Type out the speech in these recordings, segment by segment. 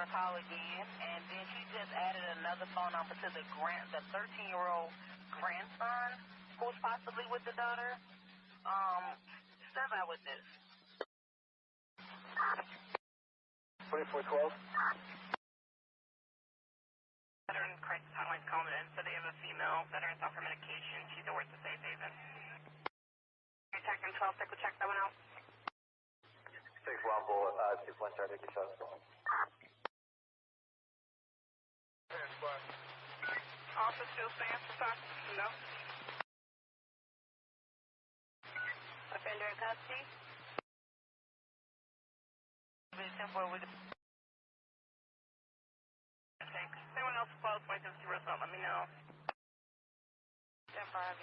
Pathology, and then she just added another phone number to the 13-year-old grandson who's possibly with the daughter. Step out with this. 2412. Veteran crisis hotline's calling in, so they have a female veteran off her medication. She's over at the safe haven. Detecting 12, we'll check that one out. 6 Rumble, 2 1 Charlie, get shot. Officer still stands for time? No. Offender in custody? Thanks. Anyone else close, might just let me know. 10-5,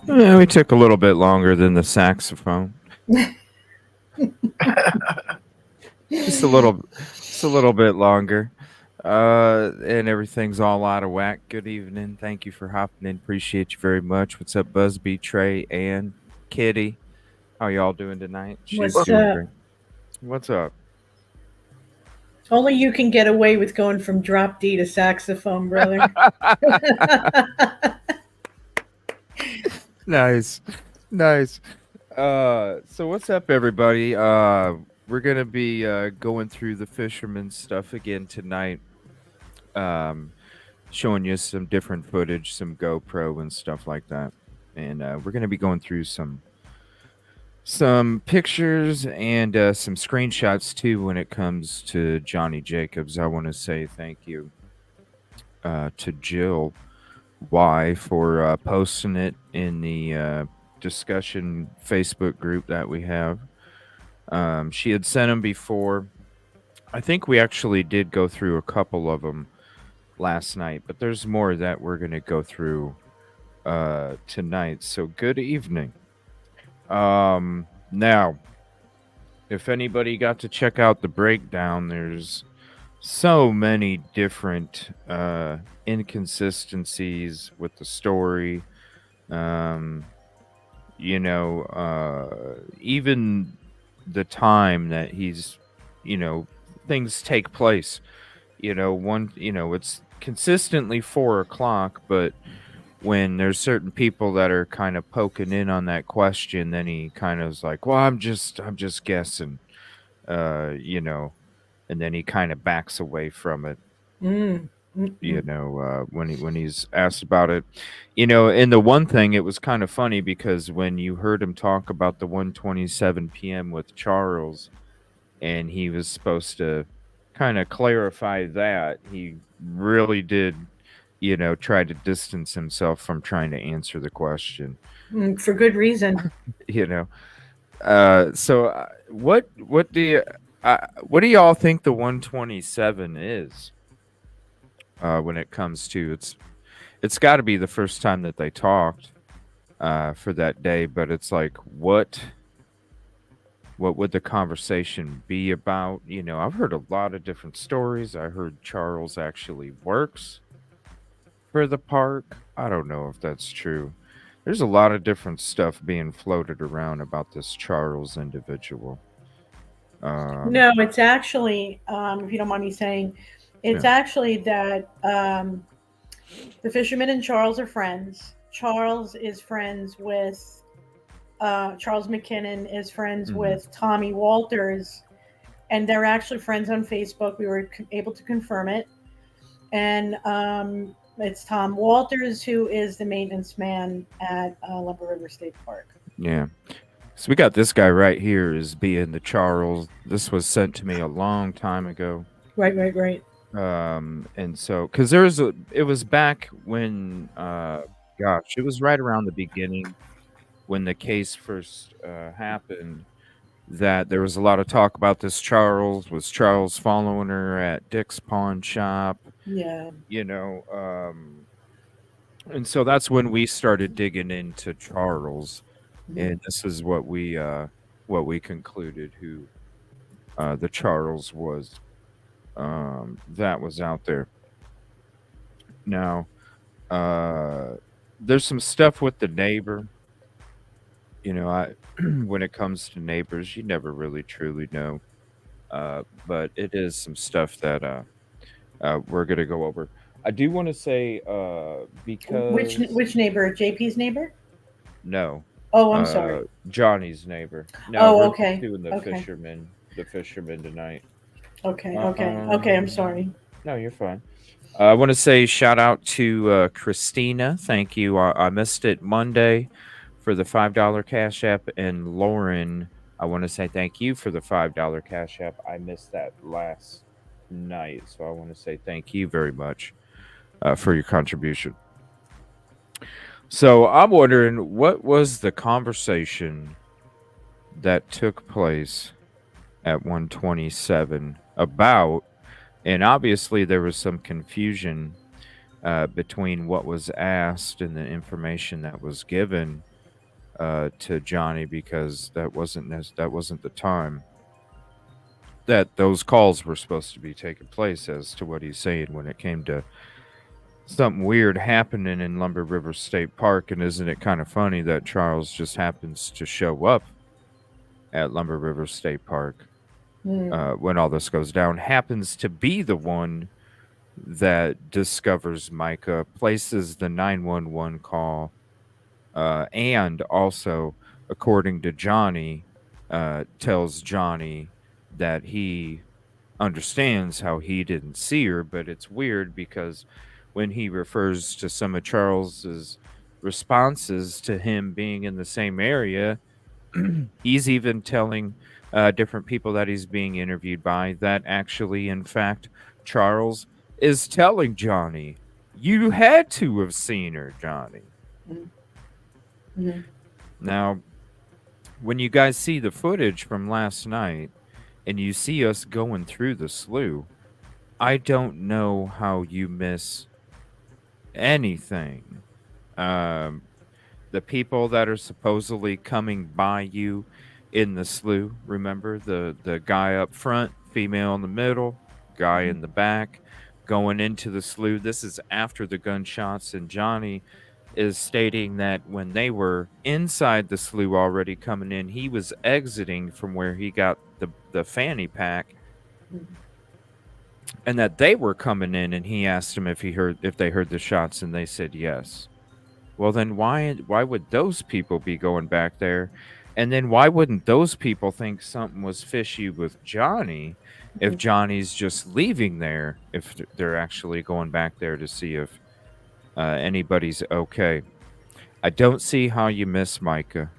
Yeah, we took a little bit longer than the saxophone. just a little bit longer. And everything's all out of whack. Good evening. Thank you for hopping in. Appreciate you very much. What's up, Busby, Trey, and Kitty? How y'all doing tonight? What's doing up? Great. What's up? Only you can get away with going from drop D to saxophone, brother. Nice. So what's up, everybody? we're gonna be going through the Fisherman stuff again tonight. Um, Showing you some different footage, some GoPro and stuff like that, and we're gonna be going through some pictures and some screenshots too when it comes to Johnny Jacobs. I want to say thank you to Jill Y for posting it in the discussion Facebook group that we have. She had sent them before. I think we actually did go through a couple of them last night, but there's more that we're going to go through tonight. So good evening. Now, if anybody got to check out the breakdown, there's so many different inconsistencies with the story. Even the time that he's, things take place. It's consistently 4 o'clock, but when there's certain people that are kind of poking in on that question, then he kind of is like, well, I'm just guessing, and then he kind of backs away from it. Mm. When he's asked about it, and the one thing, it was kind of funny because when you heard him talk about the 1:27 p.m. with Charles, and he was supposed to kind of clarify that, he really did, try to distance himself from trying to answer the question. For good reason. So what do y'all think the 127 is? When it comes to it's got to be the first time that they talked for that day, but it's like what would the conversation be about? I've heard a lot of different stories. I heard Charles actually works for the park. I don't know if that's true. There's a lot of different stuff being floated around about this Charles individual. No, it's actually, if you don't mind me saying, it's actually that the Fisherman and Charles are friends. Charles is friends with Charles McKinnon is friends with Tommy Walters, and they're actually friends on Facebook. We were able to confirm it, and it's Tom Walters who is the maintenance man at Lumber River State Park. Yeah. So we got this guy right here as being the Charles. This was sent to me a long time ago. Right. And so, because it was back when, it was right around the beginning when the case first happened, that there was a lot of talk about this Charles. Was Charles following her at Dick's pawn shop? Yeah. And so that's when we started digging into Charles. And this is what we concluded who the Charles was that was out there. Now, there's some stuff with the neighbor. When it comes to neighbors, you never really truly know. But it is some stuff that we're gonna go over. I do want to say because which neighbor? JP's neighbor? No. Oh, I'm sorry. Johnny's neighbor. No, we're okay. Doing the fisherman tonight. Okay. I'm sorry. No, you're fine. I want to say shout out to Christina. Thank you. I missed it Monday for the $5 Cash App, and Lauren, I want to say thank you for the $5 Cash App. I missed that last night, so I want to say thank you very much for your contribution. So I'm wondering, what was the conversation that took place at 127 about? And obviously there was some confusion between what was asked and the information that was given to Johnny, because that wasn't the time that those calls were supposed to be taking place, as to what he's saying when it came to something weird happening in Lumber River State Park. And isn't it kind of funny that Charles just happens to show up at Lumber River State Park when all this goes down, happens to be the one that discovers Micah, places the 911 call, and also, according to Johnny, tells Johnny that he understands how he didn't see her, but it's weird because when he refers to some of Charles's responses to him being in the same area, he's even telling different people that he's being interviewed by that actually, in fact, Charles is telling Johnny, you had to have seen her, Johnny. Mm-hmm. Now, when you guys see the footage from last night and you see us going through the slough, I don't know how you miss anything. Um, the people that are supposedly coming by you in the slough, remember the guy up front, female in the middle, guy in the back, going into the slough. This is after the gunshots, and Johnny is stating that when they were inside the slough already coming in, he was exiting from where he got the fanny pack, and that they were coming in, and he asked him if they heard the shots, and they said yes. Well, then why would those people be going back there? And then why wouldn't those people think something was fishy with Johnny if Johnny's just leaving there, if they're actually going back there to see if anybody's okay? I don't see how you miss Micah.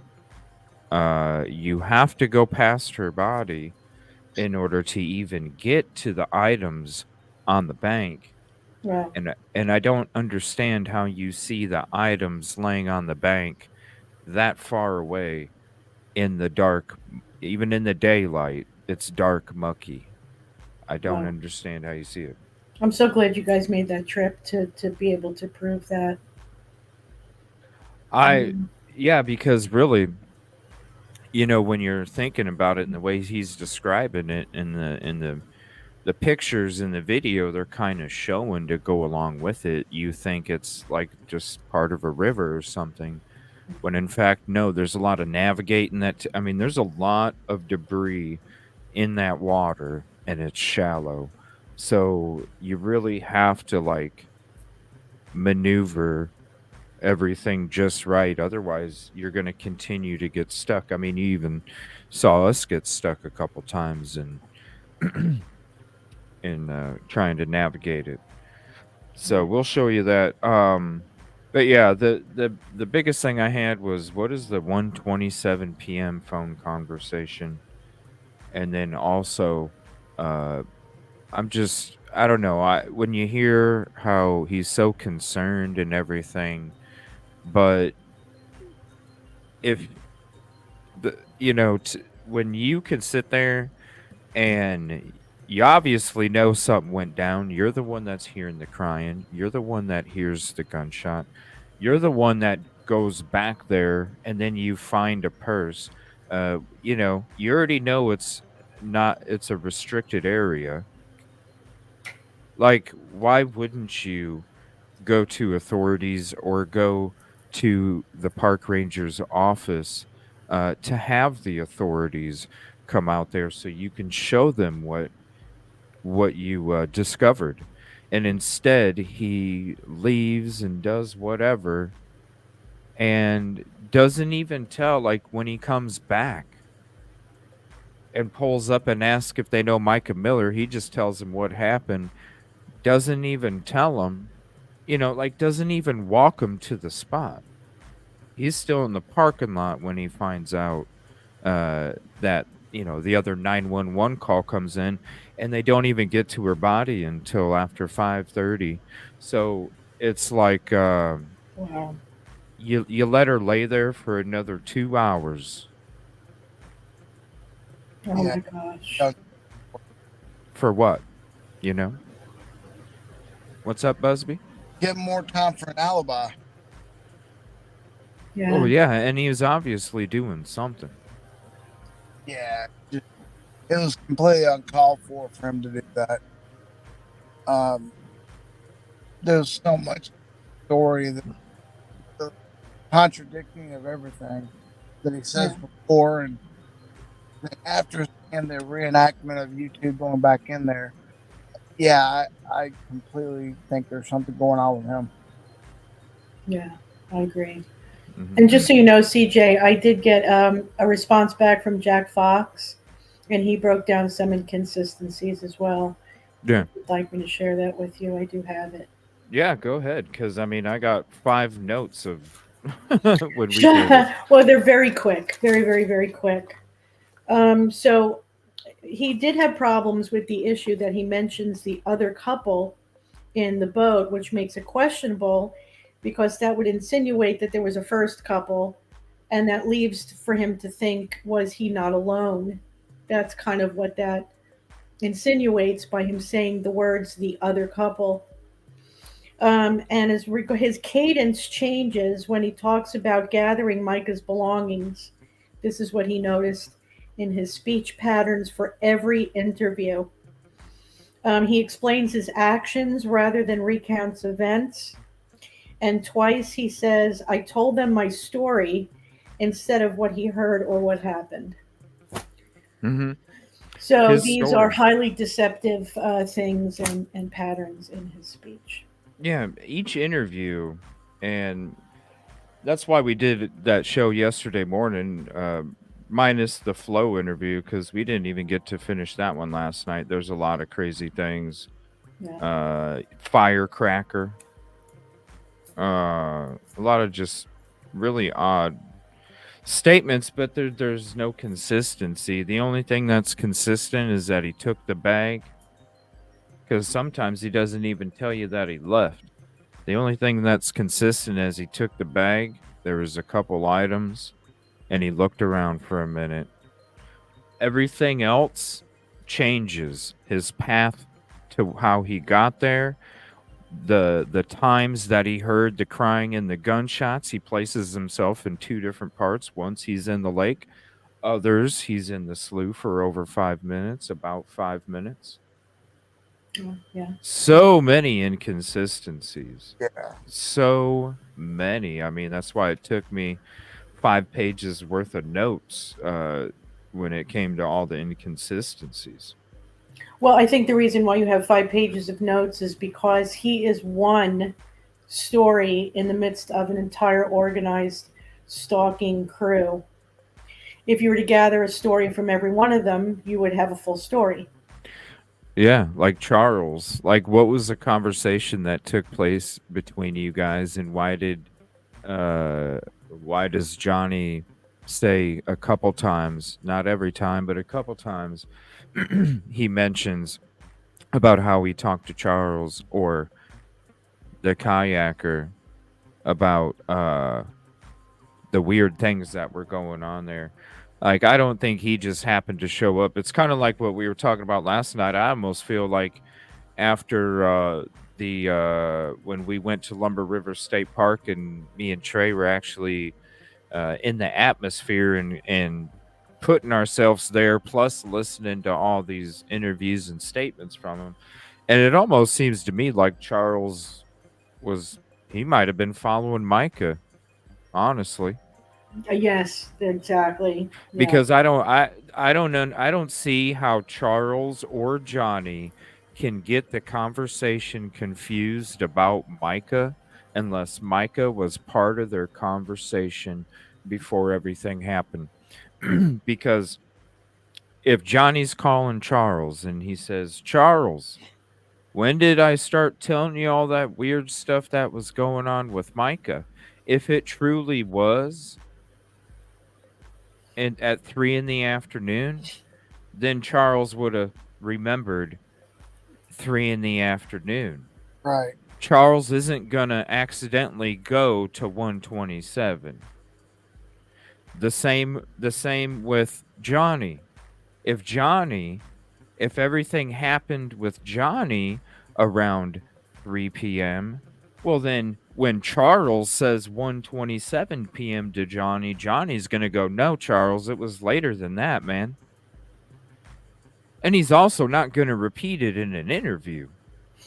You have to go past her body in order to even get to the items on the bank. Right. And I don't understand how you see the items laying on the bank that far away in the dark, even in the daylight. It's dark, mucky. I don't understand how you see it. I'm so glad you guys made that trip to be able to prove that. Yeah, because really, when you're thinking about it and the way he's describing it in the pictures in the video, they're kind of showing to go along with it. You think it's like just part of a river or something, when in fact, no, there's a lot of navigating that. There's a lot of debris in that water and it's shallow. So you really have to maneuver everything just right. Otherwise, you're going to continue to get stuck. You even saw us get stuck a couple times and in trying to navigate it. So we'll show you that. But yeah, the biggest thing I had was, what is the 1:27 p.m. phone conversation? And then also, I don't know. When you hear how he's so concerned and everything, but if when you can sit there and you obviously know something went down. You're the one that's hearing the crying. You're the one that hears the gunshot. You're the one that goes back there, and then you find a purse. You already know it's a restricted area. Why wouldn't you go to authorities or go to the park ranger's office to have the authorities come out there so you can show them what you discovered? And instead he leaves and does whatever and doesn't even tell, when he comes back and pulls up and asks if they know Micah Miller, he just tells them what happened, doesn't even tell them, doesn't even walk him to the spot. He's still in the parking lot when he finds out that the other 911 call comes in, and they don't even get to her body until after 5:30. So it's like Wow. you let her lay there for another 2 hours. Oh my gosh. For what? What's up, Busby? Get more time for an alibi. Yeah. Oh yeah, and he was obviously doing something. Yeah, it was completely uncalled for him to do that. There's so much story, the contradicting of everything that he says before, and after seeing the reenactment of YouTube going back in there, yeah, I completely think there's something going on with him. Yeah, I agree. And just so you know, CJ, I did get a response back from Jack Fox, And he broke down some inconsistencies as well. Yeah. If you'd like me to share that with you, I do have it. Yeah, go ahead. Because, I mean, I got 5 notes of when we did it. Well, they're very quick. Very, very, very quick. So he did have problems with the issue that he mentions the other couple in the boat, which makes it questionable because that would insinuate that there was a first couple, and that leaves for him to think, was he not alone? That's kind of what that insinuates by him saying the words the other couple. And his cadence changes when he talks about gathering Micah's belongings. This is what he noticed in his speech patterns for every interview. He explains his actions rather than recounts events. And twice he says, I told them my story instead of what he heard or what happened. Mm-hmm. So His these story. are highly deceptive things and patterns in his speech. Yeah, each interview, and that's why we did that show yesterday morning, minus the flow interview, because we didn't even get to finish that one last night. There's a lot of crazy things. Yeah. Firecracker. A lot of just really odd statements, but there's no consistency. The only thing that's consistent is that he took the bag, because sometimes he doesn't even tell you that he left. The only thing that's consistent is he took the bag, there was a couple items, and he looked around for a minute. Everything else changes. His path to how he got there, the times that he heard the crying and the gunshots, he places himself in 2 different parts. Once he's in the lake, others he's in the slough for over 5 minutes, about 5 minutes. Yeah. So many inconsistencies. Yeah. So many. I mean, that's why it took me 5 pages worth of notes when it came to all the inconsistencies. Well, I think the reason why you have 5 pages of notes is because he is one story in the midst of an entire organized stalking crew. If you were to gather a story from every one of them, you would have a full story. Yeah, like Charles. Like, what was the conversation that took place between you guys, and why does Johnny say a couple times, not every time, but a couple times, he mentions about how he talked to Charles or the kayaker about the weird things that were going on there. Like, I don't think he just happened to show up. It's kind of like what we were talking about last night. I almost feel like after when we went to Lumber River State Park, and me and Trey were actually in the atmosphere and putting ourselves there, plus listening to all these interviews and statements from him. And it almost seems to me like Charles he might have been following Micah, honestly. Yes, exactly. Yeah. Because I don't see how Charles or Johnny can get the conversation confused about Micah unless Micah was part of their conversation before everything happened. Because if Johnny's calling Charles and he says, Charles, when did I start telling you all that weird stuff that was going on with Micah? If it truly was and at 3 p.m, then Charles would have remembered 3 p.m. Right. Charles isn't gonna accidentally go to 127. The same with Johnny. If everything happened with Johnny around 3 p.m, well, then when Charles says 1:27 p.m. to Johnny, Johnny's going to go, no, Charles, it was later than that, man. And he's also not going to repeat it in an interview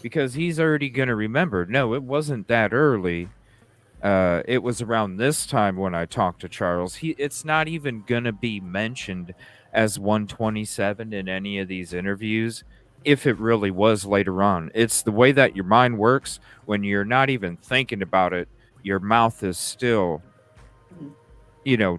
because he's already going to remember, no, it wasn't that early. It was around this time when I talked to Charles. It's not even going to be mentioned as 1:27 in any of these interviews if it really was later on. It's the way that your mind works when you're not even thinking about it. Your mouth is still,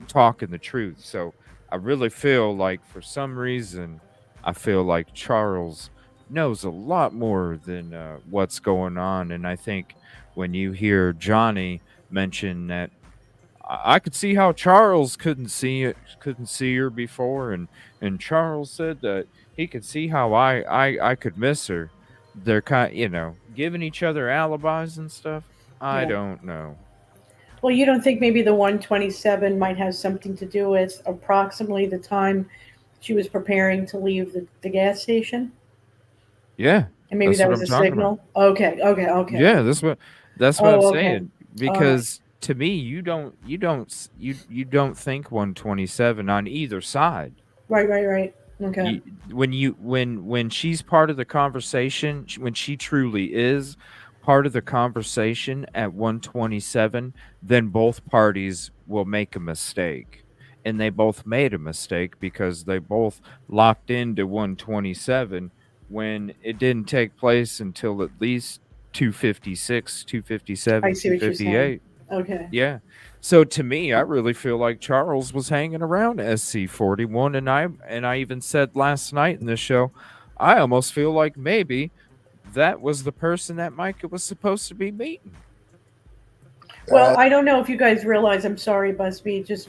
talking the truth. So I really feel like for some reason, I feel like Charles knows a lot more than what's going on. And I think when you hear Johnny mention that, I could see how Charles couldn't see her before, and Charles said that he could see how I could miss her. They're giving each other alibis and stuff. I Yeah. don't know. Well, you don't think maybe the 127 might have something to do with approximately the time she was preparing to leave the gas station? Yeah, And maybe that's that what was I'm a talking about. signal? Okay. Yeah, that's what I'm Oh, okay. saying. All right. Because to me, you don't think 127 on either side. Right. Okay. When she's part of the conversation, when she truly is part of the conversation at 127, then both parties will make a mistake. And they both made a mistake because they both locked into 127 when it didn't take place until at least 256, I 257, see what you're saying. 258. Okay. Yeah. So to me, I really feel like Charles was hanging around SC41, and I even said last night in the show, I almost feel like maybe that was the person that Micah was supposed to be meeting. Well, I don't know if you guys realize, I'm sorry, Busby, just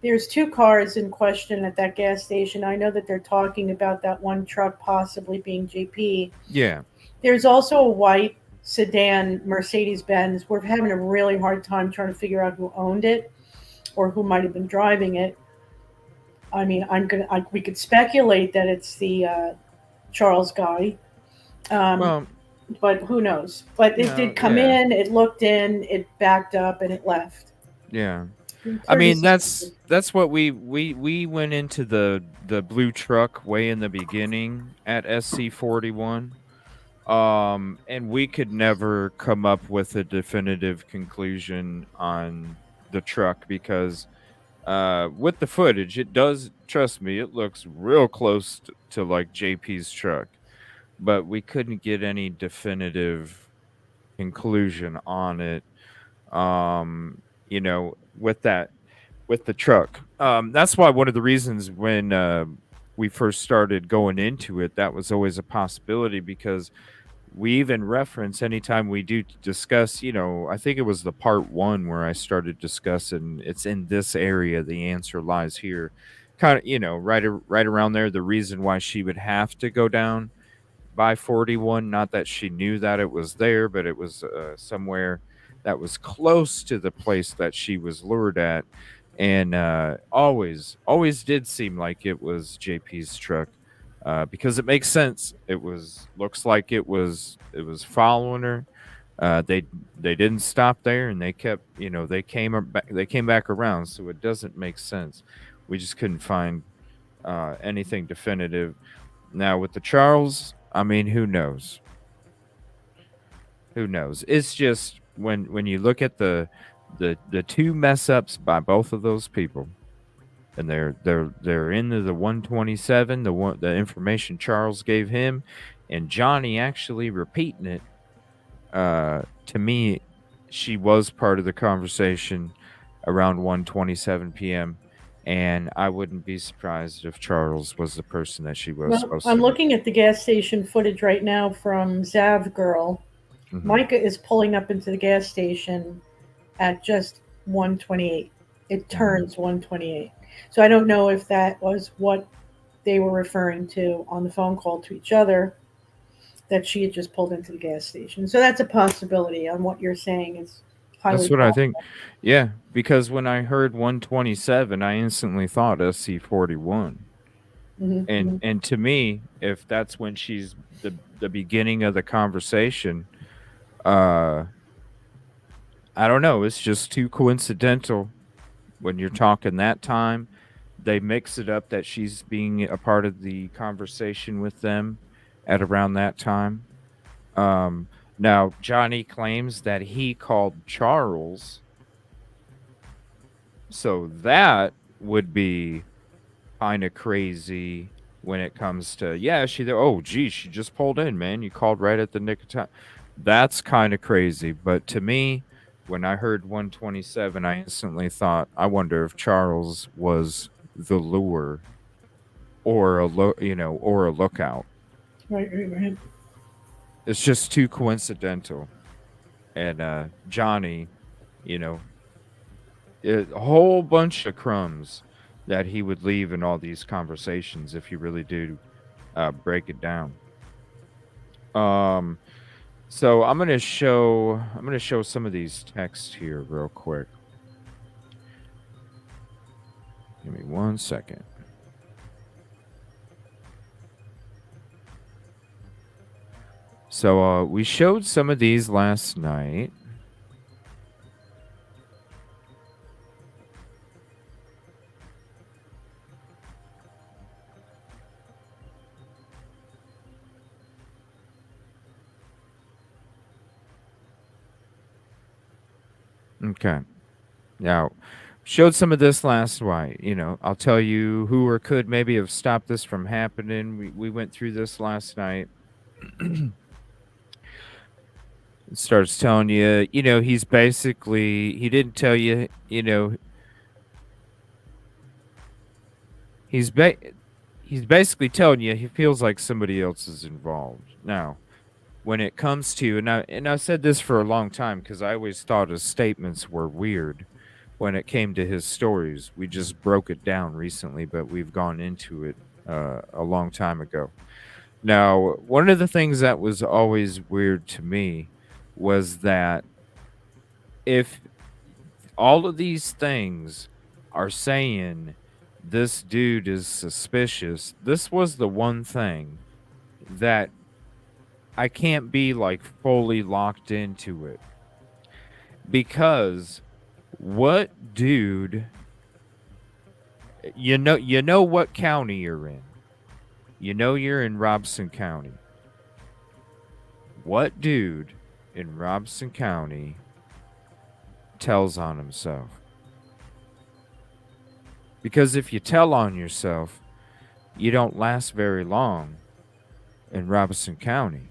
there's two cars in question at that gas station. I know that they're talking about that one truck possibly being JP. Yeah. There's also a white sedan Mercedes Benz. We're having a really hard time trying to figure out who owned it or who might have been driving it. I mean, we could speculate that it's the Charles guy. Well, But who knows? But it did come in, it looked in, it backed up, and it left. Yeah. I mean, that's what we went into the blue truck way in the beginning at SC41. And we could never come up with a definitive conclusion on the truck because with the footage, it does, trust me, it looks real close to like JP's truck, but we couldn't get any definitive conclusion on it. With the truck. That's why one of the reasons when we first started going into it, that was always a possibility because we even reference anytime we do discuss, I think it was the part 1 where I started discussing it's in this area, the answer lies here. Kind of, right around there, the reason why she would have to go down by 41, not that she knew that it was there, but it was somewhere that was close to the place that she was lured at, and always did seem like it was JP's truck. Because it makes sense. Looks like it was following her. They didn't stop there, and they kept, they came back around. So it doesn't make sense. We just couldn't find anything definitive. Now with the Charles, I mean, who knows? Who knows? It's just when you look at the two mess ups by both of those people, and they're into the 127, the information Charles gave him, and Johnny actually repeating it. To me, she was part of the conversation around 1:27 p.m. And I wouldn't be surprised if Charles was the person that she was supposed to be. I'm looking at the gas station footage right now from Zav Girl. Mm-hmm. Micah is pulling up into the gas station at just 1:28. It turns 1:28. So I don't know if that was what they were referring to on the phone call to each other, that she had just pulled into the gas station. So that's a possibility on what you're saying. It's highly That's what possible. I think. Yeah, because when I heard 127, I instantly thought SC41. Mm-hmm. And to me, if that's when she's the beginning of the conversation, I don't know. It's just too coincidental when you're talking that time. They mix it up that she's being a part of the conversation with them at around that time. Now, Johnny claims that he called Charles. So that would be kind of crazy when it comes to, she just pulled in, man. You called right at the nick of time. That's kind of crazy. But to me, when I heard 127, I instantly thought, I wonder if Charles was the lure or a or a lookout. Right. It's just too coincidental. And Johnny, you know, a whole bunch of crumbs that he would leave in all these conversations if you really do break it down. So I'm gonna show some of these texts here real quick. Give me 1 second. So we showed some of these last night. Okay. Now, showed some of this last night. I'll tell you who or could maybe have stopped this from happening. We went through this last night. It starts telling you, he's basically, he didn't tell you, he's basically telling you he feels like somebody else is involved. Now, when it comes to, and I said this for a long time because I always thought his statements were weird when it came to his stories. We just broke it down recently, but we've gone into it a long time ago. Now, one of the things that was always weird to me was that if all of these things are saying this dude is suspicious, this was the one thing that I can't be like fully locked into it. Because what dude, you know what county you're in. You know you're in Robson County. What dude in Robson County tells on himself? Because if you tell on yourself, you don't last very long in Robson County.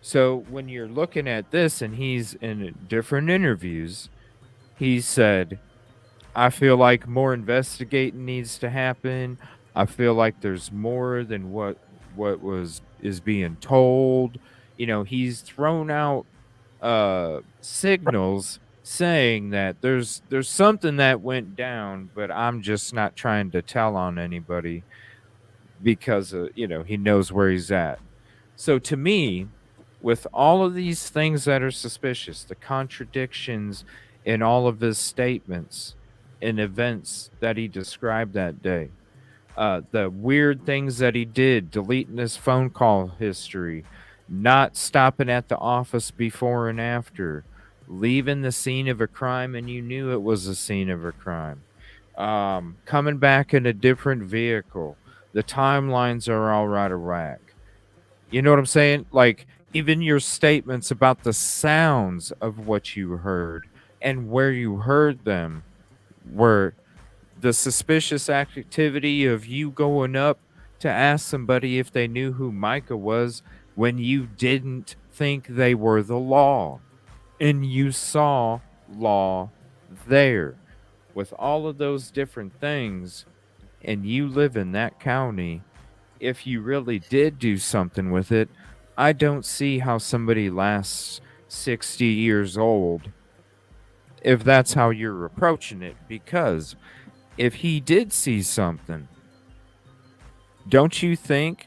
So when you're looking at this, and he's in different interviews, he said, I feel like more investigating needs to happen. I feel like there's more than what is being told. He's thrown out signals saying that there's something that went down, but I'm just not trying to tell on anybody because he knows where he's at. So to me, with all of these things that are suspicious, the contradictions in all of his statements and events that he described that day, the weird things that he did, deleting his phone call history, not stopping at the office before and after, leaving the scene of a crime and you knew it was a scene of a crime, coming back in a different vehicle. The timelines are all out of whack. You know what I'm saying? Like, even your statements about the sounds of what you heard and where you heard them were the suspicious activity of you going up to ask somebody if they knew who Micah was when you didn't think they were the law. And you saw law there. With all of those different things, and you live in that county, if you really did do something with it, I don't see how somebody lasts 60 years old if that's how you're approaching it. Because if he did see something, don't you think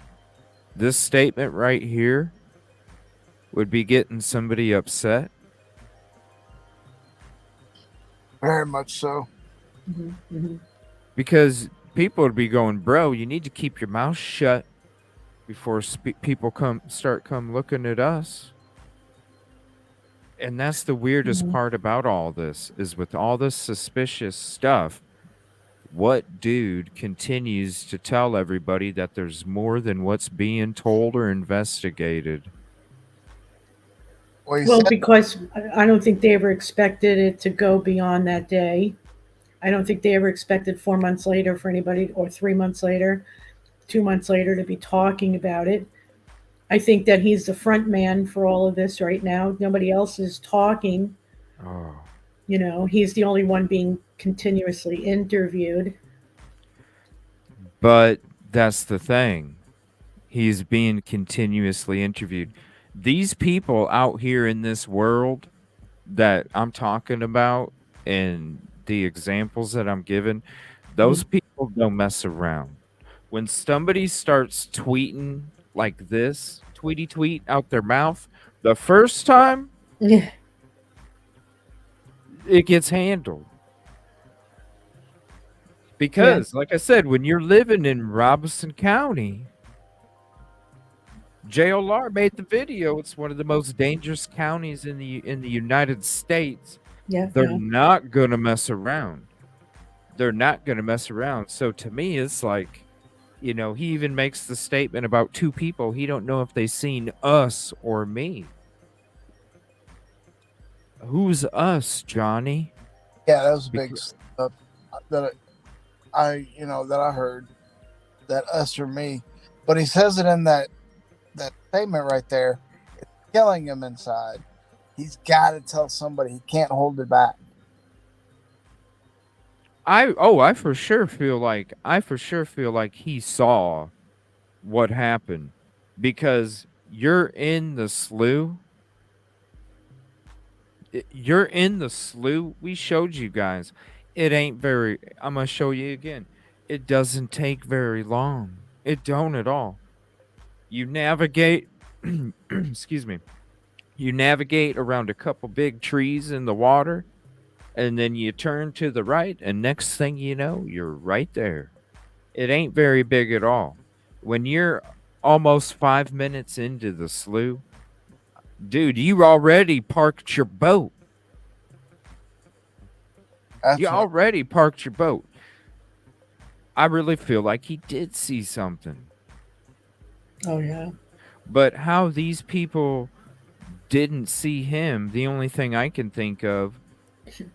this statement right here would be getting somebody upset? Very much so. Because people would be going, bro, you need to keep your mouth shut before people come looking at us. And that's the weirdest part about all this, is with all this suspicious stuff, what dude continues to tell everybody that there's more than what's being told or investigated? Well, because I don't think they ever expected it to go beyond that day. I don't think they ever expected 4 months later for anybody, or 3 months later, 2 months later, to be talking about it. I think that he's the front man for all of this right now. Nobody else is talking. Oh. He's the only one being continuously interviewed. But that's the thing. He's being continuously interviewed. These people out here in this world that I'm talking about and the examples that I'm giving, those people don't mess around. When somebody starts tweeting like this, tweety tweet out their mouth, the first time Yeah. it gets handled. Because, like I said, when you're living in Robeson County, JLR made the video. It's one of the most dangerous counties in the United States. Yeah. They're not gonna mess around. They're not gonna mess around. So to me, it's like, he even makes the statement about two people. He don't know if they seen us or me. Who's us, Johnny? Yeah, that was big stuff that I heard, that us or me. But he says it in that statement right there. It's killing him inside. He's got to tell somebody. He can't hold it back. I for sure feel like he saw what happened, because you're in the slough. You're in the slough. We showed you guys. It ain't very. I'm gonna show you again. It doesn't take very long. It don't at all. You navigate. Excuse me. You navigate around a couple big trees in the water, and then you turn to the right, and next thing you know, you're right there. It ain't very big at all. When you're almost 5 minutes into the slough, dude, you already parked your boat. You already parked your boat. I really feel like he did see something. Oh, yeah. But how these people didn't see him, the only thing I can think of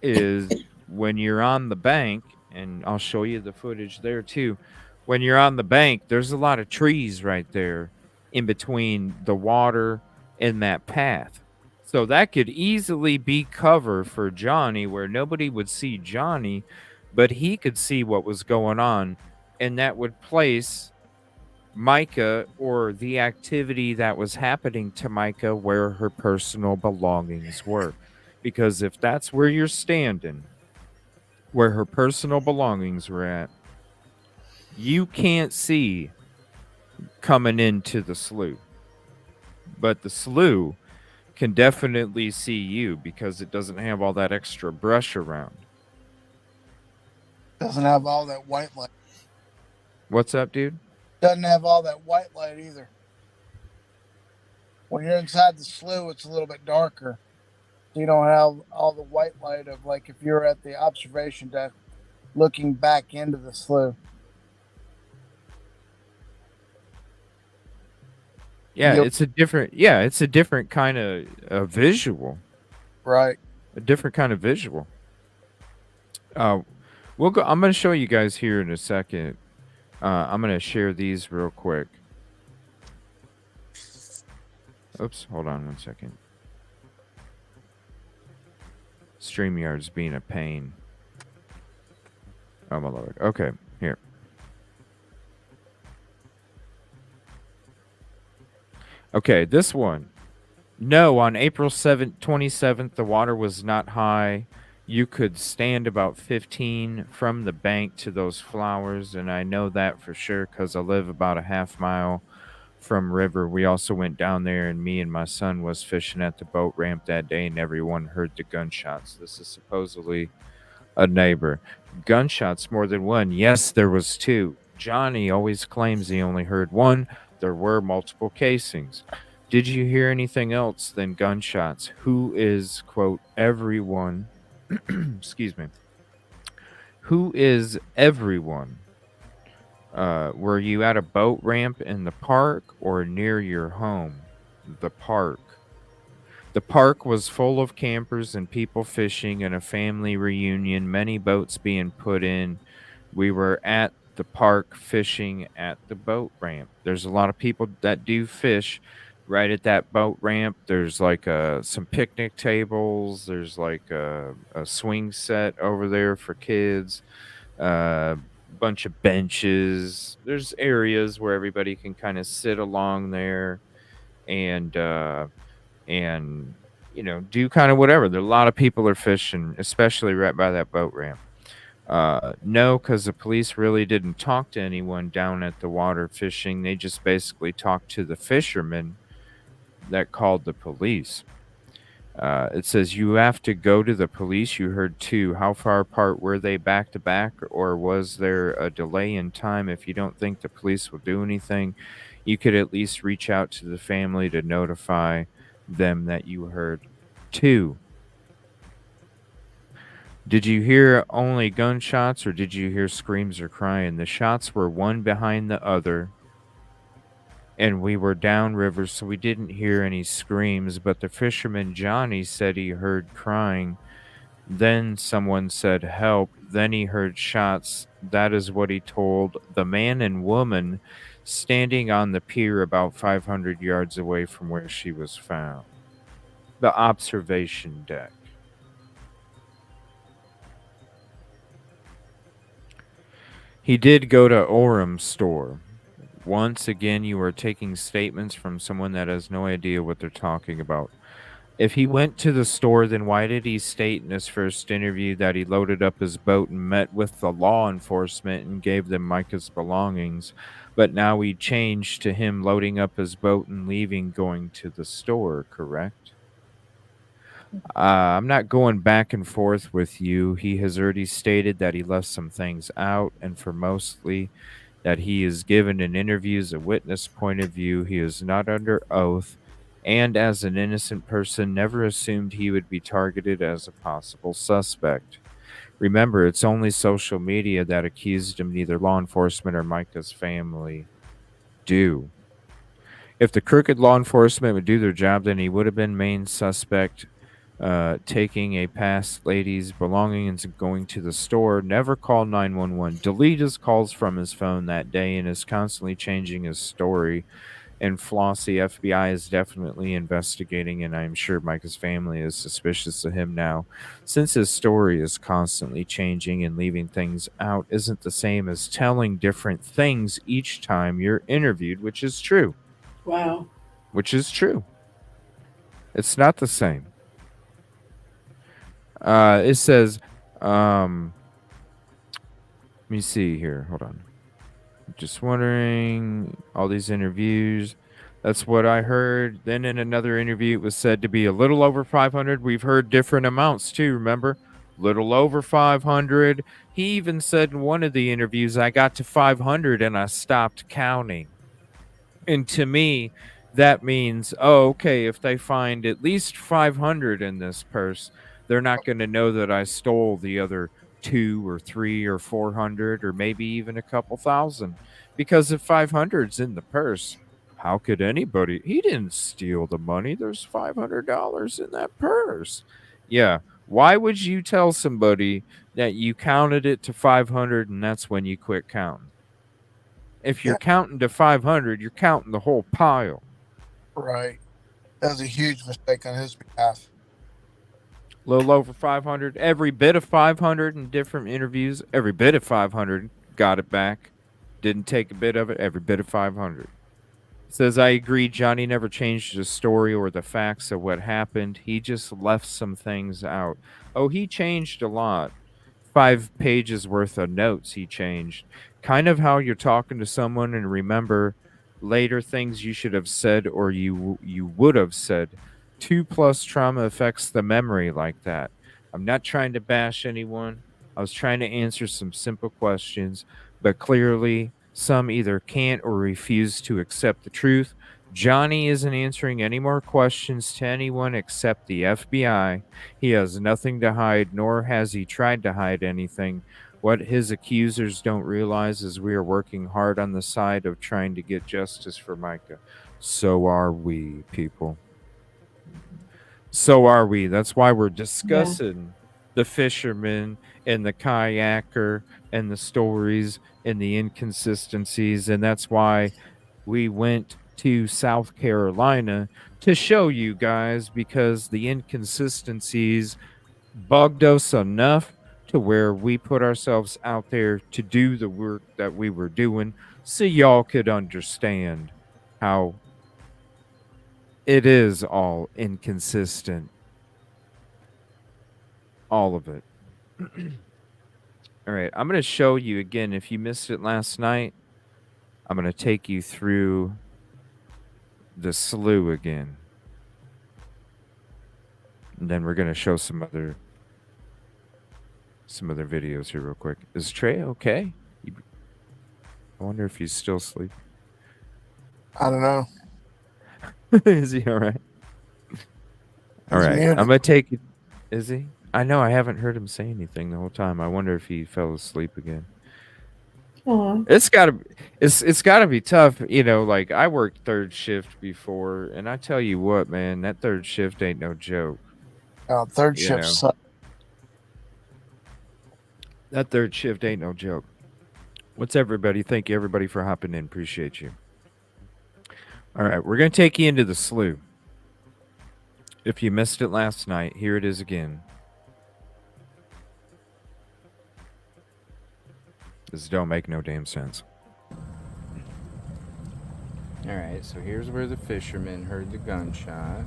is when you're on the bank, and I'll show you the footage there too. When you're on the bank, there's a lot of trees right there in between the water and that path. So that could easily be cover for Johnny, where nobody would see Johnny, but he could see what was going on, and that would place Micah, or the activity that was happening to Micah, where her personal belongings were. Because if that's where you're standing, where her personal belongings were at, you can't see coming into the slough. But the slough can definitely see you, because it doesn't have all that extra brush around. Doesn't have all that white light. What's up, dude? Doesn't have all that white light either. When you're inside the slough, it's a little bit darker. You don't have all the white light of, like, if you're at the observation deck looking back into the slough. Yeah, it's a different kind of visual. Right. A different kind of visual. We'll go. I'm going to show you guys here in a second. I'm going to share these real quick. Oops, hold on 1 second. StreamYard's being a pain. Oh my lord. Okay, here. Okay, this one. No, on April 27th, the water was not high. You could stand about 15 from the bank to those flowers, and I know that for sure because I live about a half mile from river. We also went down there, and me and my son was fishing at the boat ramp that day, and everyone heard the gunshots. This is supposedly a neighbor. Gunshots, more than one. Yes, there was two. Johnny always claims he only heard one. There were multiple casings. Did you hear anything else than gunshots? Who is, quote, everyone? Excuse me. Who is everyone? Were you at a boat ramp in the park or near your home? The park. The park was full of campers and people fishing and a family reunion, many boats being put in. We were at the park fishing at the boat ramp. There's a lot of people that do fish right at that boat ramp. There's like some picnic tables. There's like a swing set over there for kids. bunch of benches. There's areas where everybody can kind of sit along there and do kind of whatever. There are a lot of people are fishing, especially right by that boat ramp. No, because the police really didn't talk to anyone down at the water fishing. They just basically talked to the fishermen that called the police. It says you have to go to the police. You heard two. How far apart were they, back to back, or was there a delay in time? If you don't think the police will do anything, you could at least reach out to the family to notify them that you heard two. Did you hear only gunshots, or did you hear screams or crying? The shots were one behind the other, and we were downriver, so we didn't hear any screams, but the fisherman Johnny said he heard crying. Then someone said help. Then he heard shots. That is what he told the man and woman standing on the pier about 500 yards away from where she was found. The observation deck. He did go to Orem's store. Once again, you are taking statements from someone that has no idea what they're talking about. If he went to the store, then why did he state in his first interview that he loaded up his boat and met with the law enforcement and gave them Micah's belongings, but now he changed to him loading up his boat and leaving, going to the store, correct? I'm not going back and forth with you. He has already stated that he left some things out, and for mostly that he is given in interviews a witness point of view. He is not under oath, and as an innocent person, never assumed he would be targeted as a possible suspect. Remember, it's only social media that accused him, neither law enforcement or Micah's family do. If the crooked law enforcement would do their job, then he would have been main suspect, taking a past lady's belongings and going to the store. Never called 911. Delete his calls from his phone that day and is constantly changing his story. And Flossie, FBI is definitely investigating, and I'm sure Micah's family is suspicious of him now. Since his story is constantly changing and leaving things out isn't the same as telling different things each time you're interviewed, which is true. Wow. Which is true. It's not the same. It says, let me see here. Hold on. Just wondering, all these interviews. That's what I heard. Then in another interview, it was said to be a little over 500. We've heard different amounts too, remember? Little over 500. He even said in one of the interviews, I got to 500 and I stopped counting. And to me, that means, oh, okay, if they find at least 500 in this purse, they're not going to know that I stole the other 2 or 3 or 400 or maybe even a couple thousand. Because if 500's in the purse, how could anybody? He didn't steal the money. There's $500 in that purse. Yeah. Why would you tell somebody that you counted it to 500 and that's when you quit counting? If you're counting to 500, you're counting the whole pile. Right. That was a huge mistake on his behalf. A little over 500. Every bit of 500 in different interviews. Every bit of 500 got it back. Didn't take a bit of it. Every bit of 500. Says, I agree, Johnny never changed the story or the facts of what happened. He just left some things out. Oh, he changed a lot. 5 pages worth of notes he changed. Kind of how you're talking to someone and remember later things you should have said or you would have said. 2+ trauma affects the memory like that. I'm not trying to bash anyone. I was trying to answer some simple questions, but clearly some either can't or refuse to accept the truth. Johnny isn't answering any more questions to anyone except the FBI. He has nothing to hide, nor has he tried to hide anything. What his accusers don't realize is we are working hard on the side of trying to get justice for Micah. So are we, people. So are we. That's why we're discussing the fisherman and the kayaker and the stories and the inconsistencies. And that's why we went to South Carolina to show you guys, because the inconsistencies bugged us enough to where we put ourselves out there to do the work that we were doing so y'all could understand how it is all inconsistent. All of it. All right, I'm going to show you again. If you missed it last night, I'm going to take you through the Slooh again. And then we're going to show some other videos here real quick. Is Trey okay? I wonder if he's still asleep. I don't know. Is he all right? All right. Muted. I'm going to take you. Is he? I know. I haven't heard him say anything the whole time. I wonder if he fell asleep again. Aww. It's gotta be tough, you know. Like, I worked third shift before, and I tell you what, man, that third shift ain't no joke. Third shift sucks. That third shift ain't no joke. What's everybody? Thank you, everybody, for hopping in. Appreciate you. All right, we're gonna take you into the Slooh. If you missed it last night, here it is again. This don't make no damn sense. All right, so here's where the fisherman heard the gunshot.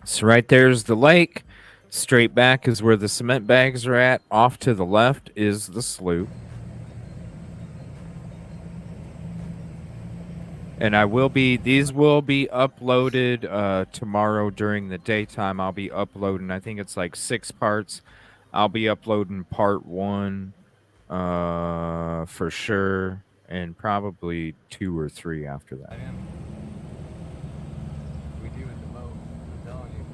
So right there's the lake. Straight back is where the cement bags are at. Off to the left is the Slooh. And these will be uploaded tomorrow during the daytime. I'll be uploading, I think it's like 6 parts. I'll be uploading part 1 for sure, and probably 2 or 3 after that. We do it the most, I'm telling you.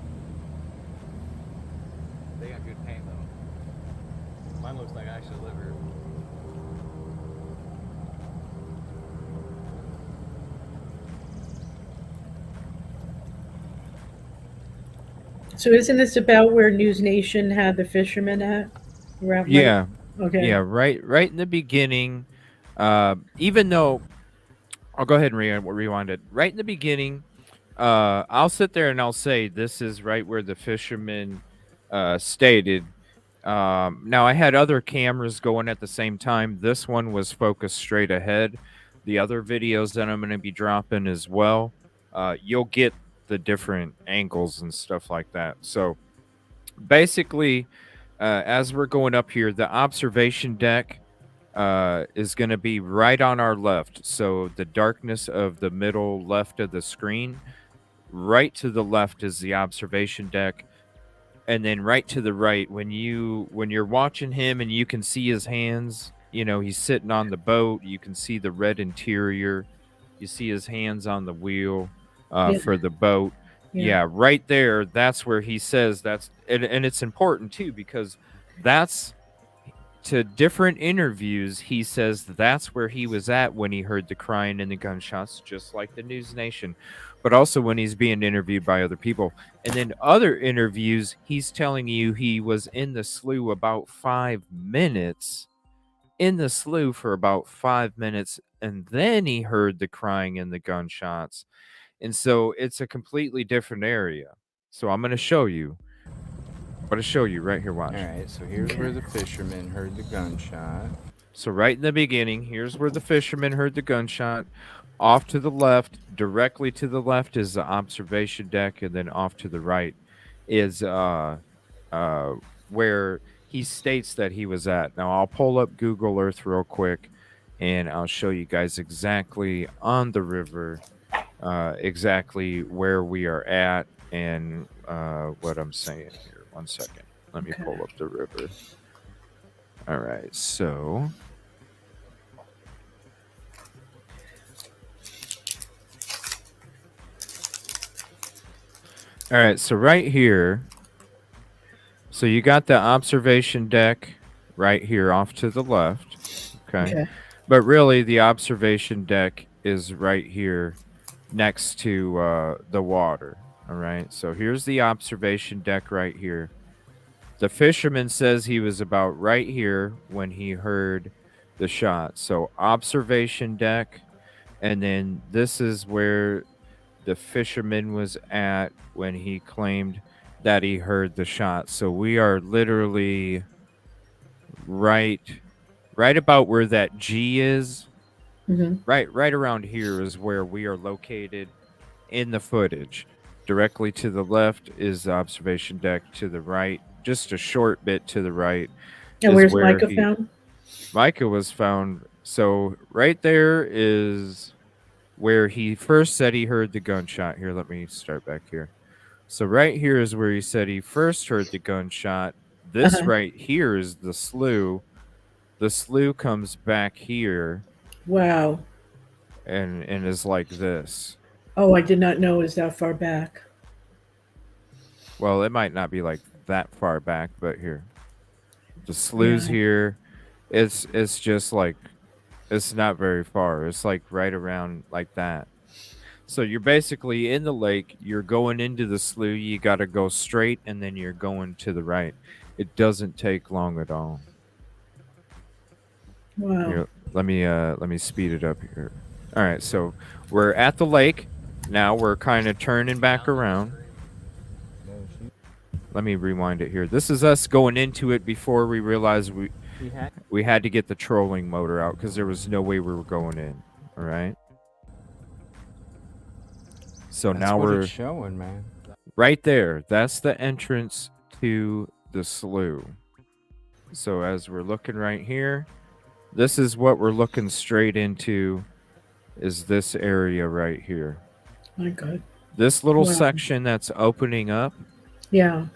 They got good paint though. Mine looks like actual liver. So isn't this about where News Nation had the fisherman at? Yeah. Okay. Yeah, right in the beginning. Even though I'll go ahead and rewind it. Right in the beginning, I'll sit there and I'll say this is right where the fisherman stated. Now I had other cameras going at the same time. This one was focused straight ahead. The other videos that I'm going to be dropping as well, you'll get the different angles and stuff like that. So basically, as we're going up here, the observation deck is going to be right on our left. So the darkness of the middle left of the screen, right to the left is the observation deck. And then right to the right, when you're watching him and you can see his hands, you know, he's sitting on the boat. You can see the red interior. You see his hands on the wheel for the boat. Yeah, right there. That's where he says that's, and it's important too, because that's to different interviews. He says that's where he was at when he heard the crying and the gunshots, just like the News Nation, but also when he's being interviewed by other people. And then other interviews, he's telling you he was in the Slooh about 5 minutes, in the Slooh for about 5 minutes, and then he heard the crying and the gunshots. And so it's a completely different area. So I'm going to show you. I'm going to show you right here. Watch. All right, so here's where the fisherman heard the gunshot. So right in the beginning, here's where the fisherman heard the gunshot. Off to the left, directly to the left is the observation deck, and then off to the right is where he states that he was at. Now I'll pull up Google Earth real quick, and I'll show you guys exactly on the river, exactly where we are at, and what I'm saying here. 1 second. Let me pull up the river. All right, so all right, so right here, so you got the observation deck right here off to the left, okay? But really the observation deck is right here next to the water, all right? So here's the observation deck right here. The fisherman says he was about right here when he heard the shot. So observation deck, and then this is where the fisherman was at when he claimed that he heard the shot. So we are literally right about where that G is. Mm-hmm. Right around here is where we are located in the footage. Directly to the left is the observation deck. To the right, just a short bit to the right, And is where's where Micah found? Micah was found. So right there is where he first said he heard the gunshot. Here, let me start back here. So right here is where he said he first heard the gunshot. This Uh-huh. right here is the slough. The slough comes back here Wow. and is like this. Oh, I did not know it was that far back. Well, it might not be like that far back, but here. The slough's Yeah. here. It's just like it's not very far. It's like right around like that. So you're basically in the lake, you're going into the slough, you got to go straight and then you're going to the right. It doesn't take long at all. Wow. Here, let me speed it up here. All right, so we're at the lake. Now we're kind of turning back around. Let me rewind it here. This is us going into it before we realized we had to get the trolling motor out because there was no way we were going in. All right. So That's now what we're it's showing, man. right there. That's the entrance to the slough. So as we're looking right here, this is what we're looking straight into, is this area right here. My God. This little Wow. section that's opening up, Yeah.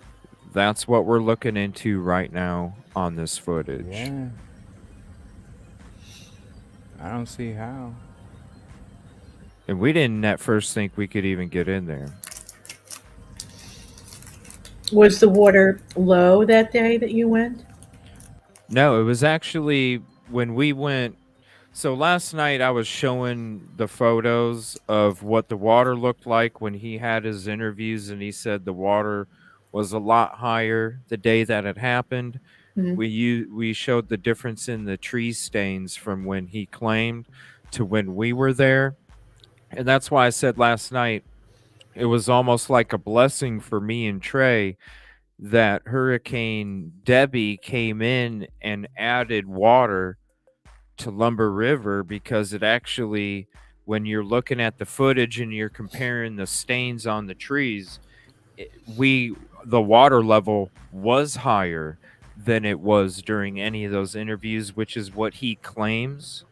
that's what we're looking into right now on this footage. Yeah. I don't see how. And we didn't at first think we could even get in there. Was the water low that day that you went? No, it was actually when we went. So last night I was showing the photos of what the water looked like when he had his interviews, and he said the water was a lot higher the day that it happened. Mhm. We showed the difference in the tree stains from when he claimed to when we were there. And that's why I said last night it was almost like a blessing for me and Trey that Hurricane Debbie came in and added water to Lumber River, because it actually, when you're looking at the footage and you're comparing the stains on the trees, the water level was higher than it was during any of those interviews, which is what he claims.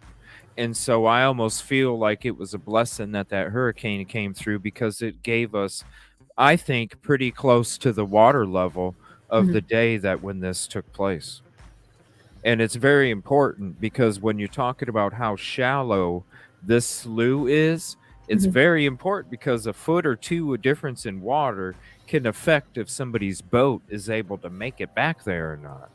And so I almost feel like it was a blessing that hurricane came through, because it gave us, I think, pretty close to the water level of the day that when this took place. And it's very important because when you're talking about how shallow this slough is, it's very important because a foot or two of difference in water can affect if somebody's boat is able to make it back there or not.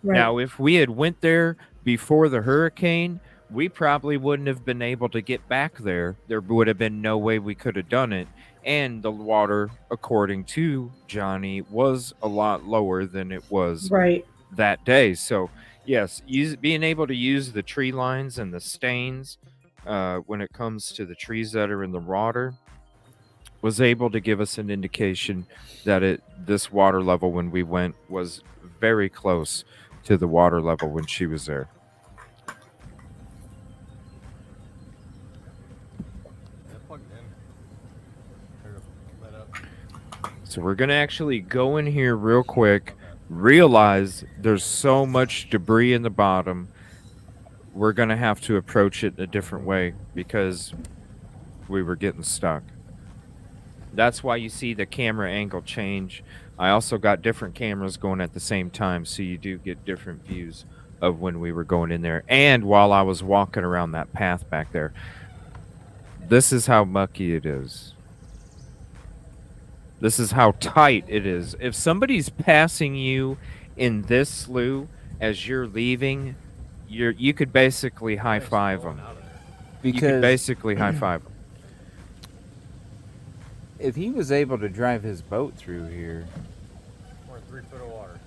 Right. Now, if we had went there before the hurricane, we probably wouldn't have been able to get back there. There would have been no way we could have done it. And the water, according to Johnny, was a lot lower than it was right that day. So, yes, being able to use the tree lines and the stains when it comes to the trees that are in the water was able to give us an indication that this water level when we went was very close to the water level when she was there. So we're going to actually go in here real quick, realize there's so much debris in the bottom. We're going to have to approach it a different way because we were getting stuck. That's why you see the camera angle change. I also got different cameras going at the same time, so you do get different views of when we were going in there. And while I was walking around that path back there, this is how mucky it is. This is how tight it is. If somebody's passing you in this slough as you're leaving, you could basically high five them. You could basically high five them. If he was able to drive his boat through here, We're in 3 foot of water.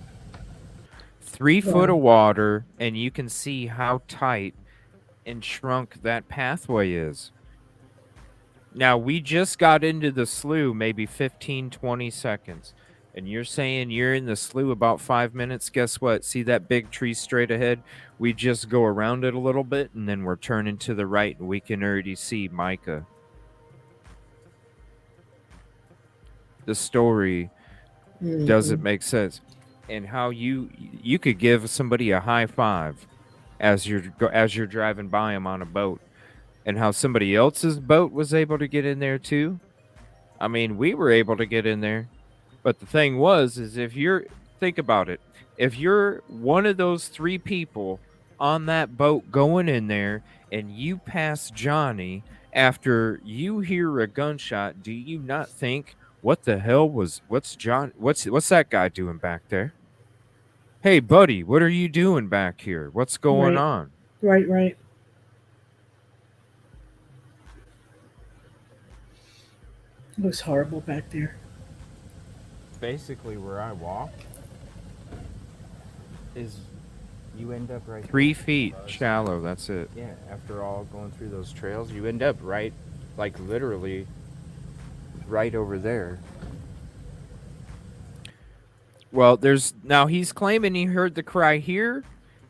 3 foot of water, and you can see how tight and shrunk that pathway is. Now, we just got into the slough maybe 15, 20 seconds. And you're saying you're in the slough about 5 minutes. Guess what? See that big tree straight ahead? We just go around it a little bit, and then we're turning to the right, and we can already see Micah. The story doesn't make sense. And how you could give somebody a high five as you're driving by them on a boat. And how somebody else's boat was able to get in there too. I mean, we were able to get in there. But the thing is think about it. If you're one of those 3 people on that boat going in there and you pass Johnny after you hear a gunshot, do you not think, what's that guy doing back there? Hey, buddy, what are you doing back here? What's going on? Right. It looks horrible back there. Basically, where I walk is you end up right 3 feet shallow. That's it. Yeah, after all going through those trails, you end up right, like literally right over there. Well, now he's claiming he heard the cry here,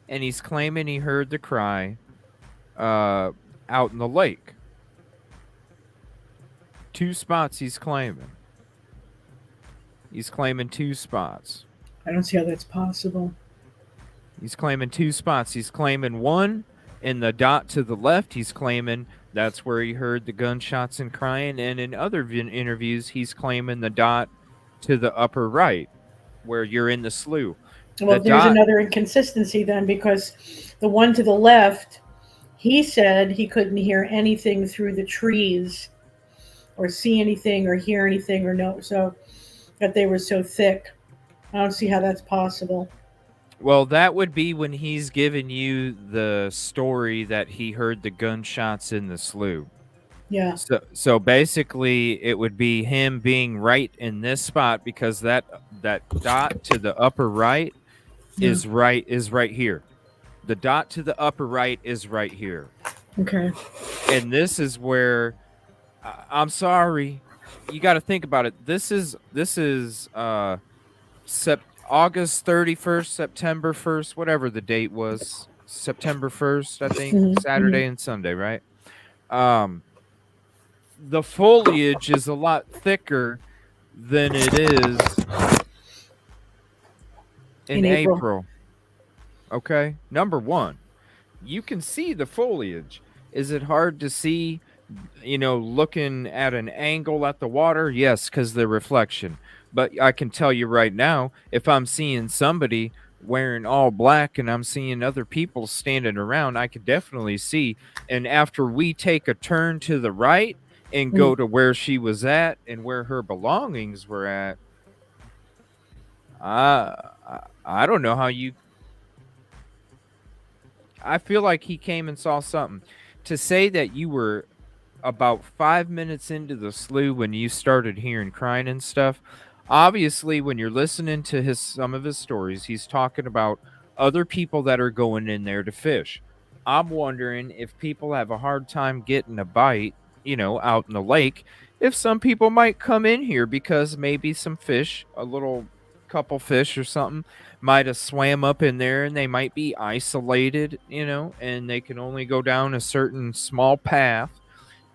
and he's claiming he heard the cry out in the lake. 2 spots he's claiming. He's claiming 2 spots. I don't see how that's possible. He's claiming 2 spots. He's claiming one in the dot to the left. He's claiming that's where he heard the gunshots and crying. And in other interviews, he's claiming the dot to the upper right, where you're in the slough. Well, there's another inconsistency then, because the one to the left, he said he couldn't hear anything through the trees or see anything or hear anything or know, so that they were so thick. I don't see how that's possible. Well, that would be when he's giving you the story that he heard the gunshots in the slough. Yeah. So basically, it would be him being right in this spot, because that dot to the upper right is right here. The dot to the upper right is right here. Okay. And this is where I'm sorry, you got to think about it. This is August 31st, September 1st, whatever the date was, September 1st, I think, Saturday and Sunday, right? The foliage is a lot thicker than it is in April. Okay, number one, you can see the foliage. Is it hard to see, looking at an angle at the water? Yes, because the reflection. But I can tell you right now, if I'm seeing somebody wearing all black and I'm seeing other people standing around, I could definitely see. And after we take a turn to the right and go to where she was at and where her belongings were at, I don't know how you... I feel like he came and saw something. To say that you were about 5 minutes into the slough when you started hearing crying and stuff, obviously when you're listening to some of his stories, he's talking about other people that are going in there to fish. I'm wondering if people have a hard time getting a bite, out in the lake, if some people might come in here because maybe some fish, a little couple fish or something, might have swam up in there, and they might be isolated, and they can only go down a certain small path.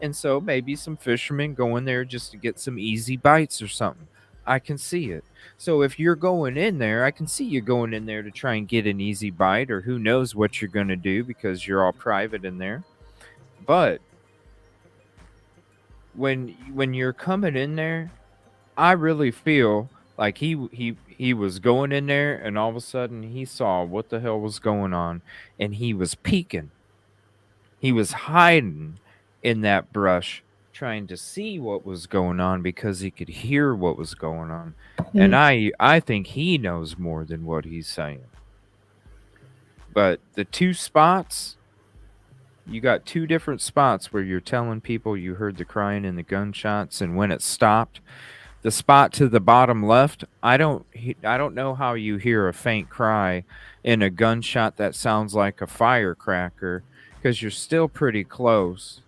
And so maybe some fishermen go in there just to get some easy bites or something. I can see it. So if you're going in there, I can see you going in there to try and get an easy bite, or who knows what you're going to do because you're all private in there. But when you're coming in there, I really feel like he was going in there, and all of a sudden he saw what the hell was going on, and he was peeking. He was hiding in that brush, trying to see what was going on because he could hear what was going on. And I think he knows more than what he's saying. But the 2 spots, you got 2 different spots where you're telling people you heard the crying and the gunshots, and when it stopped, The spot to the bottom left, I don't know how you hear a faint cry in a gunshot that sounds like a firecracker, because you're still pretty close.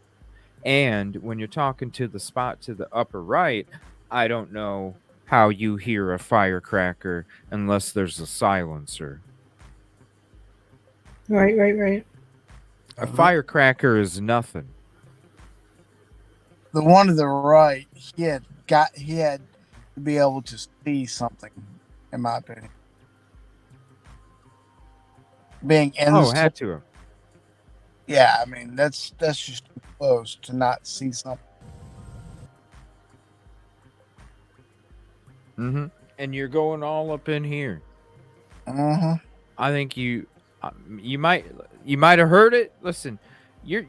And when you're talking to the spot to the upper right, I don't know how you hear a firecracker unless there's a silencer. Right. A firecracker is nothing. The one to the right, he had to be able to see something, in my opinion. Being in the had to. Yeah, I mean that's just too close to not see something. Mm-hmm. And you're going all up in here. Mm-hmm. I think you might have heard it. Listen, you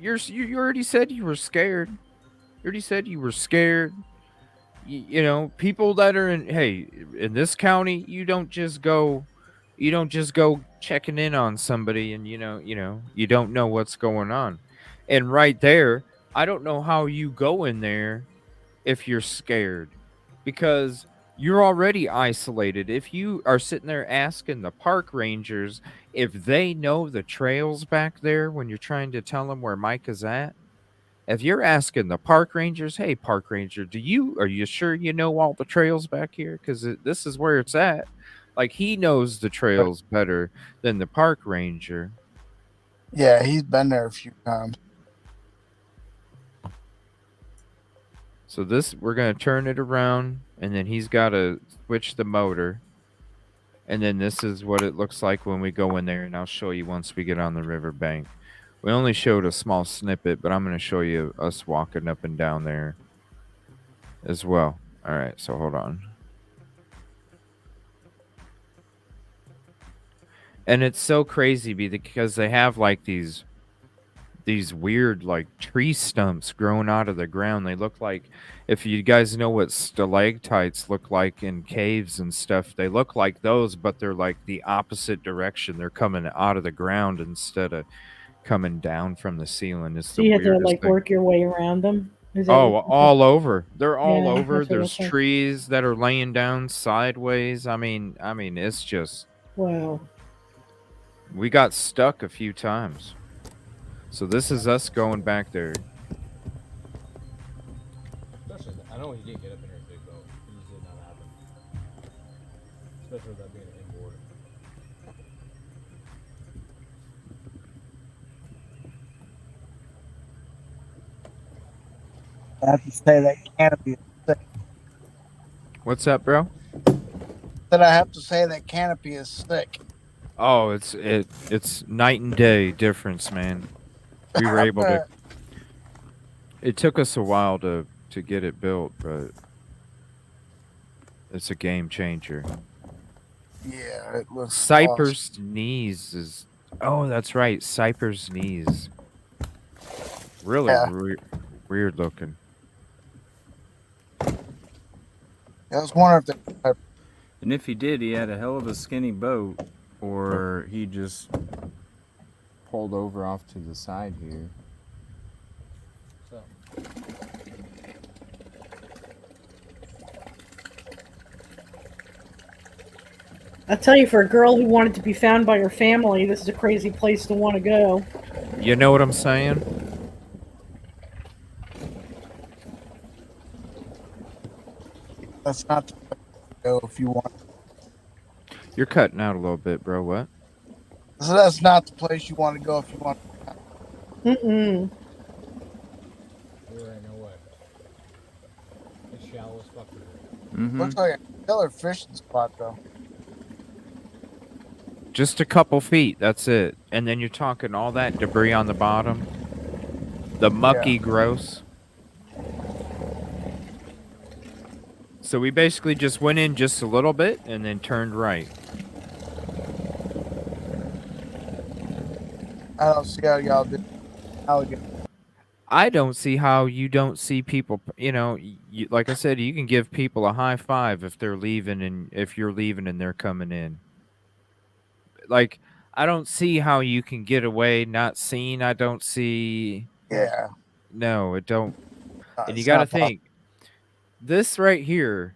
already said you were scared. You already said you were scared. You know, people that are in this county, you don't just go checking in on somebody, and you don't know what's going on. And right there, I don't know how you go in there if you're scared, because you're already isolated. If you are sitting there asking the park rangers if they know the trails back there when you're trying to tell them where Mike is at, if you're asking the park rangers, hey, park ranger, are you sure you know all the trails back here? Because this is where it's at. Like, he knows the trails better than the park ranger. Yeah, he's been there a few times. So we're going to turn it around, and then he's got to switch the motor. And then this is what it looks like when we go in there, and I'll show you once we get on the riverbank. We only showed a small snippet, but I'm going to show you us walking up and down there as well. All right, so hold on. And it's so crazy because they have like these weird like tree stumps growing out of the ground. They look like, if you guys know what stalactites look like in caves and stuff, they look like those, but they're like the opposite direction. They're coming out of the ground instead of coming down from the ceiling. It's so you have to like work your way around them. All over. They're all Yeah, over. that's what There's trees that are laying down sideways. I mean, it's just, wow. We got stuck a few times. So this is us going back there. Especially, I know he didn't get up in here in a big boat. It just did not happen. Especially with that being an inboard. I have to say that canopy is thick. What's up, bro? That I have to say that canopy is thick. Oh, it's night and day difference, man. We were able to. It took us a while to get it built, but it's a game changer. Yeah, it looks Cyper's knees is. Oh, that's right, Cyper's knees. Really weird looking. I was wondering if And if he did, he had a hell of a skinny boat, or he just pulled over off to the side here. So. I tell you, for a girl who wanted to be found by her family, this is a crazy place to want to go. You know what I'm saying? that's not the place to go if you want. You're cutting out a little bit, bro. What? So that's not the place you want to go if you want. Mm-mm. There ain't no way. It's shallow as fuck. Looks like a killer fishing spot, though. Just a couple feet, that's it. And then you're talking all that debris on the bottom. The mucky gross. So we basically just went in just a little bit and then turned right. I don't see how y'all did alligator. I don't see how you don't see people, like I said, you can give people a high five if they're leaving, and if you're leaving and they're coming in. Like, I don't see how you can get away not seen. I don't see. Yeah. No, it don't. And you got to think, this right here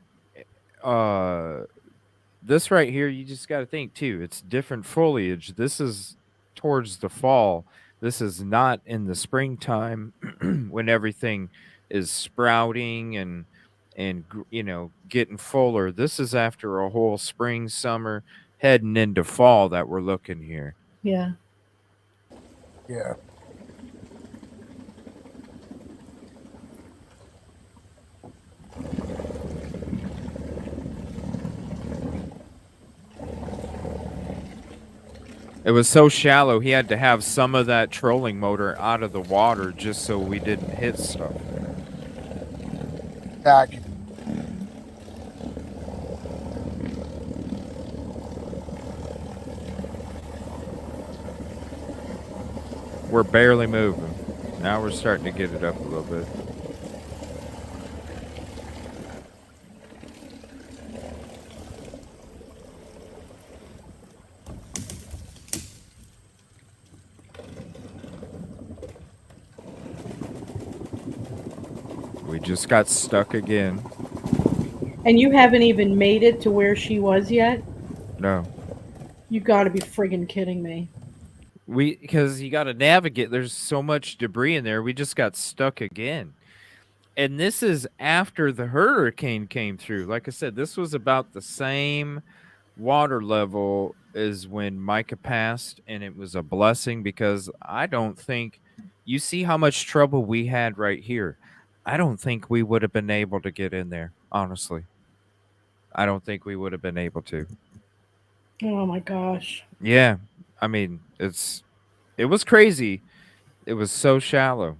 This right here, you just got to think too. It's different foliage. This is towards the fall. This is not in the springtime when everything is sprouting and getting fuller. This is after a whole spring, summer, heading into fall that we're looking here. Yeah. Yeah. It was so shallow, he had to have some of that trolling motor out of the water just so we didn't hit stuff. Gotcha. We're barely moving. Now we're starting to get it up a little bit. We just got stuck again. And you haven't even made it to where she was yet? No. You gotta be friggin' kidding me. Because you got to navigate. There's so much debris in there. We just got stuck again. And this is after the hurricane came through. Like I said, this was about the same water level as when Micah passed, and it was a blessing because I don't think you see how much trouble we had right here. I don't think we would have been able to get in there, honestly. I don't think we would have been able to. Oh my gosh. Yeah. I mean, it was crazy. It was so shallow.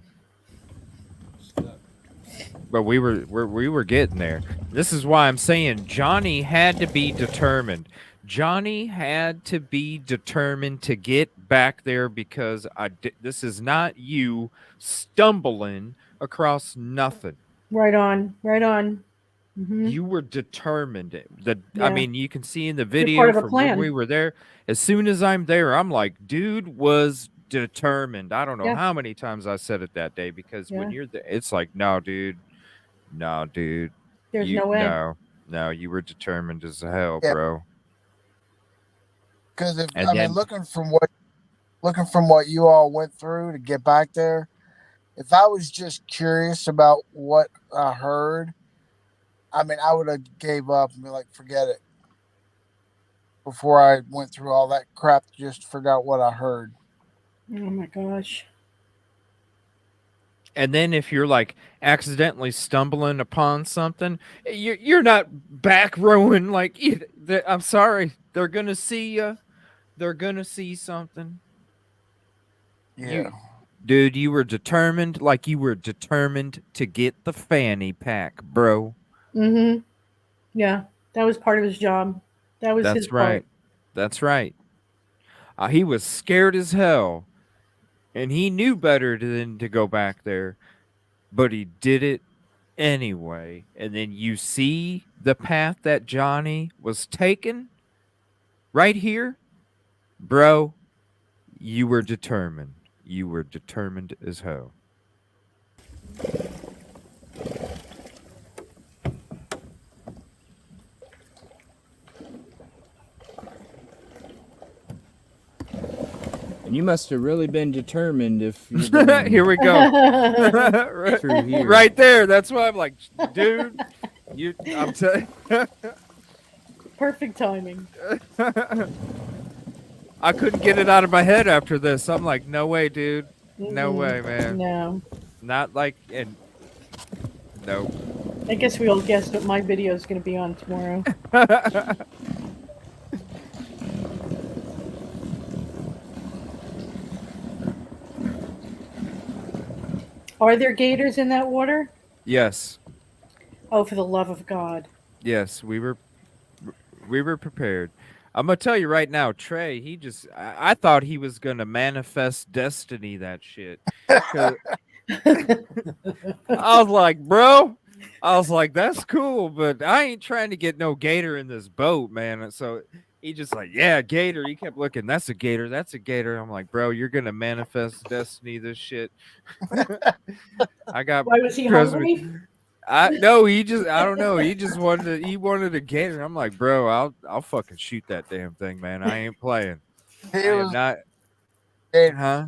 But we were getting there. This is why I'm saying Johnny had to be determined. Johnny had to be determined to get back there because this is not you stumbling across nothing. Right on. Right on. Mm-hmm. You were determined. Yeah. I mean, you can see in the You're video part of a from when plan. we were there. As soon as I'm there, I'm like, dude was determined. I don't know Yeah. how many times I said it that day because when Yeah. you're there, it's like, no, dude. There's no way. No, you were determined as hell, Yeah. bro. Because And looking from what you all went through to get back there, if I was just curious about what I heard, I mean, I would have gave up and be like, forget it. Before I went through all that crap, just forgot what I heard. Oh my gosh. And then if you're like accidentally stumbling upon something, you're not back rowing like I'm sorry, they're gonna see you. They're gonna see something. Yeah. Dude, you were determined, like you were determined to get the fanny pack, bro. Mm-hmm. Yeah, that was part of his job. That was his right. part. That's right. He was scared as hell, and he knew better than to go back there, but he did it anyway. And then you see the path that Johnny was taking right here, bro. You were determined. You were determined as hell. And you must have really been determined if you're going Here we go. through here. Right there. That's why I'm like, dude, I'm telling Perfect timing. I couldn't get it out of my head after this. I'm like, no way, dude. No Mm-mm. way, man. No. Not like, and no. I guess we all guessed what my video is going to be on tomorrow. Are there gators in that water? Yes. Oh, for the love of God. Yes, we were prepared. I'm gonna tell you right now, Trey. I thought he was gonna manifest destiny that shit. I was like, bro. I was like, that's cool, but I ain't trying to get no gator in this boat, man. And so he just like, yeah, gator. He kept looking. That's a gator. That's a gator. I'm like, bro, you're gonna manifest destiny this shit. I got. Why was he hungry? No, he just I don't know. He wanted a gator. I'm like, bro, I'll fucking shoot that damn thing, man. I ain't playing. He I am was not, dead. huh?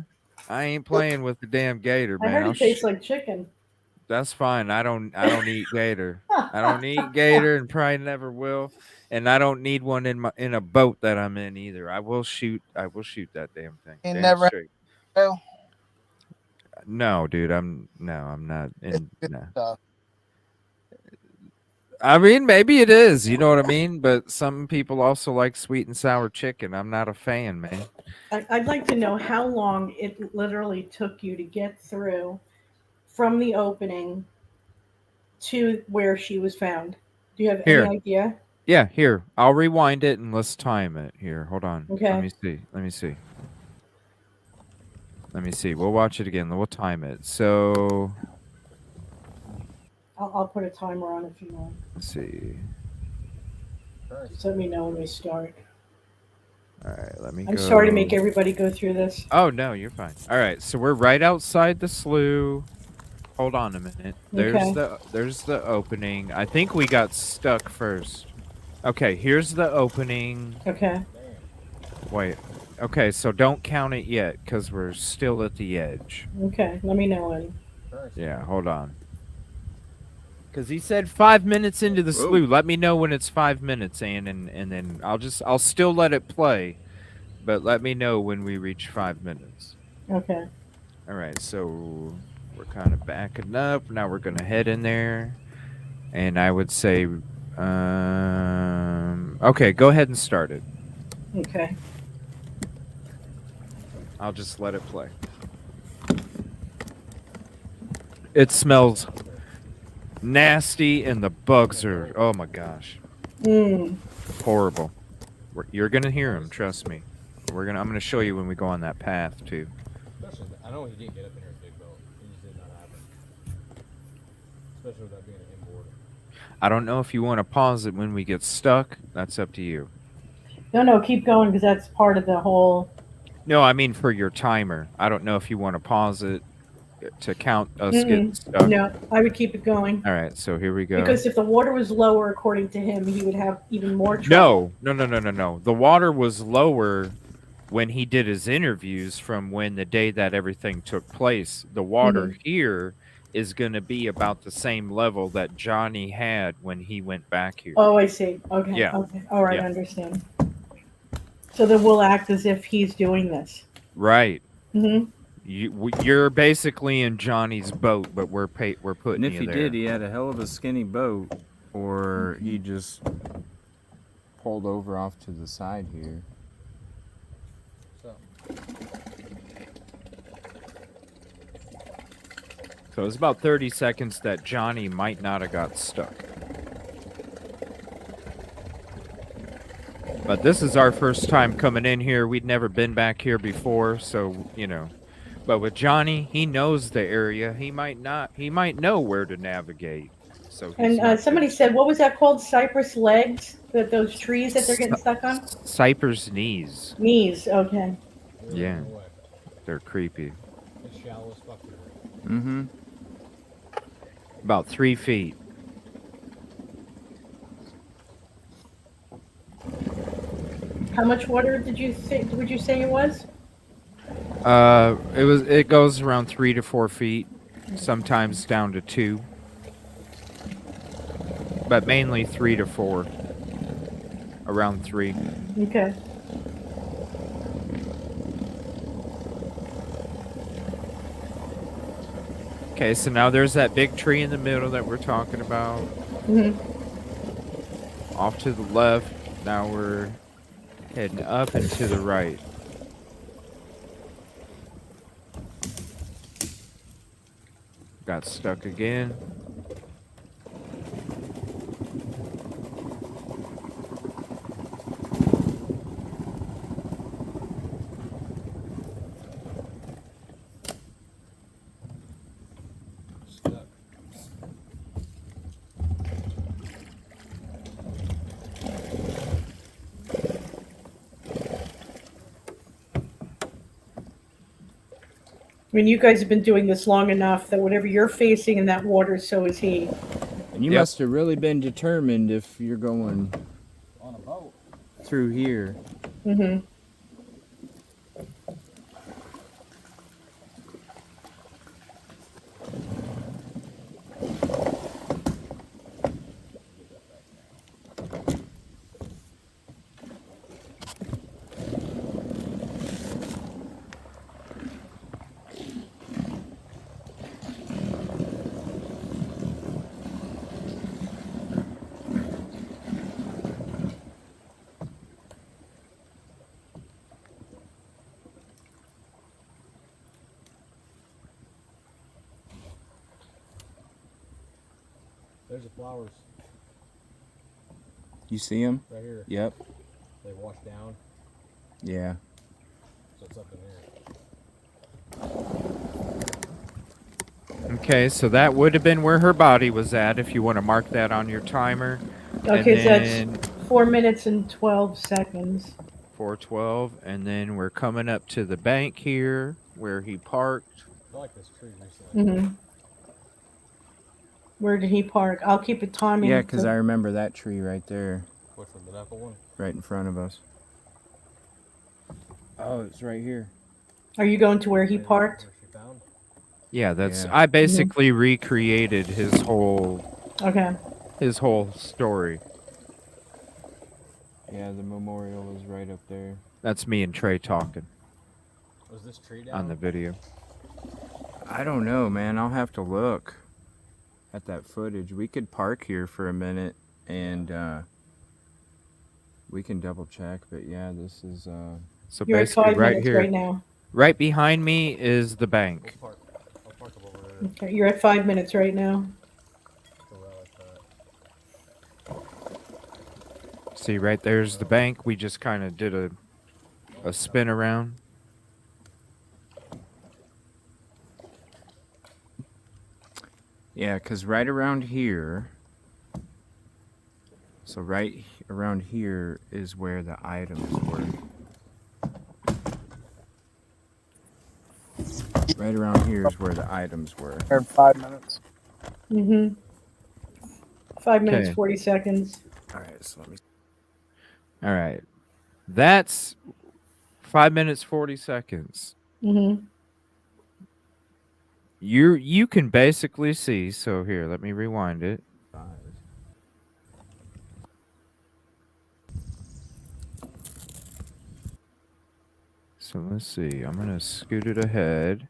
I ain't playing with the damn gator, I man. heard it tastes like chicken. That's fine. I don't eat gator. I don't eat gator and probably never will. And I don't need one in a boat that I'm in either. I will shoot that damn thing. He Damn never had straight. well, No, dude, I'm not it's in good no. stuff. I mean, maybe it is, you know what I mean? But some people also like sweet and sour chicken. I'm not a fan, man. I'd like to know how long it literally took you to get through from the opening to where she was found. Do you have any Here. idea? Yeah, here. I'll rewind it and let's time it. Here, hold on. Let Okay. me see. Let me see. We'll watch it again. We'll time it. So, I'll put a timer on if you want. let's see. Just let me know when we start. All right, let me I'm go. sorry to make everybody go through this. Oh, no, you're fine. All right, so we're right outside the slough. Hold on a minute. Okay. There's the opening. I think we got stuck first. Okay, here's the opening. Okay. Wait. Okay, so don't count it yet because we're still at the edge. Okay. Let me know when. Yeah, hold on. Because he said 5 minutes into the slough. Let me know when it's 5 minutes, and then I'll still let it play, but let me know when we reach 5 minutes. Okay. All right, so we're kind of backing up. Now we're gonna head in there, and I would say, okay, go ahead and start it. Okay. I'll just let it play. It smells nasty, and the bugs are, oh my gosh, horrible. You're gonna hear them, trust me. I'm gonna show you when we go on that path too. Especially, I know he didn't get up in here with big boat. It just did not happen. Especially with that being an inboard. I don't know if you want to pause it when we get stuck. That's up to you. No, keep going because that's part of the whole. No, I mean for your timer. I don't know if you want to pause it to count us getting stuck. No, I would keep it going. All right, so here we go. Because if the water was lower, according to him, he would have even more trouble. No. The water was lower when he did his interviews from when the day that everything took place. The water here is going to be about the same level that Johnny had when he went back here. Oh, I see. Okay. Yeah. Okay. All right, Yeah. I understand. So then we'll act as if he's doing this. Right. Mm-hmm. You're basically in Johnny's boat, but we're putting And if you he there. did, he had a hell of a skinny boat, or he just pulled over off to the side here. So it's about 30 seconds that Johnny might not have got stuck. But this is our first time coming in here. We'd never been back here before, so, you know. But with Johnny, he knows the area. He might know where to navigate. So And somebody said, what was that called? Cypress legs? Those trees that they're getting stuck on? Cypress knees. Knees, okay. Yeah. They're creepy. It's shallow as fuck here. Mm-hmm. About 3 feet. How much water would you say it was? It goes around 3 to 4 feet, sometimes down to 2, but mainly 3 to 4. Around 3. Okay. Okay, so now there's that big tree in the middle that we're talking about. Off to the left. Now we're heading up and to the right. Got stuck again. Stuck. I mean, you guys have been doing this long enough that whatever you're facing in that water, so is he. And you Yep. must have really been determined if you're going On a boat. through here. Mm-hmm. There's the flowers You see them? right here. Yep. They wash down, Yeah. so it's up in here. Okay, so that would have been where her body was at if you want to mark that on your timer. Okay, and so then that's 4 minutes and 12 seconds. 4:12, and then we're coming up to the bank here where he parked. I like this tree recently. Mm-hmm. Where did he park? I'll keep it timing. Yeah, because I remember that tree right there, Which one, the apple one? right in front of us. Oh, it's right here. Are you going to where he parked? Where she found? Yeah, that's Yeah. I basically recreated his whole Okay. story. Yeah, the memorial is right up there. That's me and Trey talking Was this tree down? on the video. I don't know, man. I'll have to look at that footage. We could park here for a minute and we can double check. But yeah, this is So You're at basically 5 right minutes here, right now. right behind me is the bank. We'll park. I'll park up over there. Okay, you're at 5 minutes right now. So I like that. See, right there's the bank. We just kind of did a spin around. yeah, because right around here. So right around here is where the items were. Right around here is where the items were. Here in 5 minutes. Mm-hmm. 5 minutes, Okay. 40 seconds. All right, so let me. All right. That's 5 minutes, 40 seconds. Mm-hmm. You can basically see. So here, let me rewind it. So let's see. I'm going to scoot it ahead.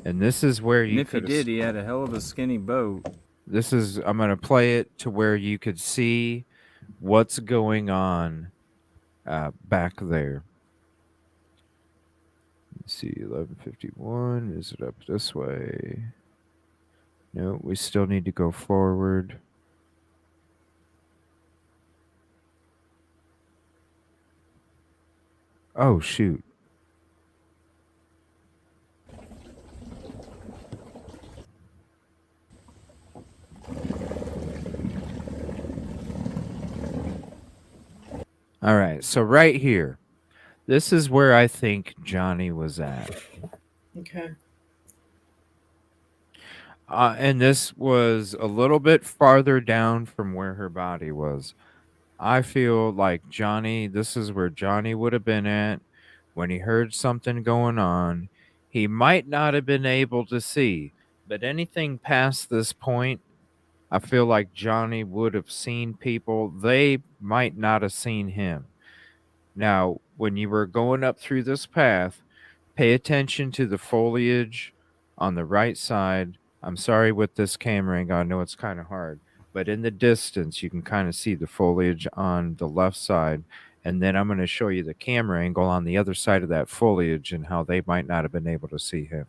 And this is where And you if he could did, he had a hell of a skinny boat. I'm going to play it to where you could see what's going on back there. Let's see, 1151. Is it up this way? No, we still need to go forward. Oh, shoot. All right, so right here, this is where I think Johnny was at. Okay. And this was a little bit farther down from where her body was. I feel like Johnny, this is where Johnny would have been at when he heard something going on. He might not have been able to see, but anything past this point, I feel like Johnny would have seen people. They might not have seen him. Now, when you were going up through this path, pay attention to the foliage on the right side. I'm sorry with this camera angle, I know it's kind of hard, but in the distance, you can kind of see the foliage on the left side. And then I'm going to show you the camera angle on the other side of that foliage and how they might not have been able to see him.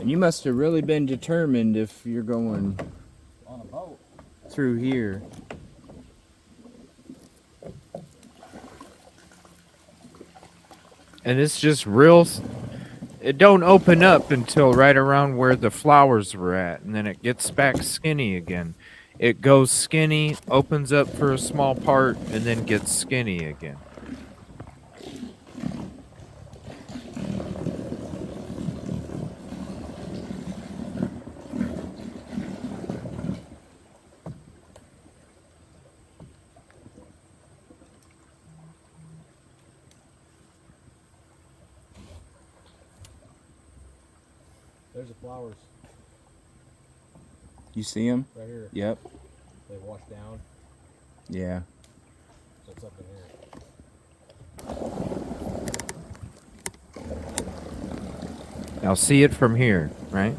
And you must have really been determined if you're going On a boat. through here. And it's just real. It don't open up until right around where the flowers were at, and then it gets back skinny again. It goes skinny, opens up for a small part, and then gets skinny again. There's the flowers You see them? right here. Yep. They wash down, Yeah. so it's up in here. Now see it from here, right?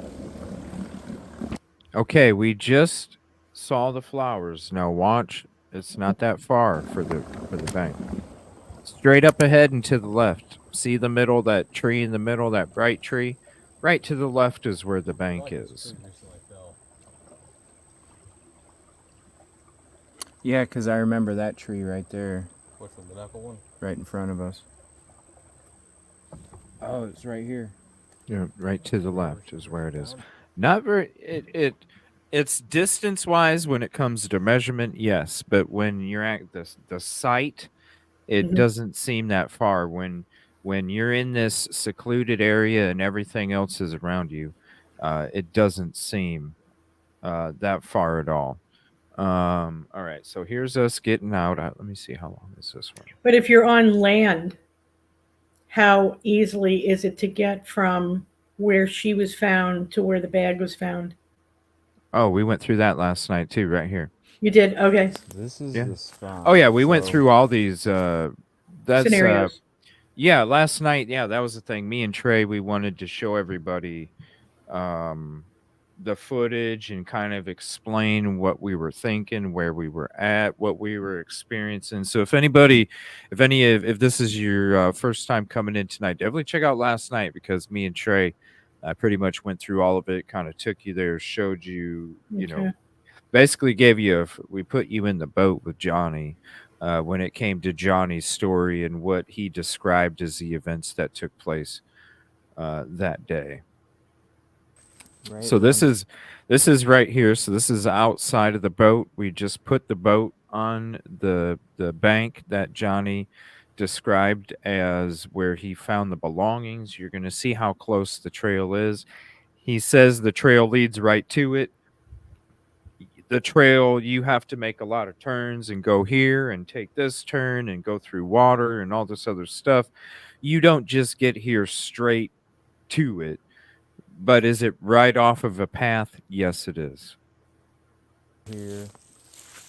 Okay, we just saw the flowers. Now watch. It's not that far for the bank. Straight up ahead and to the left. See the middle, that tree in the middle, that bright tree? Right to the left is where the bank Like this is. tree recently fell. Yeah, because I remember that tree right there, Which one, the knuckle one? right in front of us. Oh, it's right here. Yeah, right to the left is where it is. Not very. It's distance wise when it comes to measurement, yes, but when you're at the site, it doesn't seem that far. When you're in this secluded area and everything else is around you, it doesn't seem that far at all. All right, so here's us getting out. Let me see, how long is this one? But if you're on land, how easily is it to get from where she was found to where the bag was found? Oh, we went through that last night too, right here. You did? Okay. This is Yeah. the spot. Oh yeah, we went so- through all these. That's Scenarios. yeah, last night. Yeah, that was the thing. Me and Trey, we wanted to show everybody the footage and kind of explain what we were thinking, where we were at, what we were experiencing. So if this is your first time coming in tonight, definitely check out last night, because me and Trey pretty much went through all of it, kind of took you there, showed you, Okay. basically we put you in the boat with Johnny when it came to Johnny's story and what he described as the events that took place that day. Right So this is right here. So this is outside of the boat. We just put the boat on the bank that Johnny described as where he found the belongings. You're going to see how close the trail is. He says the trail leads right to it. The trail, you have to make a lot of turns and go here and take this turn and go through water and all this other stuff. You don't just get here straight to it. But is it right off of a path? Yes, it is. Here.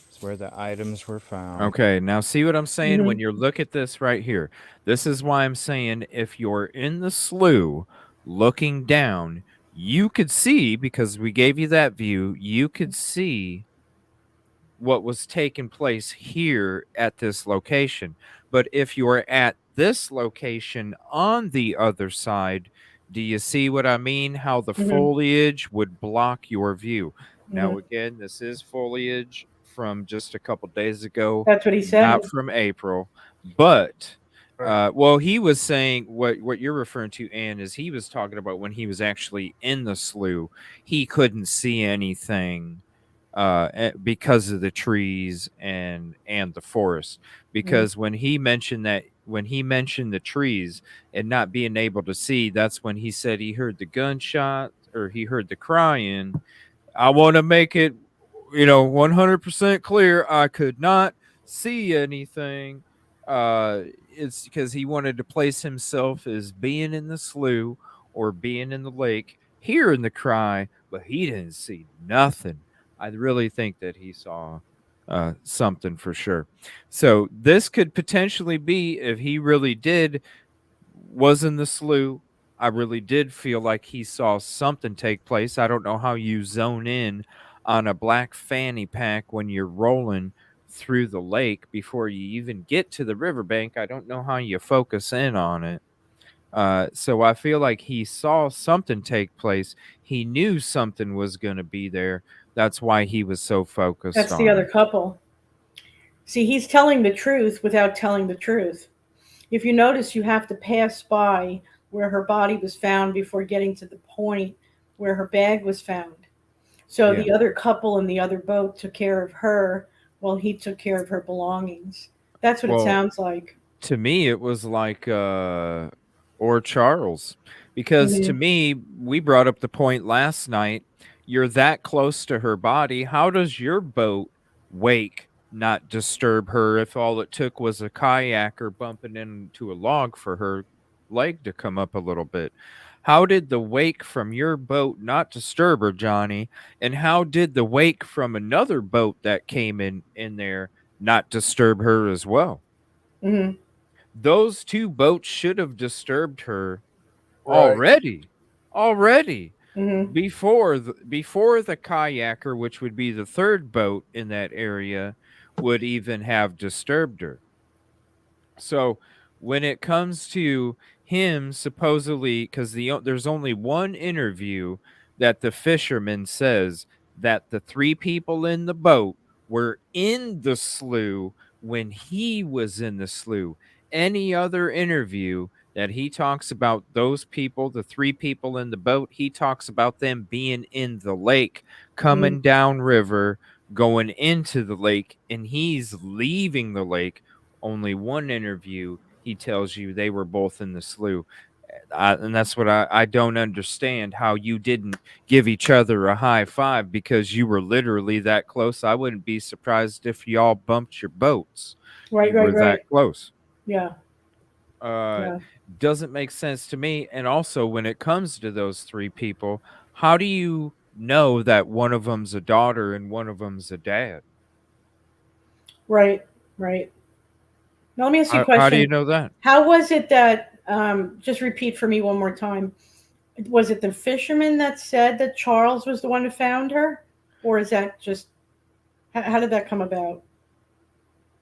It's where the items were found. Okay, now see what I'm saying? When you look at this right here, this is why I'm saying if you're in the slough looking down, you could see, because we gave you that view, you could see what was taking place here at this location. But if you're at this location on the other side, do you see what I mean? How the foliage would block your view. Now, again, this is foliage from just a couple days ago. That's what he said. Not from April. But, well, he was saying what you're referring to, Ann, is he was talking about when he was actually in the slough, he couldn't see anything because of the trees and the forest. Because when he mentioned the trees and not being able to see, that's when he said he heard the gunshot or he heard the crying. I want to make it 100% clear, I could not see anything. It's because he wanted to place himself as being in the slough or being in the lake, hearing the cry, but he didn't see nothing. I really think that he saw something for sure. So this could potentially be, if he really was in the slough, I really did feel like he saw something take place. I don't know how you zone in on a black fanny pack when you're rolling through the lake before you even get to the riverbank. I don't know how you focus in on it. So I feel like he saw something take place. He knew something was going to be there. That's why he was so focused That's the on other it. couple. See, he's telling the truth without telling the truth. If you notice, you have to pass by where her body was found before getting to the point where her bag was found. So Yeah. the other couple in the other boat took care of her while he took care of her belongings. That's what it Well, sounds like. to me, it was like, or Charles, because to Hmm. me, we brought up the point last night. You're that close to her body. How does your boat wake not disturb her if all it took was a kayaker bumping into a log for her leg to come up a little bit? How did the wake from your boat not disturb her, Johnny? And how did the wake from another boat that came in there not disturb her as well? Hmm. Those two boats should have disturbed her Right. already Hmm. before the kayaker, which would be the third boat in that area, would even have disturbed her. So when it comes to him supposedly, because there's only one interview that the fisherman says that the three people in the boat were in the slough when he was in the slough. Any other interview that he talks about those people, the three people in the boat, he talks about them being in the lake, Hmm. coming down river, going into the lake, and he's leaving the lake. Only one interview, he tells you they were both in the slough. And that's what I don't understand, how you didn't give each other a high five because you were literally that close. I wouldn't be surprised if y'all bumped your boats. Right, You right, were that right. close. Yeah, Uh, yeah. doesn't make sense to me. And also, when it comes to those three people, how do you know that one of them's a daughter and one of them's a dad? Right, right. Now, let me ask you a How do you question. know that? How was it that, just repeat for me one more time, was it the fisherman that said that Charles was the one who found her? Or is that just, how did that come about?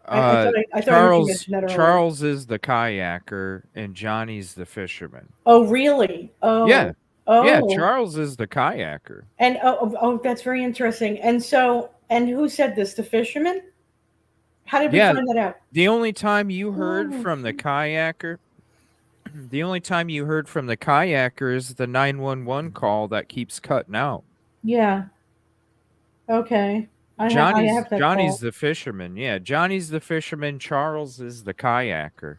I thought I heard you mention that earlier. Charles is the kayaker and Johnny's the fisherman. Oh, really? Yeah. Oh, Yeah, oh. Charles is the kayaker. And that's very interesting. And so, and who said this? The fisherman? How did we Yeah, find that out? the only time you heard Oh, from the kayaker the only time you heard from the kayaker is the 911 call that keeps cutting out. yeah. Okay. I have that Johnny's call. the fisherman. Yeah, Johnny's the fisherman, Charles is the kayaker.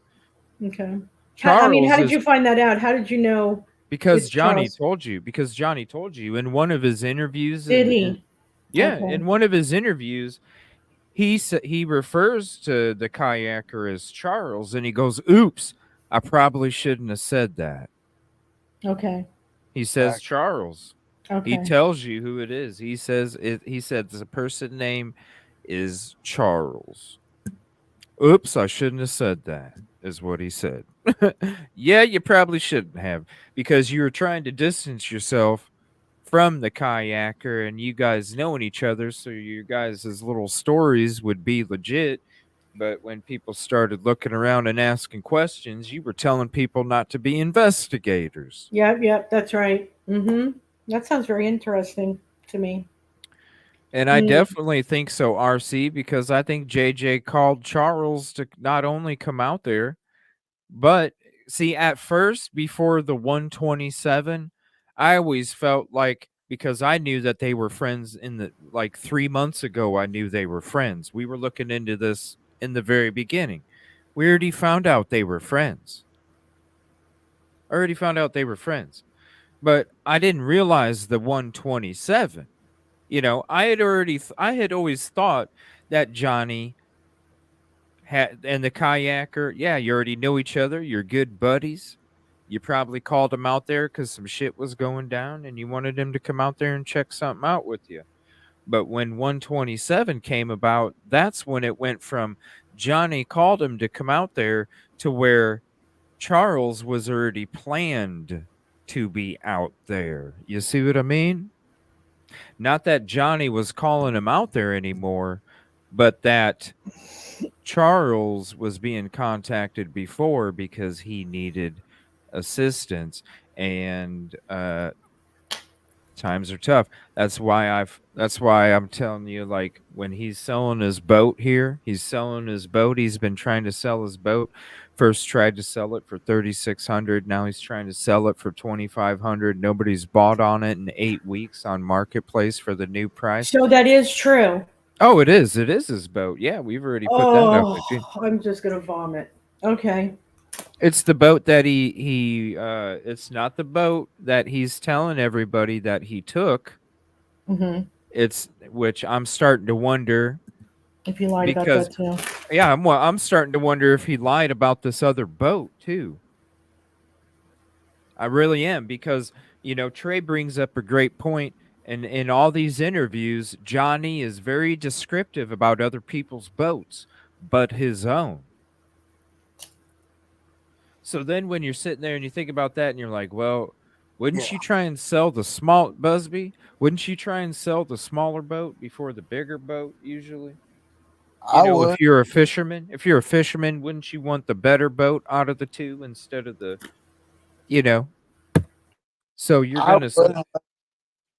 Okay. I mean, how Charles did is you find that out? How did you know it's Charles? Because Johnny told you in one of his interviews Did in he? yeah, Okay. in one of his interviews he refers to the kayaker as Charles and he goes, "Oops, I probably shouldn't have said that." Okay. He says Charles. He Okay. tells you who it is. He said the person name is Charles. Oops, I shouldn't have said that, is what he said. Yeah, you probably shouldn't have, because you were trying to distance yourself from the kayaker and you guys knowing each other, so your guys' little stories would be legit. But when people started looking around and asking questions, you were telling people not to be investigators. Yep, yep, that's right. Mm-hmm. That sounds very interesting to me. And I Mm. definitely think so, RC, because I think JJ called Charles to not only come out there, but see, at first, before the 127, I always felt like, because I knew that they were friends in the, like 3 months ago, I knew they were friends. We were looking into this in the very beginning. We already found out they were friends. I already found out they were friends. But I didn't realize the 127. I had always thought that Johnny had and the kayaker, yeah, you already know each other, you're good buddies. You probably called him out there because some shit was going down and you wanted him to come out there and check something out with you. But when 127 came about, that's when it went from Johnny called him to come out there to where Charles was already planned to be out there. You see what I mean? Not that Johnny was calling him out there anymore, but that Charles was being contacted before because he needed assistance, and times are tough. That's why I'm telling you, like, when he's selling his boat here, he's selling his boat. He's been trying to sell his boat. First tried to sell it for 3,600. Now he's trying to sell it for 2,500. Nobody's bought on it in 8 weeks on Marketplace for the new price. So that is true. Oh, it is. It is his boat. Yeah, we've already put that up with you. I'm just gonna vomit. Okay. It's the boat that it's not the boat that he's telling everybody that he took. Mm-hmm. It's which I'm starting to wonder if he lied about that too. Yeah, I'm starting to wonder if he lied about this other boat too. I really am, because Trey brings up a great point, and in all these interviews, Johnny is very descriptive about other people's boats, but his own. So then when you're sitting there and you think about that and you're like, well, wouldn't you try and sell the small Busby? Wouldn't you try and sell the smaller boat before the bigger boat usually? I would. If you're a fisherman, wouldn't you want the better boat out of the two instead of the, So you're going to say,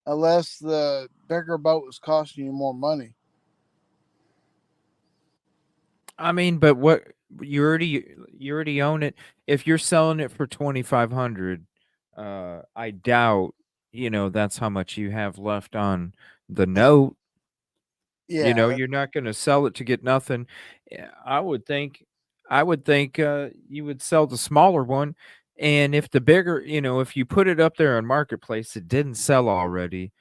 unless the bigger boat was costing you more money. I mean, but what you already own it. If you're selling it for 2,500, I doubt that's how much you have left on the note. Yeah, you're not going to sell it to get nothing. I would think you would sell the smaller one, and if the bigger, if you put it up there on Marketplace, it didn't sell already.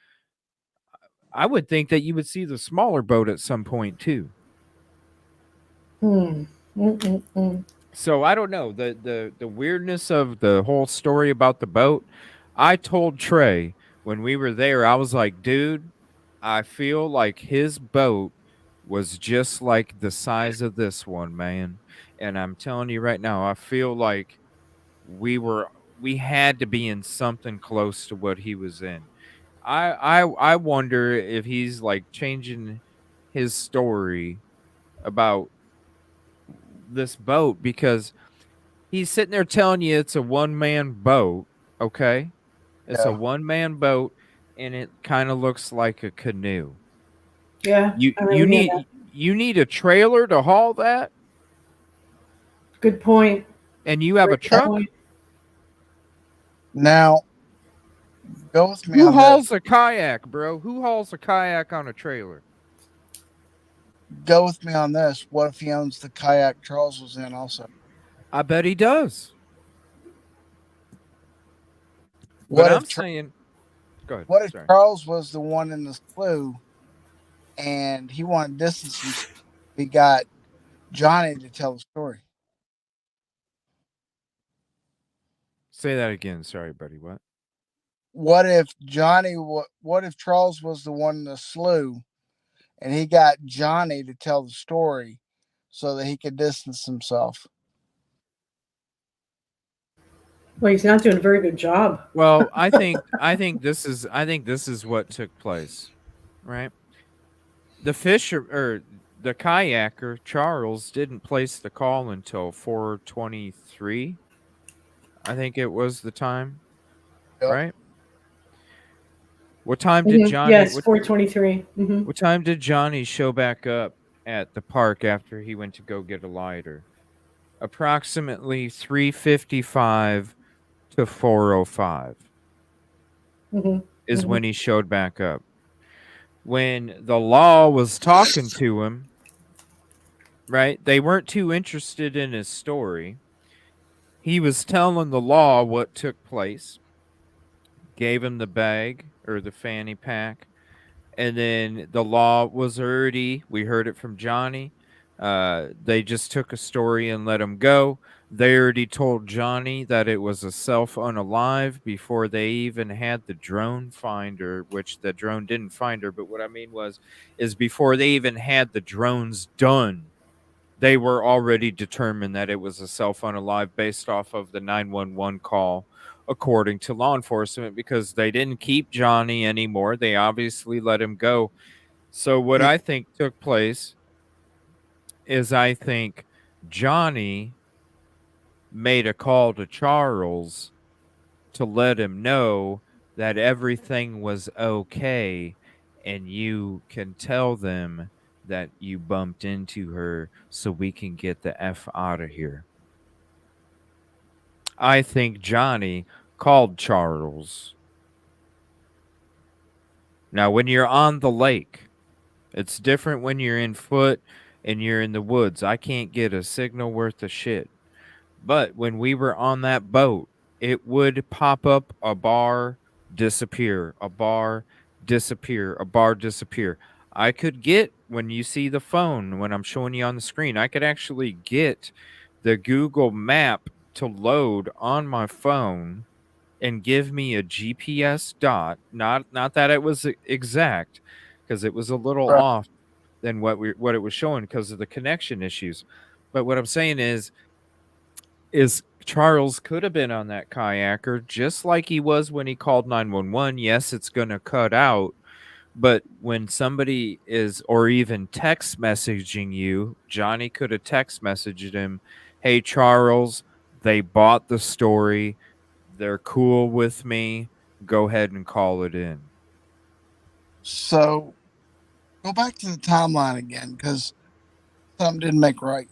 I would think that you would see the smaller boat at some point too. So I don't know the weirdness of the whole story about the boat. I told Trey when we were there, I was like, dude, I feel like his boat was just like the size of this one, man. And I'm telling you right now, I feel like we had to be in something close to what he was in. I wonder if he's like changing his story about this boat, because he's sitting there telling you it's a one-man boat, okay? It's a one-man boat, and it kind of looks like a canoe. Yeah. You need a trailer to haul that? Good point. And you have a truck? Now, go with me. Who hauls a kayak, bro? Who hauls a kayak on a trailer? Go with me on this. What if he owns the kayak Charles was in also? I bet he does. What I'm saying, go ahead. What if Charles was the one in the Slooh and he wanted distance? He got Johnny to tell the story. Say that again. Sorry, buddy. What? What if what if Charles was the one in the Slooh and he got Johnny to tell the story so that he could distance himself? Well, he's not doing a very good job. Well, I think this is what took place, right? The kayaker Charles didn't place the call until 4:23. I think it was the time, right? What time did Johnny? Yes, 4:23. What time did Johnny show back up at the park after he went to go get a lighter? Approximately 3:55 to 4:05 is when he showed back up. When the law was talking to him, right? They weren't too interested in his story. He was telling the law what took place, gave him the bag or the fanny pack, and then the law was already, we heard it from Johnny, they just took a story and let him go. They already told Johnny that it was a self-unalive before they even had the drone finder, which the drone didn't find her. But what I mean is before they even had the drones done, they were already determined that it was a self-unalive based off of the 911 call, according to law enforcement, because they didn't keep Johnny anymore. They obviously let him go. So what I think took place is I think Johnny made a call to Charles to let him know that everything was okay, and you can tell them that you bumped into her so we can get the F out of here. I think Johnny called Charles. Now, when you're on the lake, it's different when you're in foot and you're in the woods. I can't get a signal worth of shit. But when we were on that boat, it would pop up a bar, disappear, a bar, disappear, a bar, disappear. I could get, when you see the phone, when I'm showing you on the screen, I could actually get the Google map to load on my phone and give me a GPS dot. Not that it was exact, because it was a little Right. off than what it was showing because of the connection issues. But what I'm saying is Charles could have been on that kayaker just like he was when he called 911. Yes, it's going to cut out, but when somebody is, or even text messaging you, Johnny could have text messaged him, "Hey Charles, they bought the story. They're cool with me. Go ahead and call it in." So go back to the timeline again because something didn't make right.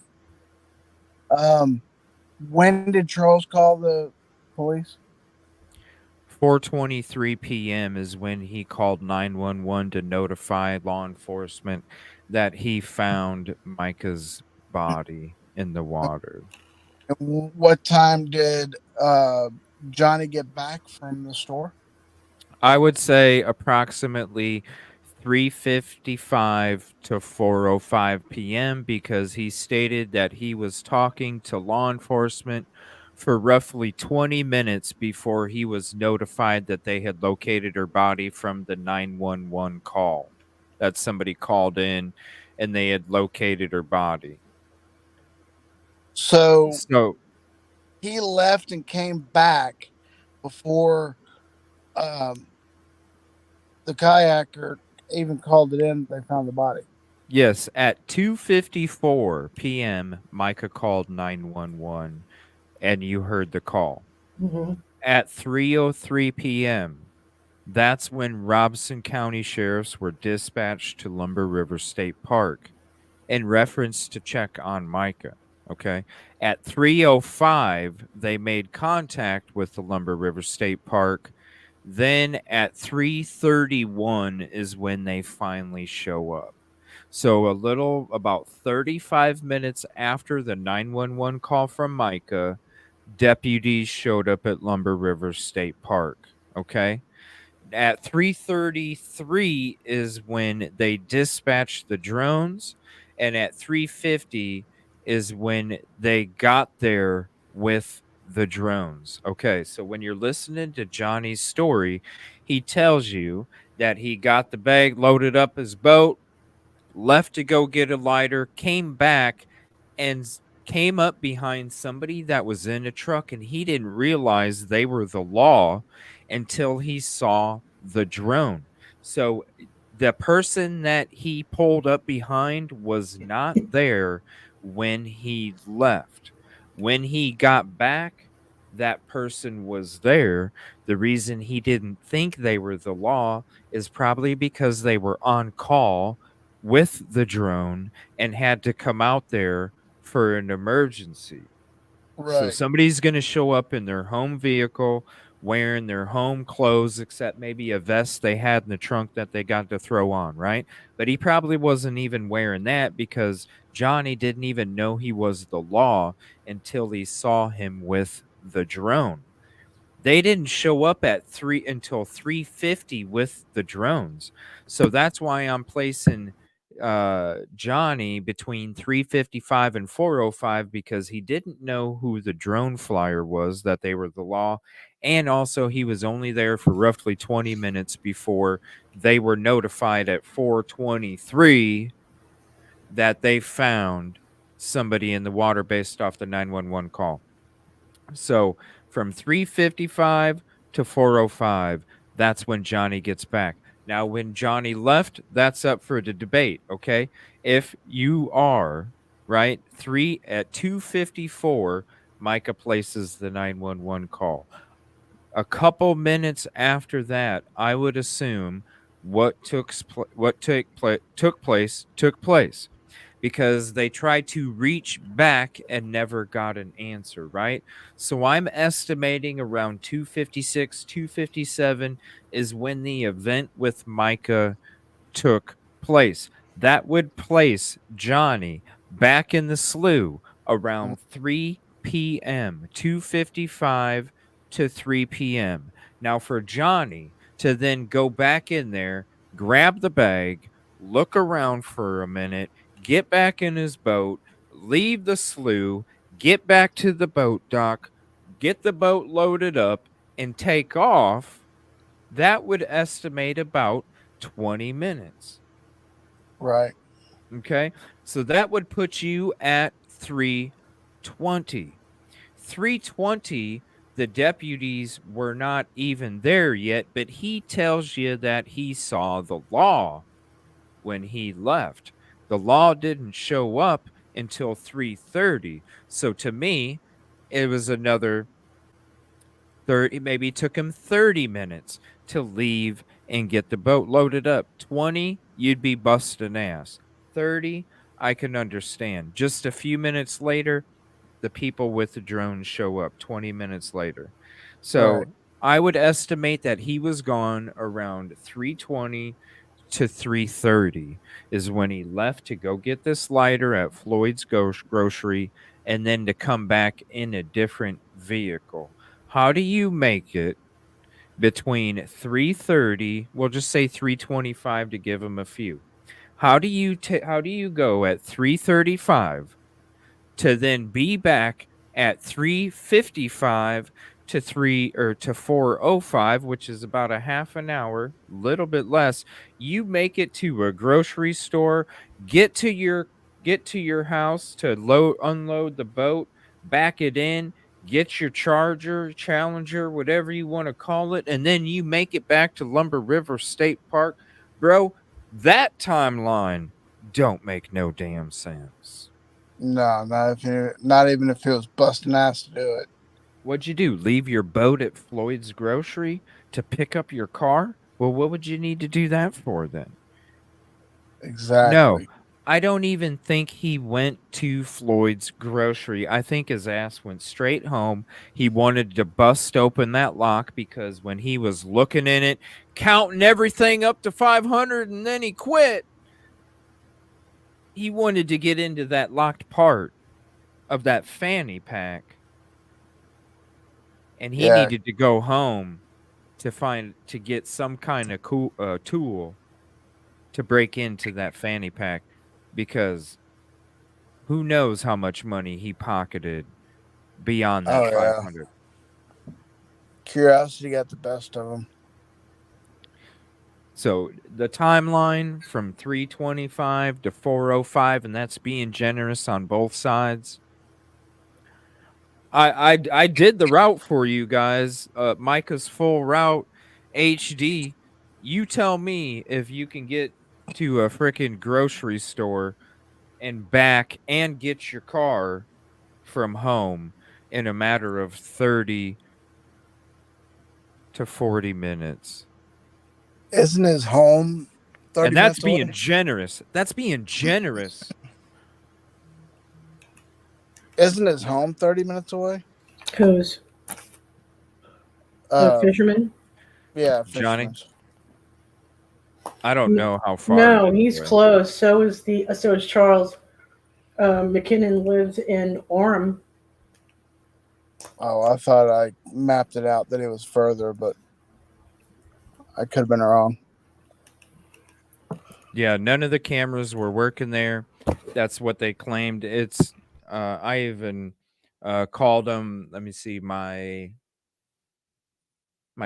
When did Charles call the police? 4:23 p.m. is when he called 911 to notify law enforcement that he found Micah's body in the water. And what time did Johnny get back from the store? I would say approximately 3:55 to 4:05 p.m. because he stated that he was talking to law enforcement for roughly 20 minutes before he was notified that they had located her body from the 911 call. That somebody called in and they had located her body. So So he left and came back before the kayaker even called it in. They found the body. yes, at 2:54 p.m., Micah called 911 and you heard the call. Mm-hmm. At 3:03 p.m., that's when Robson County sheriffs were dispatched to Lumber River State Park in reference to check on Micah. Okay. At 3:05, they made contact with the Lumber River State Park. Then at 3:31 is when they finally show up. So about 35 minutes after the 911 call from Micah, deputies showed up at Lumber River State Park. Okay. At 3:33 is when they dispatched the drones, and at 3:50 is when they got there with the drones. Okay, so when you're listening to Johnny's story, he tells you that he got the bag loaded up his boat, left to go get a lighter, came back, and came up behind somebody that was in a truck, and he didn't realize they were the law until he saw the drone. So the person that he pulled up behind was not there when he left. When he got back, that person was there. The reason he didn't think they were the law is probably because they were on call with the drone and had to come out there for an emergency. So Right. somebody's going to show up in their home vehicle wearing their home clothes, except maybe a vest they had in the trunk that they got to throw on, right? But he probably wasn't even wearing that because Johnny didn't even know he was the law until he saw him with the drone. They didn't show up at 3 until 3:50 with the drones. So that's why I'm placing Johnny between 3:55 and 4:05 because he didn't know who the drone flyer was, that they were the law, and also he was only there for roughly 20 minutes before they were notified at 4:23 that they found somebody in the water based off the 911 call. So from 3:55 to 4:05, that's when Johnny gets back. Now, when Johnny left, that's up for the debate. Okay, if you are right, 2:54, Micah places the 911 call. A couple minutes after that, I would assume what took place because they tried to reach back and never got an answer, right? So I'm estimating around 2:56, 2:57 is when the event with Micah took place. That would place Johnny back in the slough around 3 p.m., 2:55 to 3 p.m. Now, for Johnny to then go back in there, grab the bag, look around for a minute, get back in his boat, leave the slough, get back to the boat dock, get the boat loaded up, and take off, that would estimate about 20 minutes. Right. Okay. So that would put you at 3:20. 3:20, the deputies were not even there yet, but he tells you that he saw the law when he left. The law didn't show up until 3:30. So to me, it was another 30, maybe it took him 30 minutes to leave and get the boat loaded up. 20, you'd be busting ass. 30, I can understand. Just a few minutes later, the people with the drones show up 20 minutes later. So Right. I would estimate that he was gone around 3:20 to 3:30 is when he left to go get this lighter at Floyd's grocery and then to come back in a different vehicle. How do you make it between 3:30, we'll just say 3:25 to give him a few. How do you go at 3:35 to then be back at 3:55 to 4:05, which is about a half an hour, little bit less. You make it to a grocery store, get to your house to unload the boat, back it in, get your charger, Challenger, whatever you want to call it, and then you make it back to Lumber River State Park. Bro, that timeline don't make no damn sense. No, not even if it was busting ass to do it. What'd you do? Leave your boat at Floyd's grocery to pick up your car? Well, what would you need to do that for then? Exactly. No, I don't even think he went to Floyd's grocery. I think his ass went straight home. He wanted to bust open that lock because when he was looking in it, counting everything up to 500, and then he quit. He wanted to get into that locked part of that fanny pack. And he needed to go home to get some kind of tool to break into that fanny pack, because who knows how much money he pocketed beyond that 500. Curiosity got the best of him. So the timeline from 3:25 to 4:05, and that's being generous on both sides. I did the route for you guys, Micah's full route HD. You tell me if you can get to a freaking grocery store and back and get your car from home in a matter of 30 to 40 minutes. Isn't his home 30 and that's minutes being away? generous. That's being generous. Isn't his home 30 minutes away? Who's? Fisherman? Yeah, Johnny? Fisherman's. I don't know how far. No, he's close. So is Charles. McKinnon lives in Orem. Oh, I thought I mapped it out that it was further, but I could have been wrong. Yeah, none of the cameras were working there. That's what they claimed. It's I even called them. Let me see, my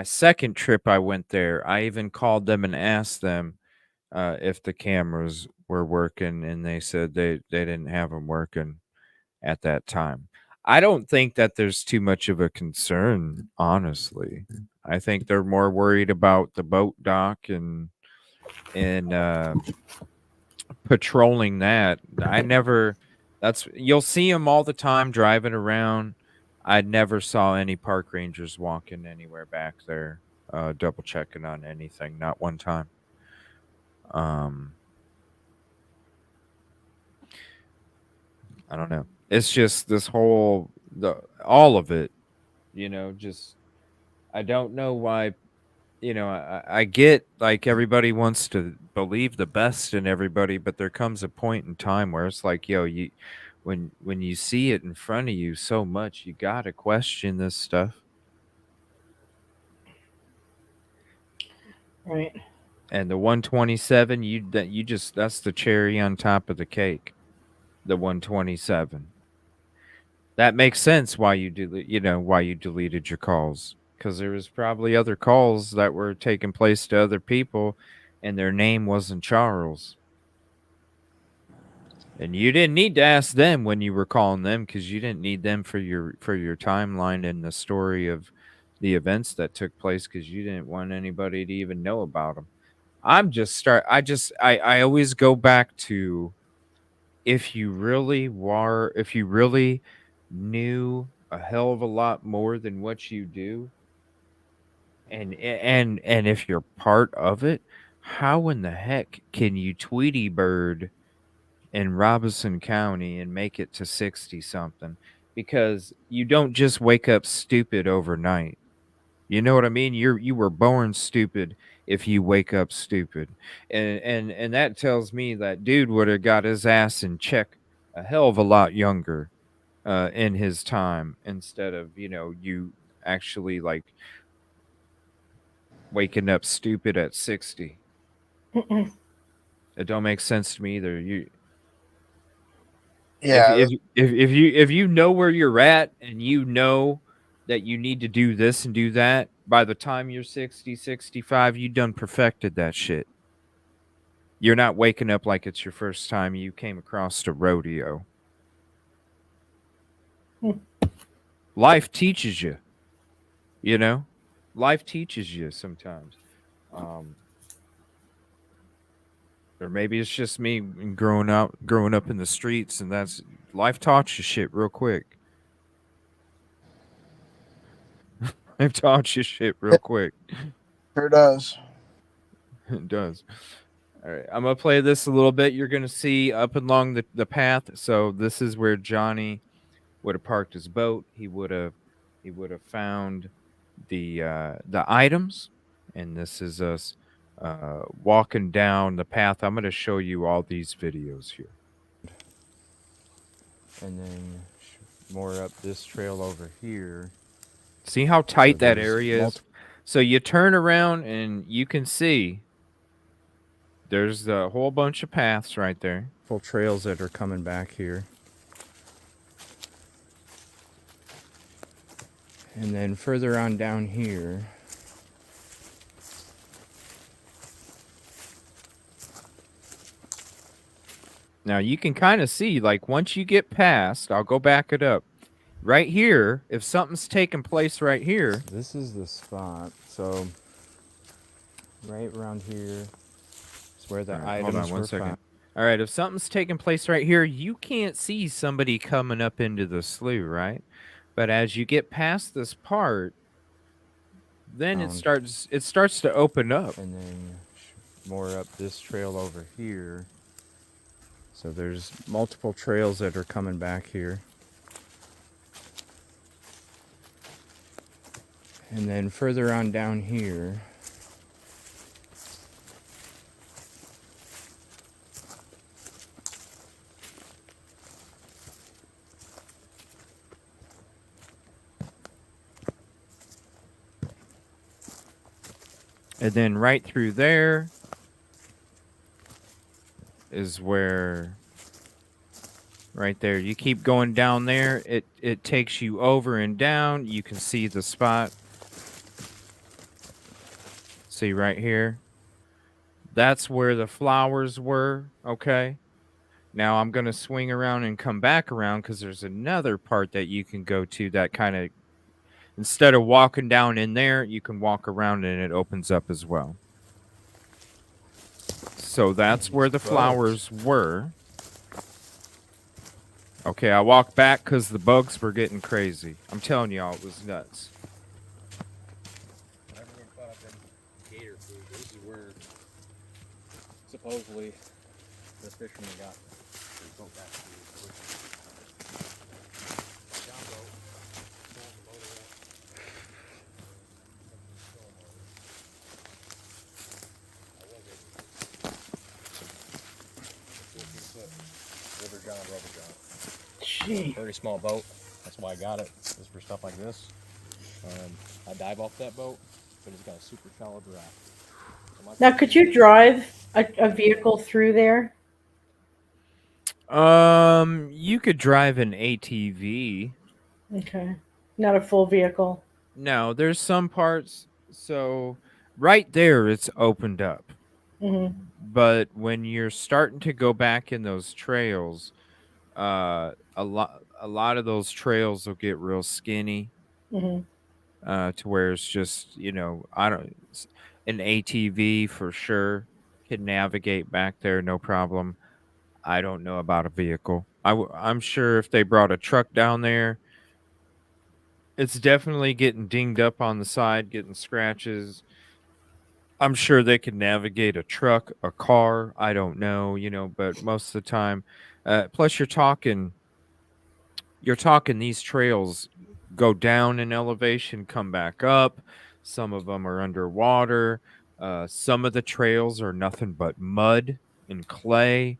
second trip I went there, I even called them and asked them if the cameras were working, and they said they didn't have them working at that time. I don't think that there's too much of a concern, honestly. I think they're more worried about the boat dock and patrolling that. You'll see them all the time driving around I never saw any park rangers walking anywhere back there, double checking on anything. Not one time. I don't know. It's just this whole all of it, just I don't know why, I get like everybody wants to believe the best in everybody, but there comes a point in time where it's like, yo, when you see it in front of you so much, you got to question this stuff. Right. And the 127, that's the cherry on top of the cake. The 127. That makes sense why you deleted your calls, because there was probably other calls that were taking place to other people, and their name wasn't Charles. And you didn't need to ask them when you were calling them, because you didn't need them for your timeline and the story of the events that took place, because you didn't want anybody to even know about them. I always go back to, if you really knew a hell of a lot more than what you do, and if you're part of it, how in the heck can you Tweety Bird in Robeson County and make it to 60 something? Because you don't just wake up stupid overnight. You know what I mean? You were born stupid if you wake up stupid. And that tells me that dude would have got his ass in check a hell of a lot younger in his time, instead of, you actually like waking up stupid at 60. It don't make sense to me either. Yeah, If you know where you're at, and you know that you need to do this and do that, by the time you're 60, 65, you done perfected that shit. You're not waking up like it's your first time you came across a rodeo. Life teaches you, life teaches you sometimes. Or maybe it's just me growing up in the streets, and that's life taught you shit real quick. Life taught you shit real quick. sure does. It does. All right, I'm gonna play this a little bit. You're gonna see up along the path. So this is where Johnny would have parked his boat. He would have found the items, and this is us walking down the path. I'm gonna show you all these videos here, and then more up this trail over here. See how tight that area is? So you turn around and you can see there's a whole bunch of paths right there. Full trails that are coming back here. And then further on down here, now you can kind of see, like, once you get past, I'll go back it up. Right here, if something's taking place right here. This is the spot. So right around here is where the items were. Hold on one second. All right, if something's taking place right here, you can't see somebody coming up into the slough, right? But as you get past this part, then it starts to open up. And then more up this trail over here. So there's multiple trails that are coming back here. And then further on down here, and then right through there is where, right there, you keep going down there, it takes you over and down. You can see the spot. See right here? That's where the flowers were, okay? Now I'm going to swing around and come back around, because there's another part that you can go to that kind of, instead of walking down in there, you can walk around and it opens up as well. So that's where the flowers were. Okay, I walked back because the bugs were getting crazy. I'm telling y'all, it was nuts. I never would have thought I've been gator food. This is where supposedly the fisherman got his boat back to the John boat, pulling the motor up, something still motor. I was able to get a 14-foot River John, Rubber John. Gee. Very small boat. That's why I got it. It's for stuff like this. I dive off that boat, but it's got a super shallow draft. So Now, could you drive a vehicle through there? You could drive an ATV. Okay. Not a full vehicle. No, there's some parts. So right there, it's opened up. Mm-hmm. But when you're starting to go back in those trails, a lot of those trails will get real skinny. Mm-hmm. To where it's just an ATV for sure can navigate back there no problem. I don't know about a vehicle. I'm sure if they brought a truck down there, it's definitely getting dinged up on the side, getting scratches. I'm sure they could navigate a truck, a car. I don't know, but most of the time, plus you're talking these trails go down in elevation, come back up. Some of them are underwater. Some of the trails are nothing but mud and clay.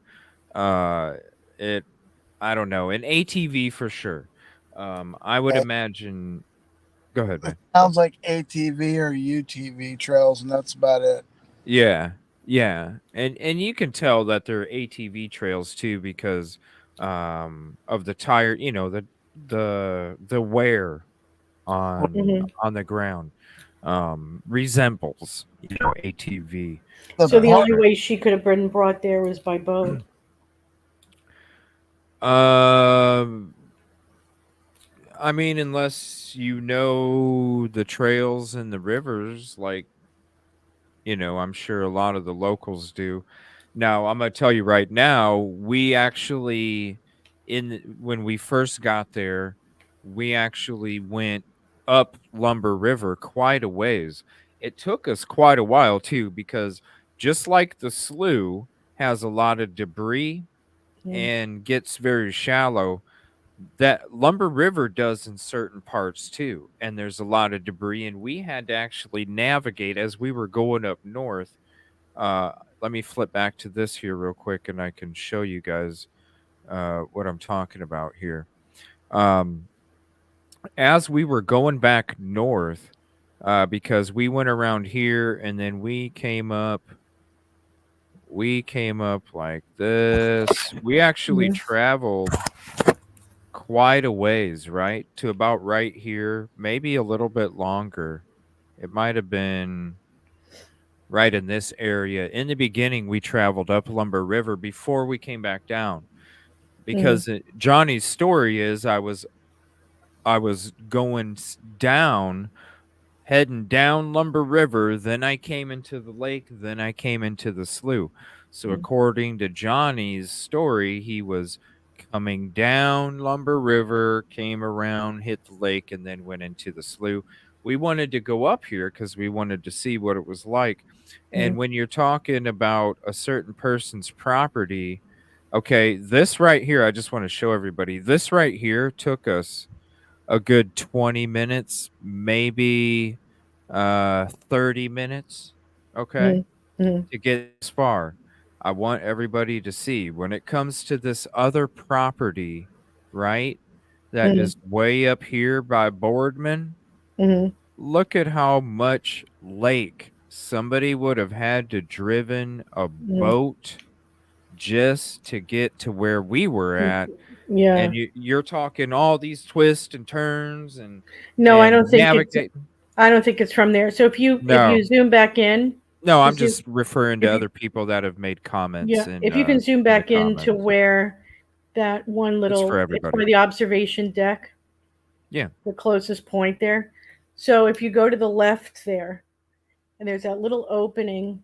Uh, it, I don't know, an ATV for sure. I would Okay. imagine. Go ahead, It man. sounds like ATV or UTV trails, and that's about it. Yeah, yeah, and you can tell that they're ATV trails too because of the tire. The wear Mm-hmm. on the ground resembles ATV. The So the part, only way she could have been brought there was by boat. Um, I mean, unless you know the trails and the rivers, like I'm sure a lot of the locals do. Now, I'm gonna tell you right now, we actually when we first got there, we actually went up Lumber River quite a ways. It took us quite a while too, because just like the slough has a lot of debris Mm-hmm. and gets very shallow, that Lumber River does in certain parts too. And there's a lot of debris, and we had to actually navigate as we were going up north. Uh, Let me flip back to this here real quick, and I can show you guys what I'm talking about here. Um, as we were going back north, because we went around here and then we came up like this. We actually traveled quite a ways, right? To about right here, maybe a little bit longer. It might have been right in this area. In the beginning, we traveled up Lumber River before we came back down Mm-hmm. because Johnny's story is I was going down, heading down Lumber River, then I came into the lake, then I came into the slough. So according to Johnny's story, he was coming down Lumber River, came around, hit the lake, and then went into the slough. We wanted to go up here because we wanted to see what it was like. And when you're talking about a certain person's property, okay, this right here, I just want to show everybody. This right here took us a good 20 minutes, maybe 30 minutes, okay, Mm-hmm. to get this far. I want everybody to see when it comes to this other property, right? That Mm-hmm. is way up here by Boardman. Mm-hmm. Look at how much lake somebody would have had to driven a boat just to get to where we were at. Yeah. And you're talking all these twists and turns No, I and don't think it's. navigate. I don't think it's from there. So if No, you zoom back in, no, I'm just zoom, just referring to if you, other people that have made comments yeah, if you can zoom in the back into comments. where that one It's for little, it's everybody. where the observation deck, Yeah. the closest point there. So if you go to the left there, and there's that little opening,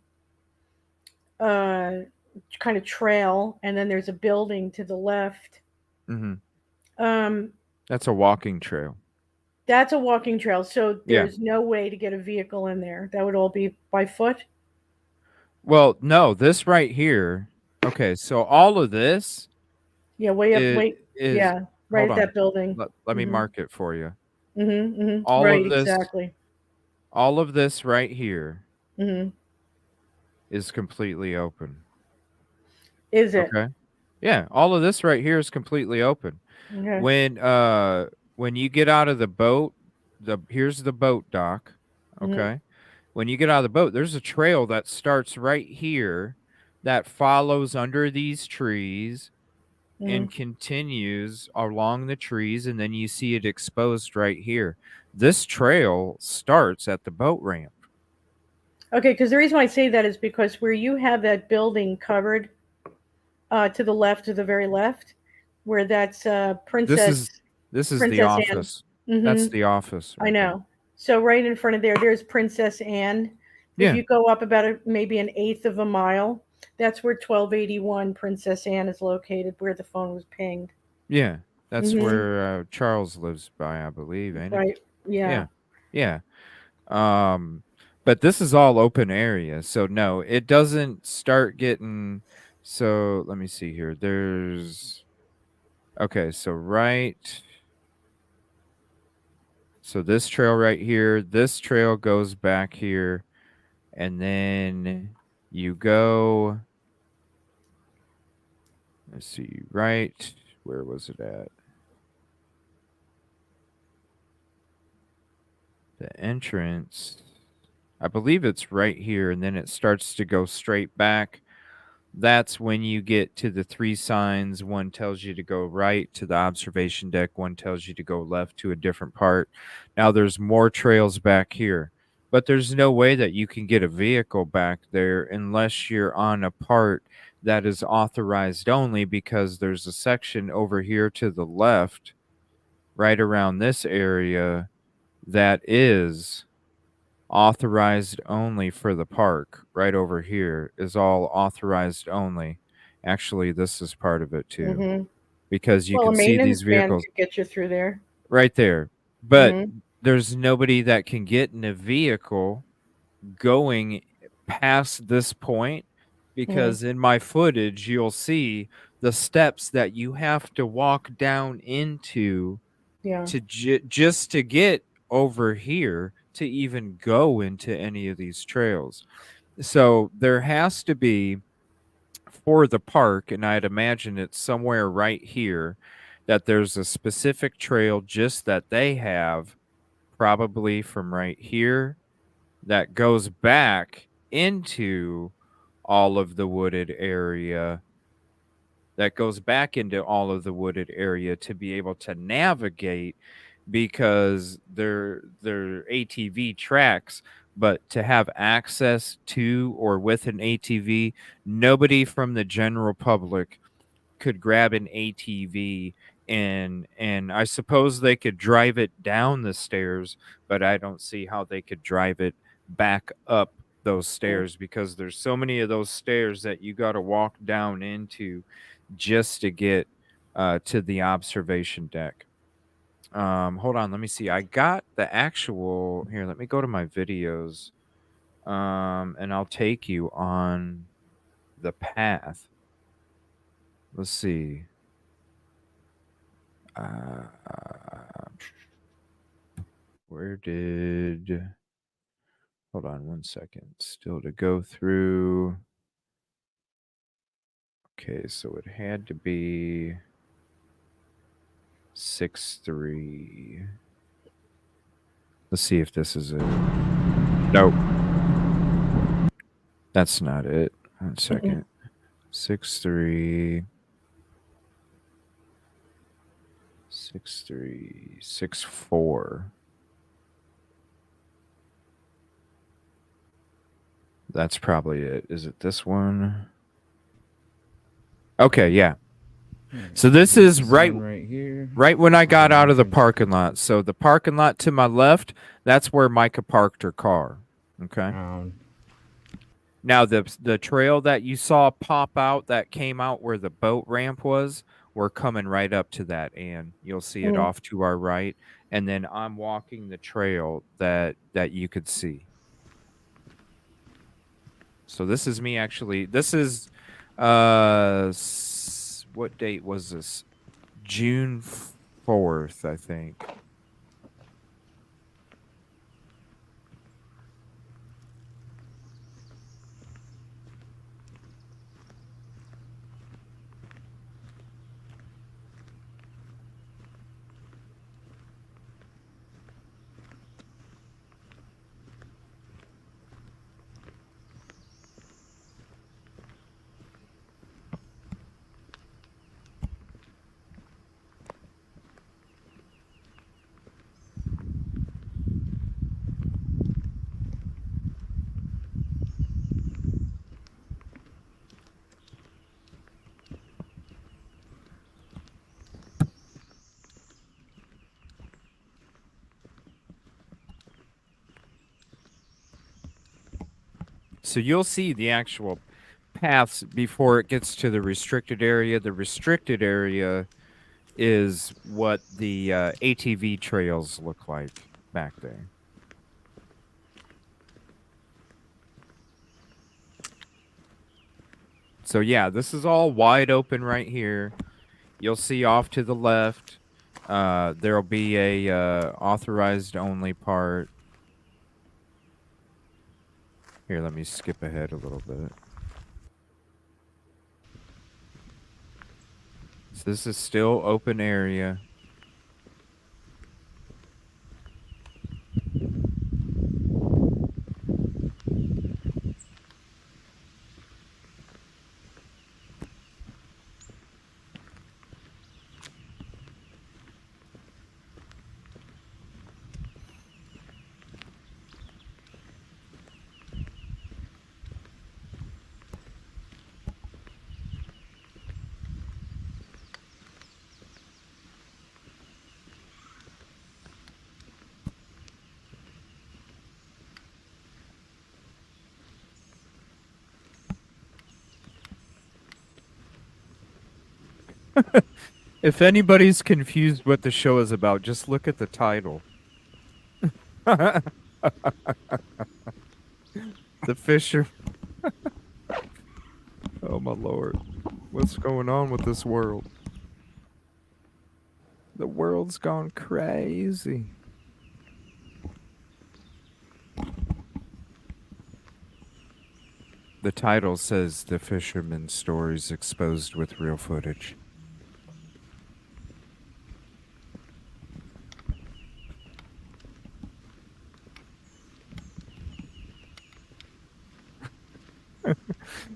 uh, kind of trail, and then there's a building to the left. Mm-hmm. That's a walking trail. That's a walking trail. So Yeah. there's no way to get a vehicle in there. That would all be by foot. Well, no, this right here. Okay, so all of this Yeah, way up. is Wait. is Yeah, right hold at on. that building. Let me Mhm. mark it for you. Mhm. Mhm. All Right. of this Exactly. all of this right here Mhm. is completely open. Is it? Okay? Yeah, all of this right here is completely open. Okay. When you get out of the boat, here's the boat dock, Mhm. okay? When you get out of the boat, there's a trail that starts right here that follows under these trees Mhm. and continues along the trees, and then you see it exposed right here. This trail starts at the boat ramp. Okay, because the reason why I say that is because where you have that building covered, to the left, to the very left, where that's This Princess is this is the Princess Anne. office. That's Mm-hmm. the office I right there. know. So right in front of there's Princess Anne. If Yeah. you go up about maybe an eighth of a mile, that's where 1281 Princess Anne is located, where the phone was pinged. Yeah. That's Mm-hmm. where Charles lives by, I believe, ain't it? Right. Yeah. Yeah. Yeah. But this is all open area. So no, it doesn't start getting so let me see here. Okay, so this trail right here, this trail goes back here, and then you go, let's see, right, where was it at? The entrance, I believe it's right here, and then it starts to go straight back. That's when you get to the 3 signs. One tells you to go right to the observation deck. One tells you to go left to a different part. Now there's more trails back here, but there's no way that you can get a vehicle back there unless you're on a part that is authorized only, because there's a section over here to the left, right around this area, that is authorized only for the park. Right over here is all authorized only. Actually, this is part of it too, Mm-hmm. because you Well, a can see these maintenance van vehicles could get you through there. right there. But Mm-hmm. there's nobody that can get in a vehicle going past this point, Mm-hmm. because in my footage, you'll see the steps that you have to walk down into Yeah. to just to get over here to even go into any of these trails. So there has to be, for the park, and I'd imagine it's somewhere right here, that there's a specific trail just that they have, probably from right here, that goes back into all of the wooded area, to be able to navigate, because they're ATV tracks, but to have access to or with an ATV, nobody from the general public could grab an ATV, and I suppose they could drive it down the stairs, but I don't see how they could drive it back up those stairs, because there's so many of those stairs that you got to walk down into just to get to the observation deck. Hold on, let me see. I got the actual here. Let me go to my videos. And I'll take you on the path. Let's see. Uh, where did? Hold on one second. Still to go through. Okay, so it had to be 6-3. Let's see if this is it. Nope. That's not it. One second. 6-3. 6-3. 6-4. That's probably it. Is it this one? Okay, yeah. So this is right here. Right when I got out of the parking lot. So the parking lot to my left, that's where Micah parked her car. Okay. Now the trail that you saw pop out, that came out where the boat ramp was we're coming right up to that, and you'll see it off to our right, and then I'm walking the trail that you could see. So this is me actually. This is what date was this? June 4th, I think. So you'll see the actual paths before it gets to the restricted area. The restricted area is what the ATV trails look like back there. So yeah, this is all wide open right here. You'll see off to the left, there'll be a authorized only part. Here, let me skip ahead a little bit. So this is still open area. If anybody's confused what the show is about, just look at the title. The Fisher. Oh my lord. What's going on with this world? The world's gone crazy. The title says The Fisherman Stories Exposed with Real Footage.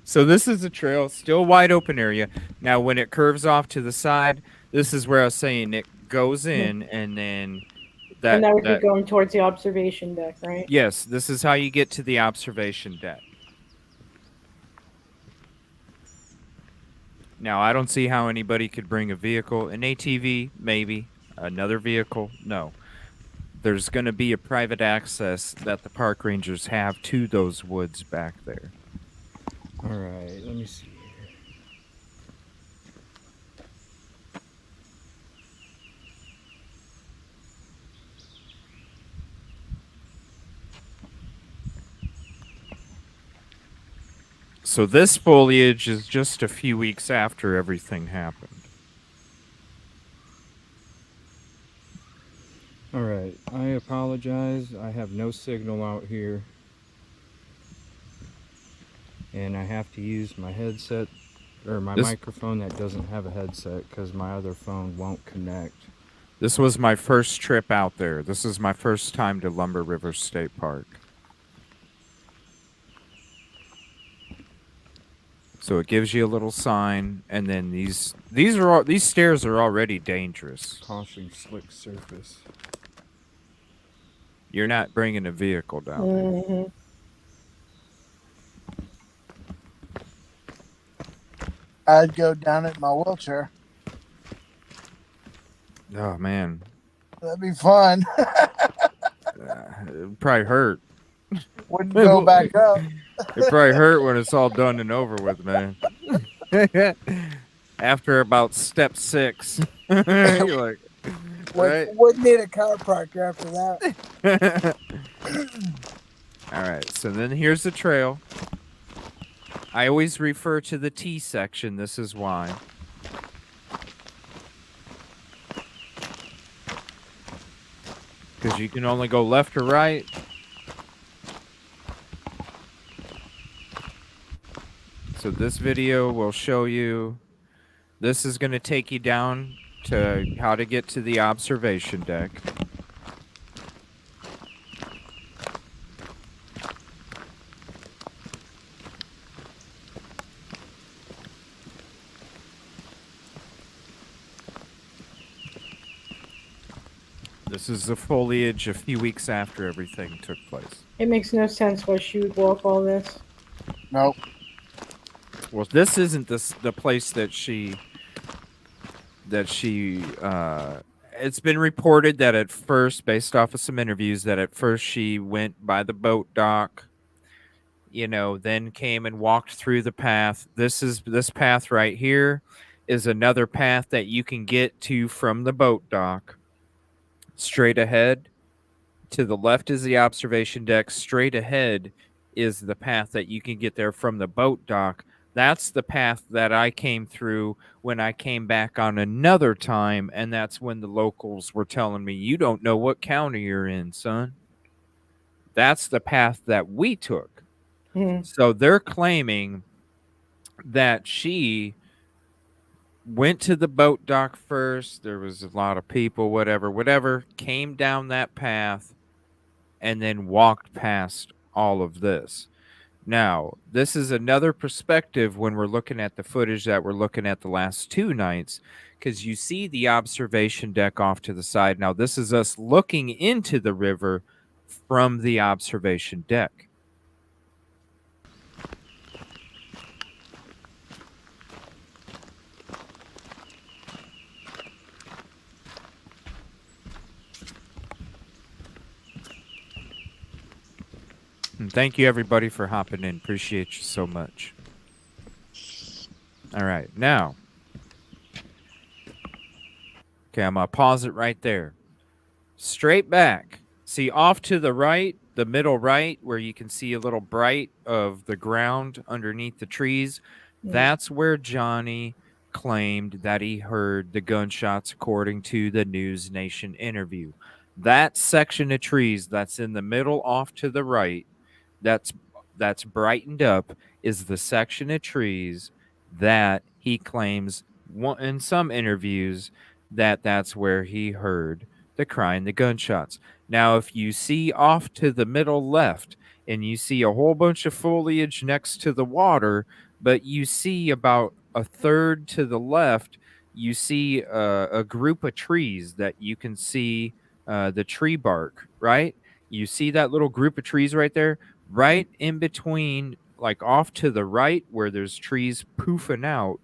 So this is a trail, still wide open area. Now, when it curves off to the side, this is where I was saying it goes in, and then that would be going towards the observation deck, right? Yes, this is how you get to the observation deck. Now, I don't see how anybody could bring a vehicle. An ATV, maybe. Another vehicle, no. There's going to be a private access that the park rangers have to those woods back there. All right, let me see here. So this foliage is just a few weeks after everything happened. All right, I apologize. I have no signal out here. And I have to use my headset, or my microphone that doesn't have a headset, because my other phone won't connect. This was my first trip out there. This is my first time to Lumber River State Park. So it gives you a little sign, and then these stairs are already dangerous. Caution slick surface. You're not bringing a vehicle down there. I'd go down it in my wheelchair. Oh man, that'd be fun. It'd probably hurt. Wouldn't go back up. It probably hurt when it's all done and over with, man. after about step 6. You're like, right? Wouldn't need a chiropractor after that. All right, so then here's the trail. I always refer to the T section. This is why. Because you can only go left or right. So this video will show you. This is going to take you down to how to get to the observation deck. This is the foliage a few weeks after everything took place. It makes no sense why she would walk all this. Nope. Well, this isn't the place that she it's been reported that at first, based off of some interviews, that at first she went by the boat dock, then came and walked through the path. This path right here is another path that you can get to from the boat dock. Straight ahead to the left is the observation deck. Straight ahead is the path that you can get there from the boat dock. That's the path that I came through when I came back on another time, and that's when the locals were telling me, you don't know what county you're in, son. That's the path that we took. Mm-hmm. So they're claiming that she went to the boat dock first. There was a lot of people, whatever, came down that path and then walked past all of this. Now, this is another perspective when we're looking at the footage that we're looking at the last 2 nights, because you see the observation deck off to the side. Now, this is us looking into the river from the observation deck. And thank you, everybody, for hopping in. Appreciate you so much. All right, now. Okay, I'm going to pause it right there. Straight back. See, off to the right, the middle right, where you can see a little bright of the ground underneath the trees. Yeah. That's where Johnny claimed that he heard the gunshots, according to the News Nation interview. That section of trees that's in the middle off to the right, that's brightened up, is the section of trees that he claims in some interviews that's where he heard the crying, the gunshots. Now, if you see off to the middle left and you see a whole bunch of foliage next to the water, but you see about a third to the left, you see a group of trees that you can see the tree bark, right? You see that little group of trees right there? Right in between, like off to the right where there's trees poofing out,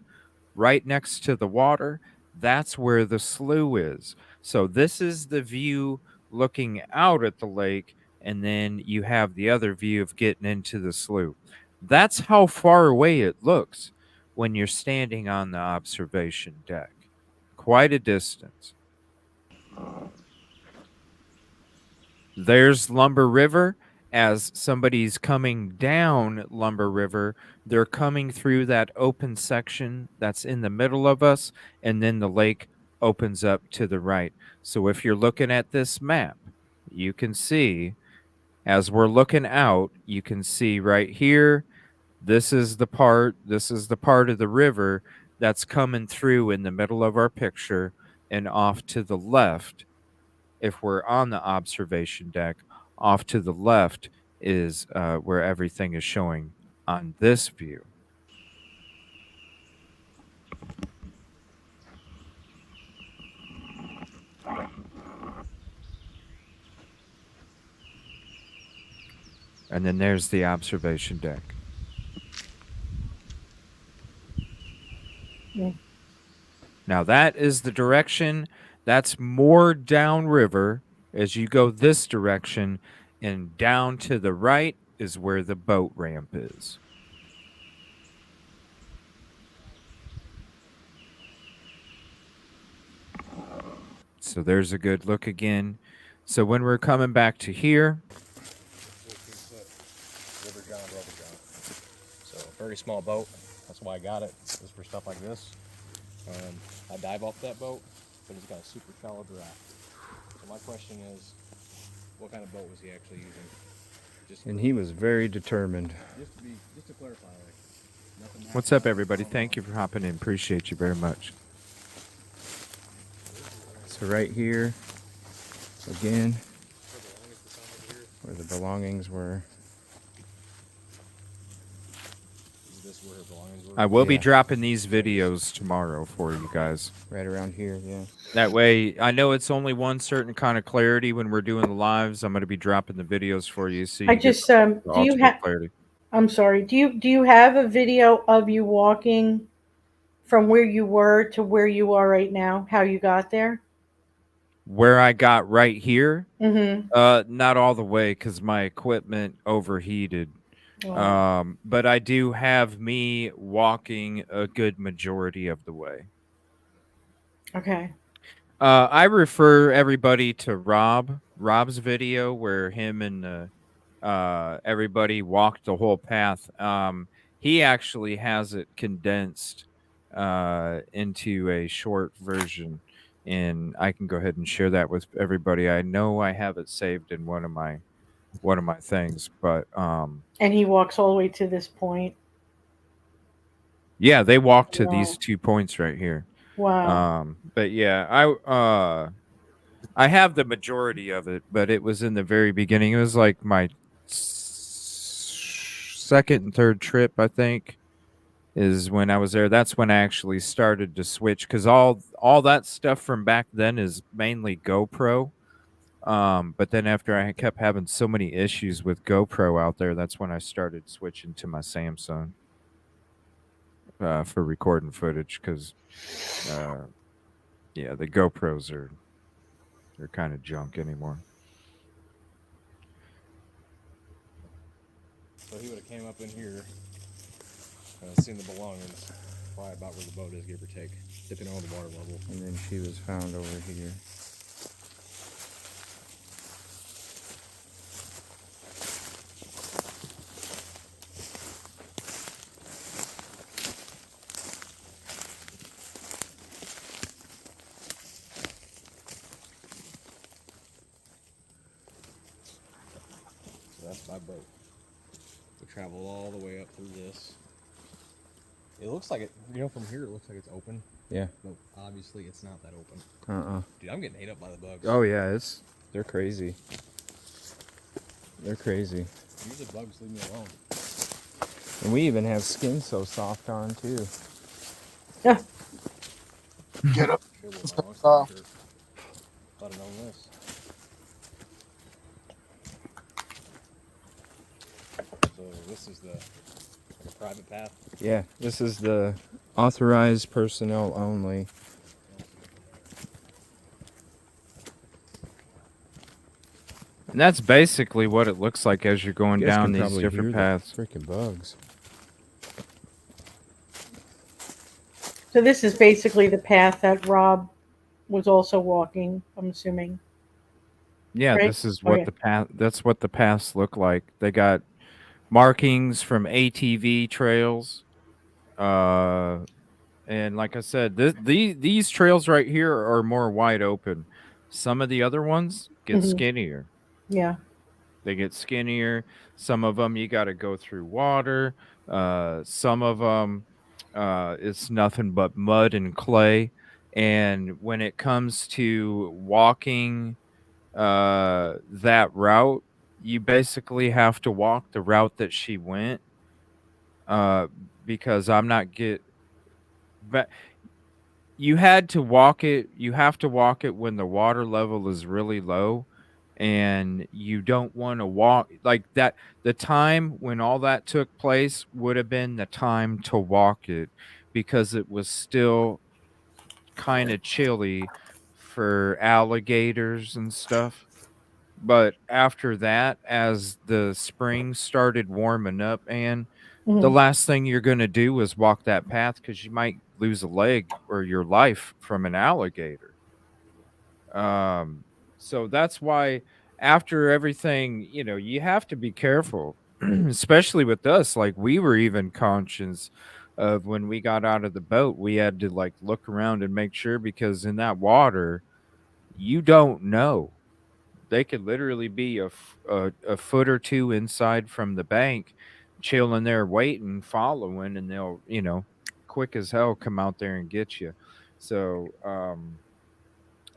right next to the water, that's where the slough is. So this is the view looking out at the lake, and then you have the other view of getting into the slough. That's how far away it looks when you're standing on the observation deck. Quite a distance. There's Lumber River. As somebody's coming down Lumber River, they're coming through that open section that's in the middle of us, and then the lake opens up to the right. So if you're looking at this map, you can see, as we're looking out, you can see right here, this is the part of the river that's coming through in the middle of our picture, and off to the left, if we're on the observation deck, off to the left is where everything is showing on this view. And then there's the observation deck. Yeah. Now that is the direction. That's more downriver. As you go this direction, and down to the right is where the boat ramp is. So there's a good look again. So when we're coming back to here, River John, Rubber John. So very small boat. That's why I got it. Just for stuff like this. I dive off that boat, but it's got a super shallow draft. So my question is, what kind of boat was he actually using? And he was very determined. Just to clarify, like, nothing. what's up, everybody? Thank you for hopping in. Appreciate you very much. So right here, again, where the belongings were. Is this where her belongings were? I will be dropping these videos tomorrow for you guys. Right around here, yeah. That way, I know it's only one certain kind of clarity when we're doing the lives. I'm going to be dropping the videos for you, so you I get just the do you ultimate have? clarity. I'm sorry. Do you have a video of you walking from where you were to where you are right now? How you got there? Where I got right here, Mm-hmm. not all the way because my equipment overheated. Oh. But I do have me walking a good majority of the way. Okay. I refer everybody to Rob's video where him and everybody walked the whole path. He actually has it condensed into a short version, and I can go ahead and share that with everybody. I know I have it saved in one of my things, but And he walks all the way to this point. yeah, they walked to Wow. these 2 points right here. Wow. But yeah, I have the majority of it, but it was in the very beginning. It was like my second and third trip, I think, is when I was there. That's when I actually started to switch, because all that stuff from back then is mainly GoPro. But then after I kept having so many issues with GoPro out there, that's when I started switching to my Samsung for recording footage, because yeah, the GoPros they're kind of junk anymore. So he would have came up in here, seen the belongings, probably about where the boat is, give or take, depending on the water level. And then she was found over here. So that's my boat. We travel all the way up through this. It looks like it, from here it looks like it's open. Yeah. But obviously it's not that open. Dude, I'm getting ate up by the bugs. Oh yeah, they're crazy. They're crazy. Usually bugs leave me alone. And we even have skin so soft on too. Yeah. Get up. If I'd have known this. So this is the private path? Yeah, this is the authorized personnel only. And that's basically what it looks like as you're going down these different paths. Freaking bugs. So this is basically the path that Rob was also walking, I'm assuming. Yeah, right? this is what the path. That's what the paths look like. They got markings from ATV trails, and like I said, these trails right here are more wide open. Some of the other ones get skinnier. Yeah. They get skinnier. Some of them you got to go through water. Some of them it's nothing but mud and clay. And when it comes to walking that route, you basically have to walk the route that she went, because I'm not but you had to walk it. You have to walk it when the water level is really low, and you don't want to walk like that. The time when all that took place would have been the time to walk it, because it was still kind of chilly for alligators and stuff. But after that, as the spring started warming up, and the last thing you're going to do is walk that path, because you might lose a leg or your life from an alligator. So that's why after everything, you have to be careful, especially with us. Like we were even conscious of when we got out of the boat, we had to like look around and make sure because in that water, you don't know. They could literally be a foot or two inside from the bank, chilling there, waiting, following, and they'll, quick as hell come out there and get you. So,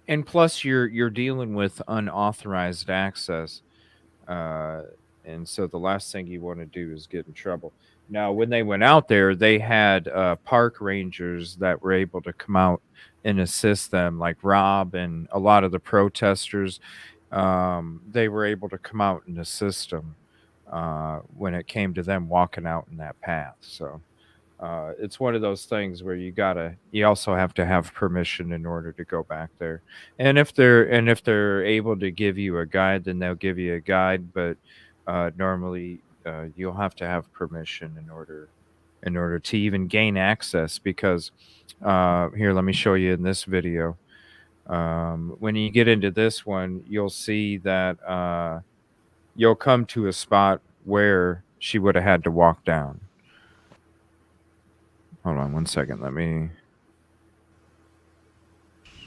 and plus you're dealing with unauthorized access, uh, and so the last thing you want to do is get in trouble. Now, when they went out there, they had park rangers that were able to come out and assist them, like Rob and a lot of the protesters. They were able to come out and assist them when it came to them walking out in that path. So it's one of those things where you also have to have permission in order to go back there. And if they're able to give you a guide, then they'll give you a guide. But normally you'll have to have permission in order to even gain access. Because here, let me show you in this video. When you get into this one, you'll see that you'll come to a spot where she would have had to walk down. Hold on one second. Let me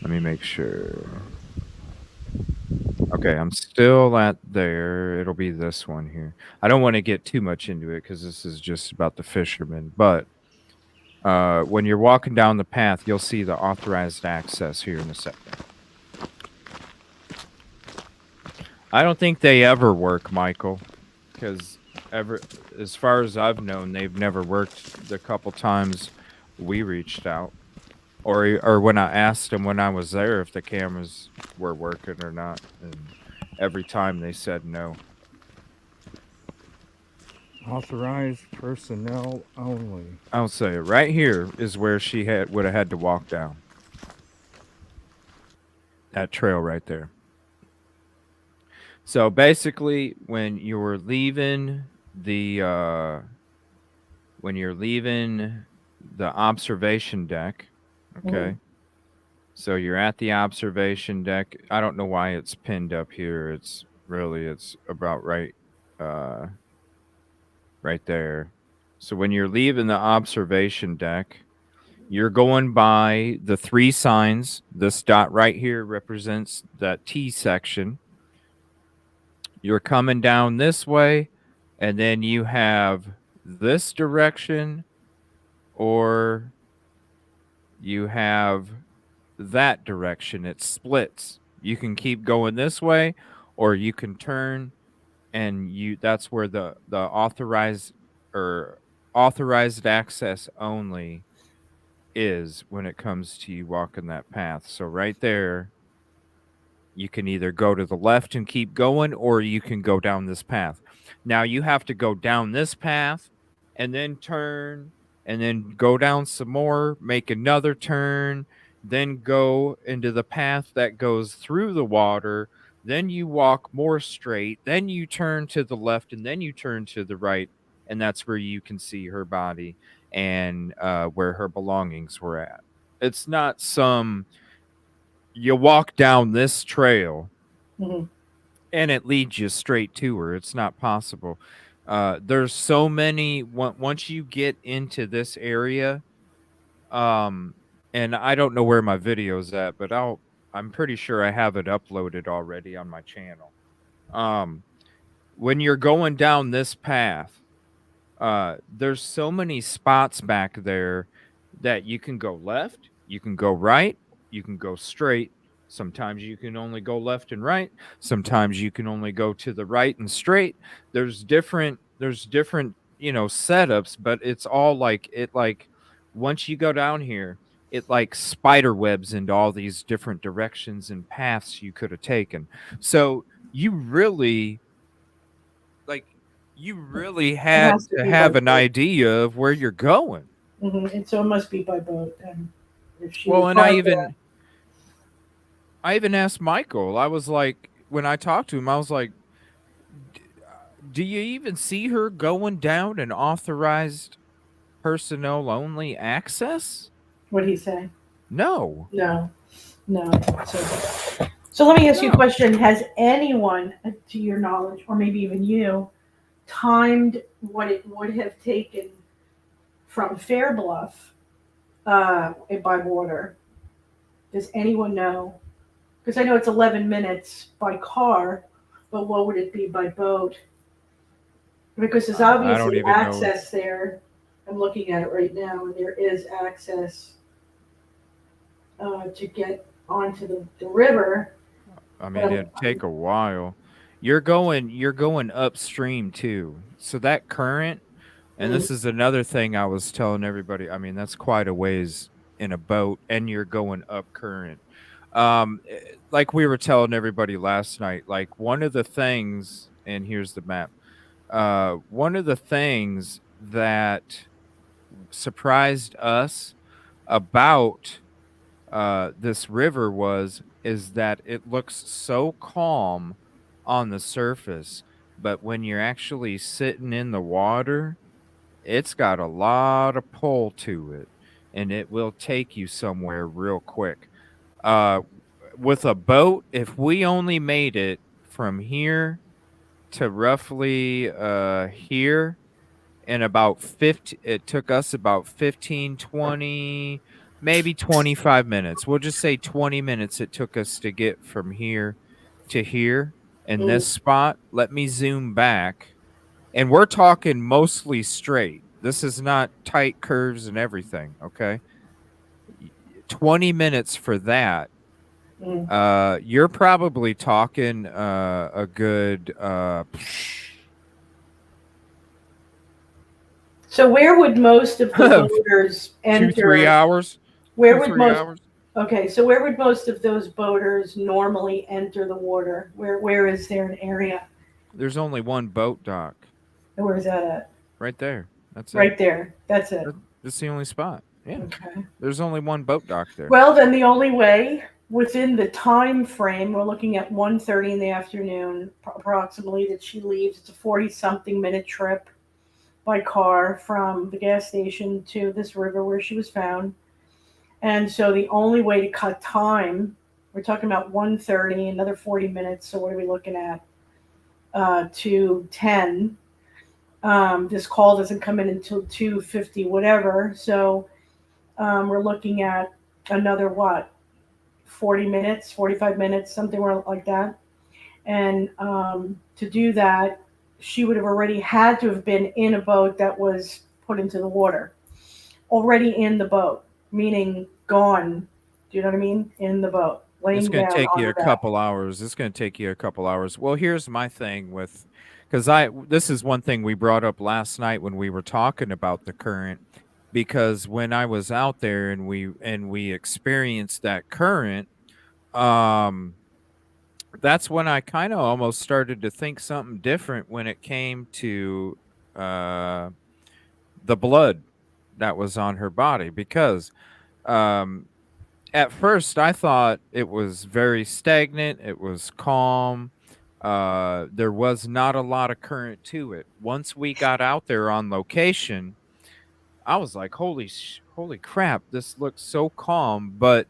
make sure. Okay, I'm still at there. It'll be this one here. I don't want to get too much into it because this is just about the fisherman. But when you're walking down the path, you'll see the authorized access here in a second. I don't think they ever work, Michael, because as far as I've known, they've never worked the couple times we reached out, or when I asked them when I was there if the cameras were working or not, and every time they said no. Authorized personnel only. I'll say it right here is where she would have had to walk down. That trail right there. So basically, when you're leaving the observation deck, okay. So you're at the observation deck. I don't know why it's pinned up here. It's about right there. So when you're leaving the observation deck, you're going by the 3 signs. This dot right here represents that T section. You're coming down this way, and then you have this direction, or you have that direction. It splits. You can keep going this way, or you can turn, and that's where the authorized access only is when it comes to you walking that path. So right there, you can either go to the left and keep going, or you can go down this path. Now you have to go down this path and then turn and then go down some more, make another turn, then go into the path that goes through the water. Then you walk more straight, then you turn to the left, and then you turn to the right. And that's where you can see her body and where her belongings were at. It's not you walk down this trail and it leads you straight to her. It's not possible. There's so many, once you get into this area, and I don't know where my video's at, but I'm pretty sure I have it uploaded already on my channel. When you're going down this path, there's so many spots back there that you can go left, you can go right, you can go straight. Sometimes you can only go left and right. Sometimes you can only go to the right and straight. There's different, setups, but it's all like once you go down here, it like spider webs into all these different directions and paths you could have taken. So you really had to have an idea of where you're going. And so it must be by boat. And I even asked Michael. I was like, when I talked to him, I was like, do you even see her going down an authorized personnel only access? What'd he say? No. So So let me ask you a question. Has anyone, to your knowledge, or maybe even you, timed what it would have taken from Fair Bluff by water? Does anyone know? Because I know it's 11 minutes by car, but what would it be by boat? Because there's I don't obviously even know. access there. I'm looking at it right now, and there is access to get onto the river. I mean, it'd take a while. You're going upstream too. So that current, and this is another thing I was telling everybody. I mean, that's quite a ways in a boat, and you're going up current. Like we were telling everybody last night, like one of the things, and here's the map. One of the things that surprised us about this river is that it looks so calm on the surface, but when you're actually sitting in the water, it's got a lot of pull to it, and it will take you somewhere real quick. Uh, with a boat, if we only made it from here to roughly here in about 50, it took us about 15, 20, maybe 25 minutes. We'll just say 20 minutes it took us to get from here to here in this spot. Let me zoom back. And we're talking mostly straight. This is not tight curves and everything, okay? 20 minutes for that. You're probably talking a good So where would most of the boaters enter? 2-3 hours. Where would most? Okay, so where would most of those boaters normally enter the water? Where is there an area? There's only one boat dock. And where is that at? Right there. That's it. Right there. That's it. That's the only spot. Yeah. Okay. There's only one boat dock there. Well, then the only way within the time frame, we're looking at 1:30 in the afternoon, approximately, that she leaves. It's a 40-something minute trip by car from the gas station to this river where she was found. And so the only way to cut time, we're talking about 1:30, another 40 minutes. So what are we looking at? To 10. This call doesn't come in until 2:50, whatever. So we're looking at another 40 minutes, 45 minutes, something like that. And to do that, she would have already had to have been in a boat that was put into the water. Already in the boat, meaning gone. Do you know what I mean? In the boat. It's going to take you a couple hours. It's going to take you a couple hours. Well, here's my thing with, because this is one thing we brought up last night when we were talking about the current, because when I was out there and we experienced that current, that's when I kind of almost started to think something different when it came to the blood that was on her body, because at first I thought it was very stagnant, it was calm, there was not a lot of current to it. Once we got out there on location, I was like, holy crap, this looks so calm, but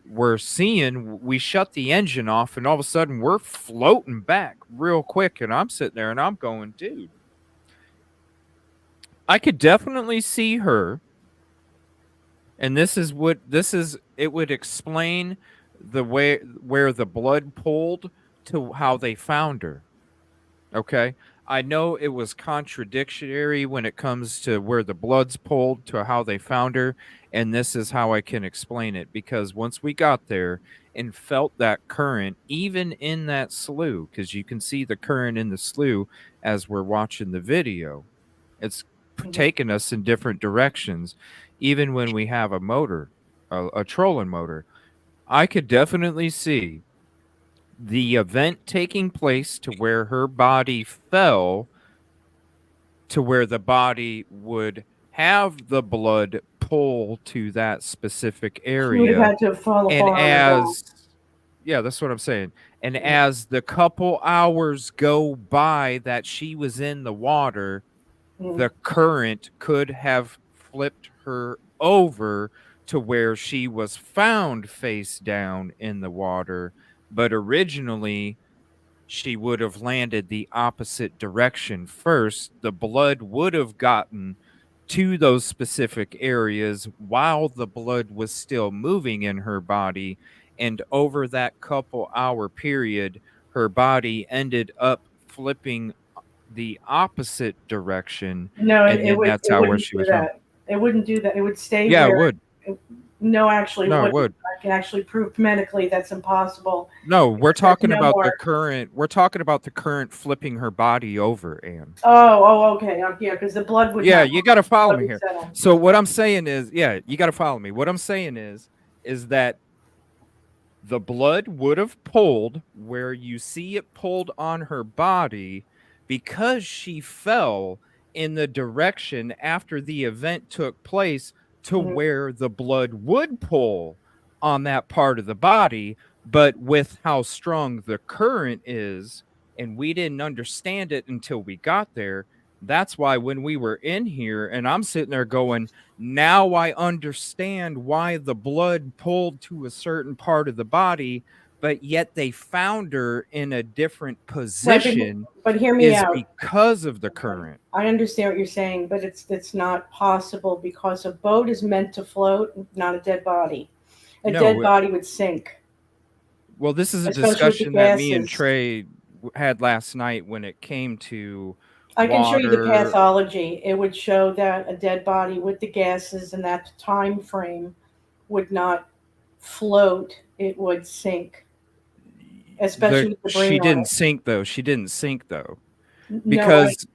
we're seeing, we shut the engine off and all of a sudden we're floating back real quick, and I'm sitting there and I'm going, dude, I could definitely see her, and it would explain the way where the blood pulled to how they found her. Okay, I know it was contradictory when it comes to where the blood's pulled to how they found her, and this is how I can explain it, because once we got there and felt that current, even in that slough, because you can see the current in the slough as we're watching the video, it's taking us in different directions. Even when we have a motor, a trolling motor, I could definitely see the event taking place to where her body fell, to where the body would have the blood pull to that specific area. She would have had to fall and yeah, that's what I'm saying. And as the couple hours go by that she was in the water, the current could have flipped her over to where she was found face down in the water, but originally she would have landed the opposite direction first. The blood would have gotten to those specific areas while the blood was still moving in her body. And over that couple hour period, her body ended up flipping the opposite direction. No, And then that's it how where wouldn't she do was found. that. It wouldn't do that. It would stay Yeah, it where. would. No, actually, No, it wouldn't. would. I can actually prove medically that's impossible. No, we're There's talking no about more. the current. We're talking about the current flipping her body over, Anne. Oh, okay. Yeah, because the blood would. Yeah, not, you got to follow blood me would here. settle. So what I'm saying is, yeah, you got to follow me. What I'm saying is that the blood would have pulled where you see it pulled on her body because she fell in the direction after the event took place to where the blood would pull on that part of the body. But with how strong the current is, and we didn't understand it until we got there. That's why when we were in here and I'm sitting there going, now I understand why the blood pulled to a certain part of the body, but yet they found her in a different position. But hear me is out. Because of the current. I understand what you're saying, but it's not possible because a boat is meant to float, not a dead body. A dead body would sink. Well, this is a Especially with the discussion that me and gases. Trey had last night when it came to I can show you the water. pathology. It would show that a dead body with the gases in that time frame would not float, it would sink. Especially with the brain She on didn't it. sink though. She didn't sink though. No, Because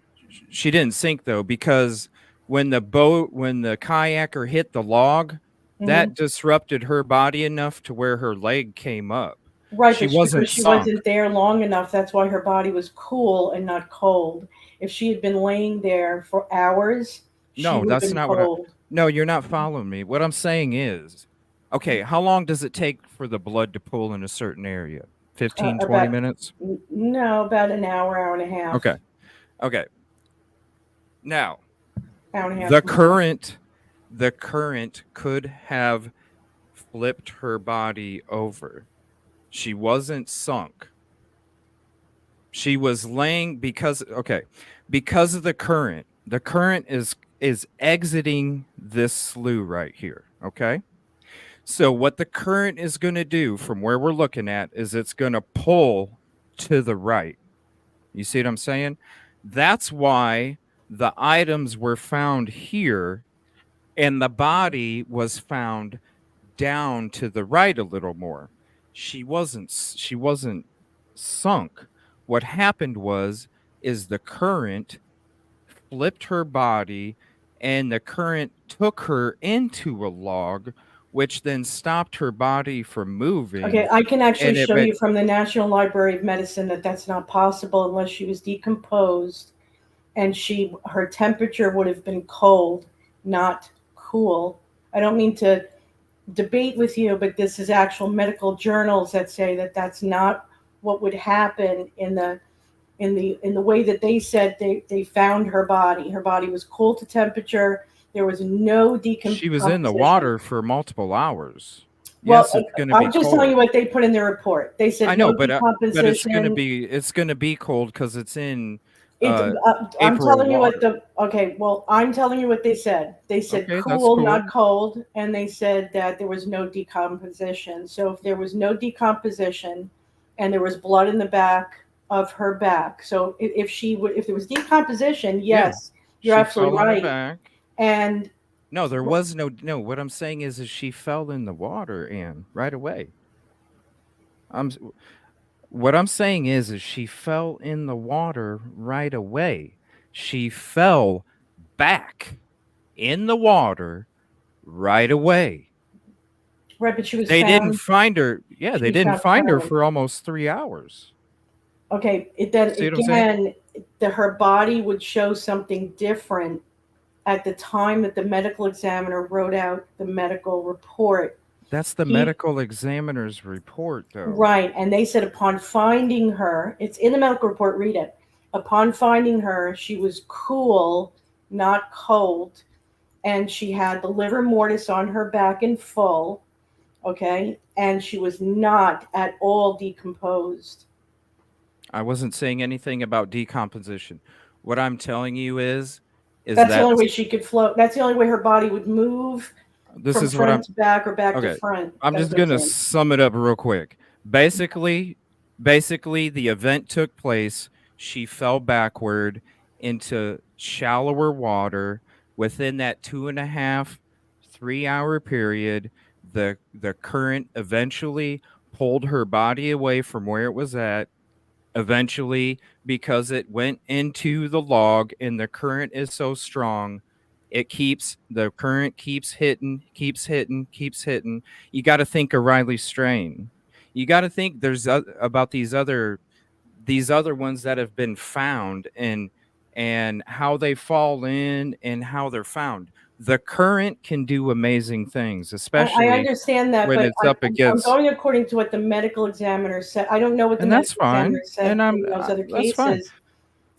she didn't sink though, because when the kayaker hit the log, that disrupted her body enough to where her leg came up. Right, She but wasn't because she sunk. wasn't there long enough, that's why her body was cool and not cold. If she had been laying there for hours, she No, would have that's been not cold. No, you're not following me. What I'm saying is, okay, how long does it take for the blood to pool in a certain area? 15, 20 minutes? No, about an hour, hour and a half. Okay. Now, Hour and a half. the current could have flipped her body over. She wasn't sunk. She was laying because of the current. The current is exiting this slough right here, okay? So what the current is going to do from where we're looking at is it's going to pull to the right. You see what I'm saying? That's why the items were found here and the body was found down to the right a little more. She wasn't sunk. What happened is the current flipped her body and the current took her into a log, which then stopped her body from moving. Okay, I can actually show you from the National Library of Medicine that that's not possible unless she was decomposed and her temperature would have been cold, not cool. I don't mean to debate with you, but this is actual medical journals that say that that's not what would happen in the way that they said they found her body. Her body was cool to temperature. There was no decomposition. She was in the water for multiple hours. Well, yes, it's going to be I'm just cold. telling you what they put in their report. They said I know, no decomposition. but it's going to be cold because it's in. I'm telling you I'm telling you what they said. They said cool, not cold, and they said that there was no decomposition. So if there was no decomposition, and there was blood in the back of her back, so if there was decomposition, yes, you're absolutely right. And no, there was no. What I'm saying is she fell in the water, Anne, right away. What I'm saying is she fell in the water right away. She fell back in the water right away. Right, but she was. They didn't find her. Yeah, they didn't find her for almost 3 hours. Okay, her body would show something different at the time that the medical examiner wrote out the medical report. That's the medical examiner's report, though. Right, and they said upon finding her, it's in the medical report, read it. Upon finding her, she was cool, not cold, and she had the livor mortis on her back in full, okay? And she was not at all decomposed. I wasn't saying anything about decomposition. What I'm telling you is That's the that only way she could float. That's the only way her body would move this from is what I'm front to back or back to okay. front. I'm That's just what I'm gonna saying. sum it up real quick. Basically, the event took place. She fell backward into shallower water. Within that 2.5, 3 hour period, the current eventually pulled her body away from where it was at. Eventually, because it went into the log and the current is so strong, the current keeps hitting, keeps hitting, keeps hitting. You got to think of Riley Strain. You got to think about these other ones that have been found, and how they fall in and how they're found. The current can do amazing things, I especially understand that, when but it's up I'm against. going according to what the medical examiner said. I don't know what the And that's medical examiner fine. said And in those other that's fine. cases.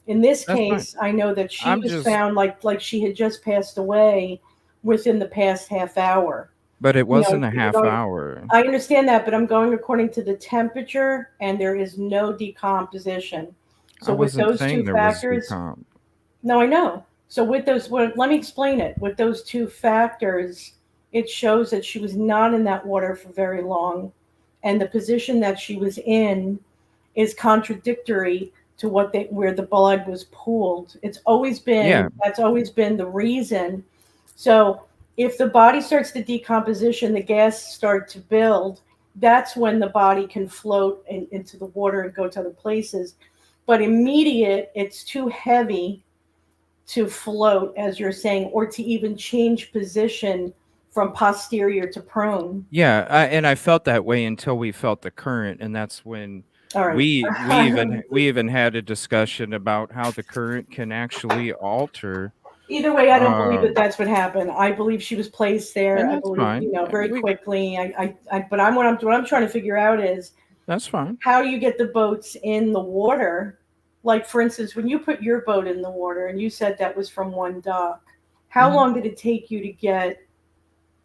In this That's fine. case, I know that she I'm was just found like she had just passed away within the past half hour. But it wasn't a you're half going- hour. I understand that, but I'm going according to the temperature, and there is no decomposition. I So with wasn't those saying two there was factors, decomp. no, I know. So with those, let me explain it. With those two factors, it shows that she was not in that water for very long, and the position that she was in is contradictory to where the blood was pooled. It's always been Yeah. That's always been the reason. So if the body starts to decomposition, the gas start to build. That's when the body can float into the water and go to other places. But immediate, it's too heavy to float, as you're saying, or to even change position from posterior to prone. Yeah, and I felt that way until we felt the current, and that's when All right. we even had a discussion about how the current can actually alter. Either way, I don't believe that that's what happened. I believe she was placed there. And I that's believe, fine. very quickly. But what I'm trying to figure out is That's fine. how you get the boats in the water. Like, for instance, when you put your boat in the water, and you said that was from one dock, how Mhm. long did it take you to get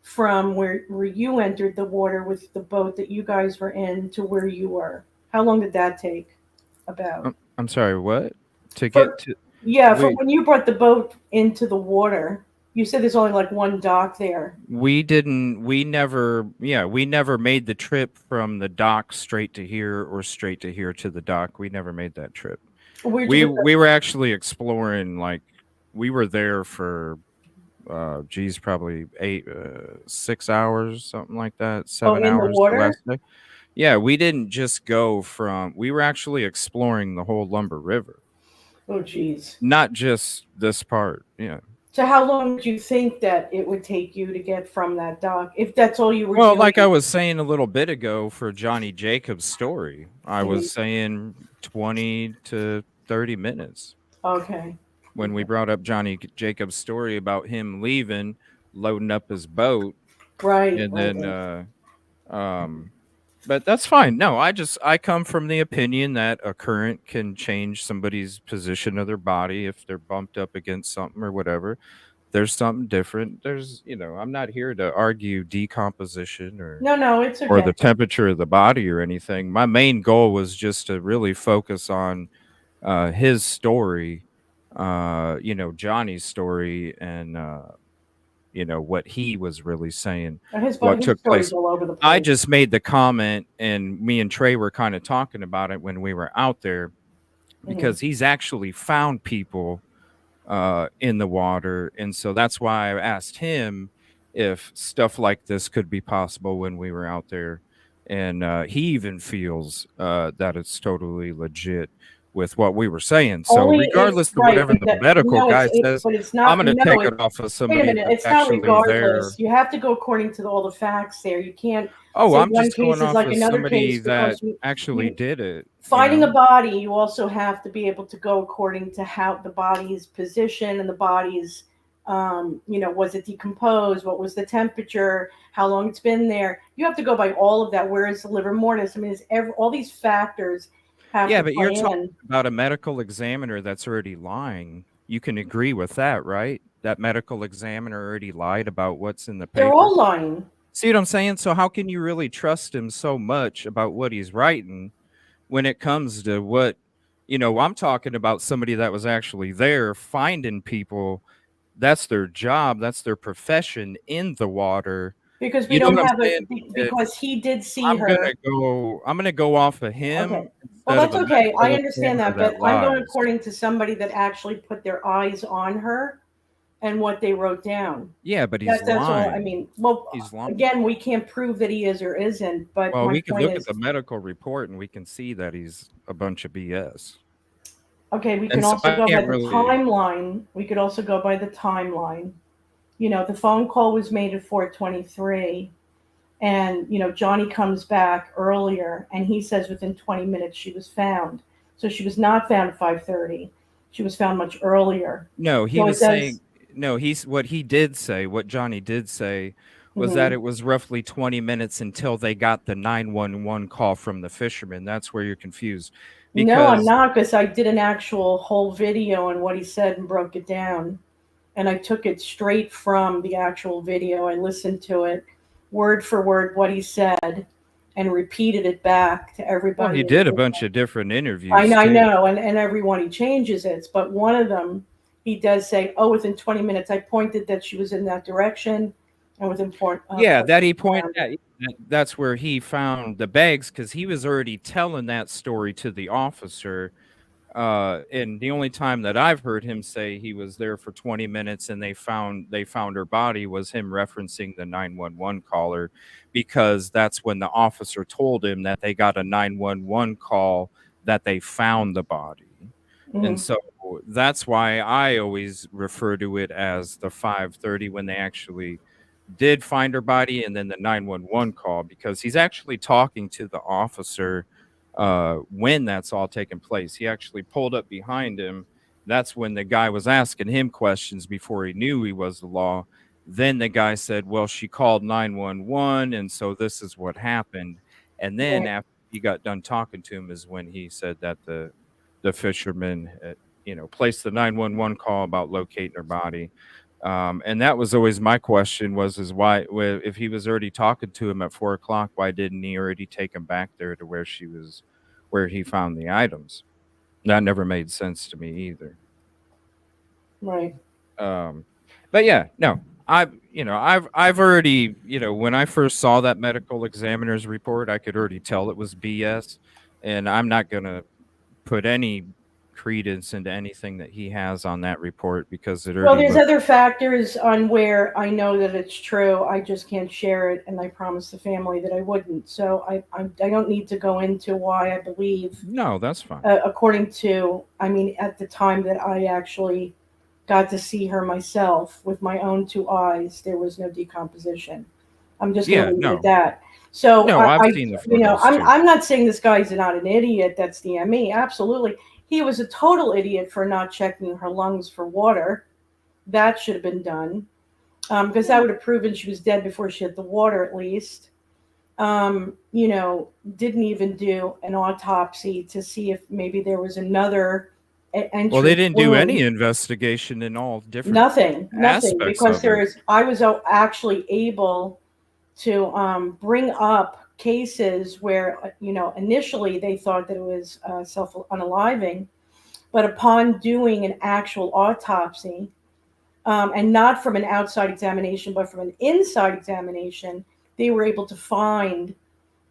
from where you entered the water with the boat that you guys were in to where you were? How long did that take? About I'm sorry, what? To For- get to from when you brought the boat into the water, you said there's only like one dock there. we never made the trip from the dock straight to here or straight to here to the dock. We never made that trip. We were actually exploring, like, we were there for probably 6 hours, something like that, 7 in the hours the water? last day. Yeah, we didn't just go we were actually exploring the whole Lumber River, Oh, geez. not just this part. Yeah. So how long did you think that it would take you to get from that dock, if that's all you were Well, doing? like I was saying a little bit ago for Johnny Jacob's story, I Mhm. was saying 20 to 30 minutes. Okay. When we brought up Johnny Jacob's story about him leaving, loading up his boat, Right. and right, then right. but that's fine. No, I come from the opinion that a current can change somebody's position of their body if they're bumped up against something or whatever. There's something different. I'm not here to argue decomposition No, it's okay. or the temperature of the body or anything. My main goal was just to really focus on his story, Johnny's story, and what he was really saying, His what took story's place. all over the place. I just made the comment, and me and Trey were kind of talking about it when we were out there, because he's actually found people in the water, and so that's why I asked him if stuff like this could be possible when we were out there, and he even feels that it's totally legit with what we were saying. So Only if- regardless of right, whatever but the that- medical no, guy it's- says, but it's not. I'm going to no, take it- it off of Wait a somebody minute, that's it's not actually there. regardless. You have to go according to all the facts there. You can't. Oh, say I'm one just case going is off like of another somebody case that because actually did it. Finding a body, you also have to be able to go according to how the body's position and the body's, was it decomposed? What was the temperature? How long it's been there? You have to go by all of that. Whereas the livor mortis, I mean, all these factors have to but play you're in. talking about a medical examiner that's already lying. You can agree with that, right? That medical examiner already lied about what's in the paper. They're all lying. See what I'm saying? So how can you really trust him so much about what he's writing when it comes to what, I'm talking about somebody that was actually there finding people. That's their job. That's their profession in the water. Because we You know don't what I'm have saying? it, because he did see I'm her. gonna go off of him Okay. Well, instead of that's a okay. I medical understand examiner that, but that I'm going lies. according to somebody that actually put their eyes on her and what they wrote down. Yeah, but he's That's all. I lying. mean, well, He's lying. again, we can't prove that he is or isn't, but Well, my we could point look at is, the medical report and we can see that he's a bunch of BS. okay, we can And so also I go by can't the really. timeline. We could also go by the timeline. The phone call was made at 4:23, and Johnny comes back earlier, and he says within 20 minutes she was found. So she was not found at 5:30. She was found much earlier. No, he So was it does. saying no, what he did say, what Johnny did say was that Mhm. it was roughly 20 minutes until they got the 911 call from the fisherman. That's where you're confused. No, I'm Because not, because I did an actual whole video on what he said and broke it down. And I took it straight from the actual video. I listened to it word for word what he said and repeated it back to well, everybody he in the did a video. bunch of different interviews I too. know, and everyone he changes it, but one of them he does say, "Oh, within 20 minutes, I pointed that she was in that direction, and within 40 Yeah, that he pointed found at her." that's where he found the bags because he was already telling that story to the officer. And the only time that I've heard him say he was there for 20 minutes and they found her body was him referencing the 911 caller, because that's when the officer told him that they got a 911 call that they found the body. And Mhm. so that's why I always refer to it as the 5:30 when they actually did find her body, and then the 911 call, because he's actually talking to the officer when that's all taking place. He actually pulled up behind him. That's when the guy was asking him questions before he knew he was the law. Then the guy said, well, she called 911, and so this is what happened. And then Right. after he got done talking to him is when he said that the fisherman placed the 911 call about locating her body. And that was always my question was is why if he was already talking to him at 4 o'clock, why didn't he already take him back there to where he found the items? That never made sense to me either. Right. Um, but yeah, no, I've already, when I first saw that medical examiner's report, I could already tell it was BS, and I'm not gonna put any credence into anything that he has on that report because it Well, already there's looked. other factors on where I know that it's true. I just can't share it, and I promised the family that I wouldn't. So I don't need to go into why I believe, No, that's fine. according to, I mean, at the time that I actually got to see her myself with my own two eyes, there was no decomposition. I'm just going to Yeah, leave it at no, that. So no, I've seen the photos too. I'm not saying this guy's not an idiot. That's the ME. Absolutely, he was a total idiot for not checking her lungs for water. That should have been done, because that would have proven she was dead before she hit the water, at least. Didn't even do an autopsy to see if maybe there was another Well, they entrance didn't do any wound. investigation in all different Nothing, aspects because of it. I was actually able to bring up cases where initially they thought that it was self unaliving, but upon doing an actual autopsy, and not from an outside examination, but from an inside examination, they were able to find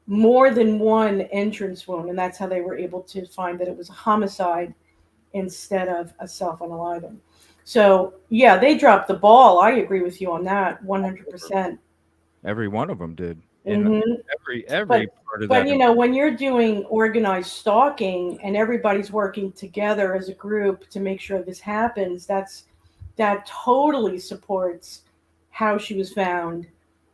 more than one entrance wound, and that's how they were able to find that it was a homicide instead of a self-unaliving. So yeah, they dropped the ball. I agree with you on that, 100%. Every one of them did. In Hmm. every But part of that. when you're doing organized stalking and everybody's working together as a group to make sure this happens, that totally supports how she was found,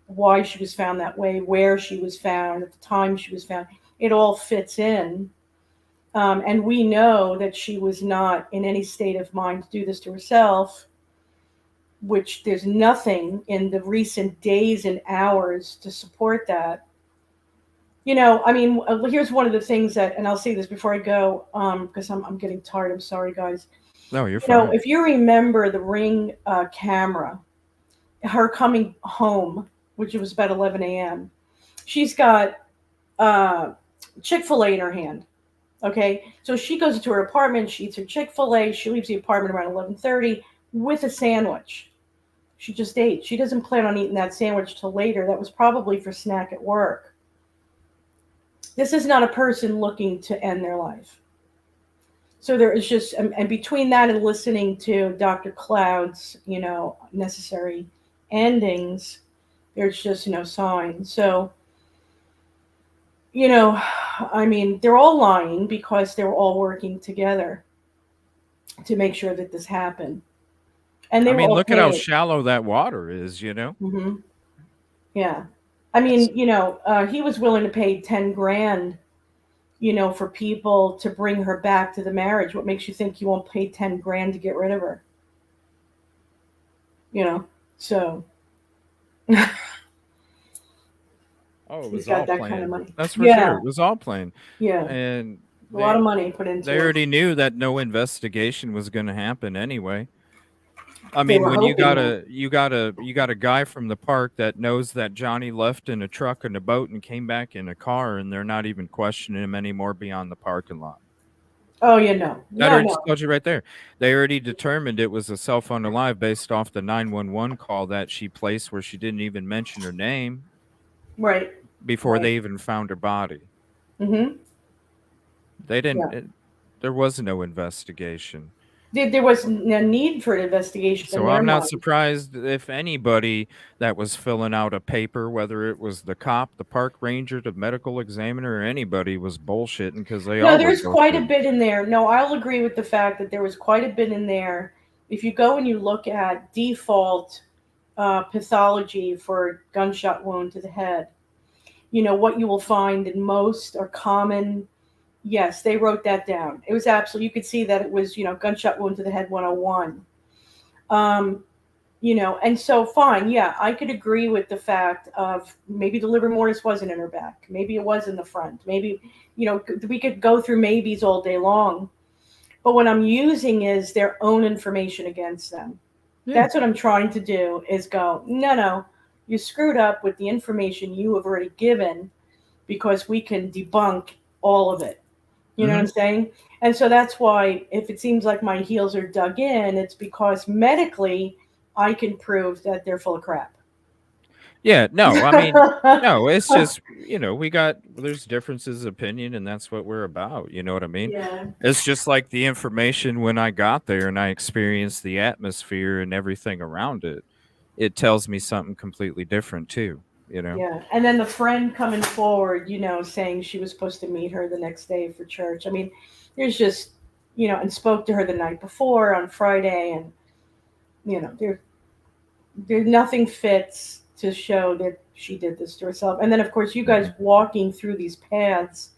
why she was found that way, where she was found, at the time she was found. It all fits in. And we know that she was not in any state of mind to do this to herself, which there's nothing in the recent days and hours to support that. I mean, here's one of the things that, and I'll say this before I go, because I'm getting tired. I'm sorry, guys. No, you're fine. If you remember the Ring camera, her coming home which was about 11 a.m. She's got Chick-fil-A in her hand. Okay, so she goes into her apartment. She eats her Chick-fil-A. She leaves the apartment around 11:30 with a sandwich. She just ate. She doesn't plan on eating that sandwich till later. That was probably for snack at work. This is not a person looking to end their life. So there is just, and between that and listening to Dr. Cloud's, necessary endings, there's just no sign. So, I mean, they're all lying because they're all working together to make sure that this happened. And they were all look at how paid. shallow that water is, Mm-hmm. Yeah. I mean, he was willing to pay 10 grand, for people to bring her back to the marriage. What makes you think he won't pay 10 grand to get rid of her? So. Oh, it He's was got all that planned. kind of money. That's for sure. It was all planned. Yeah. And a lot of money put into it. They already knew that no investigation was going to happen anyway. I They mean, were when you hoping got a guy from the park that knows that Johnny left in a truck and a boat and came back in a car, and they're not even questioning him anymore beyond the parking lot. Oh, yeah, no. That already told you right there. They already determined it was a cell phone alive based off the 911 call that she placed where she didn't even mention her name. Right. Before they even found her body. Mm-hmm. They didn't, there was no investigation. There was no need for an investigation. So I'm not surprised if anybody that was filling out a paper, whether it was the cop, the park ranger, the medical examiner, or anybody, was bullshitting because they all. No, there's quite a bit in there. No, I'll agree with the fact that there was quite a bit in there. If you go and you look at default pathology for gunshot wound to the head, what you will find in most or common. Yes, they wrote that down. It was absolutely, you could see that it was, gunshot wound to the head 101. And so fine, yeah, I could agree with the fact of maybe the livor mortis wasn't in her back. Maybe it was in the front. Maybe, we could go through maybes all day long. But what I'm using is their own information against them. Yeah. That's what I'm trying to do is go, no, you screwed up with the information you have already given because we can debunk all of it. You know what I'm saying? And so that's why if it seems like my heels are dug in, it's because medically I can prove that they're full of crap. Yeah, no, I mean, no, it's just, there's differences of opinion and that's what we're about. You know what I mean? Yeah. It's just like the information when I got there and I experienced the atmosphere and everything around it. It tells me something completely different too. Yeah. And then the friend coming forward, saying she was supposed to meet her the next day for church. I mean, there's just, and spoke to her the night before on Friday. And, there nothing fits to show that she did this to herself. And then, of course, you guys walking through these paths.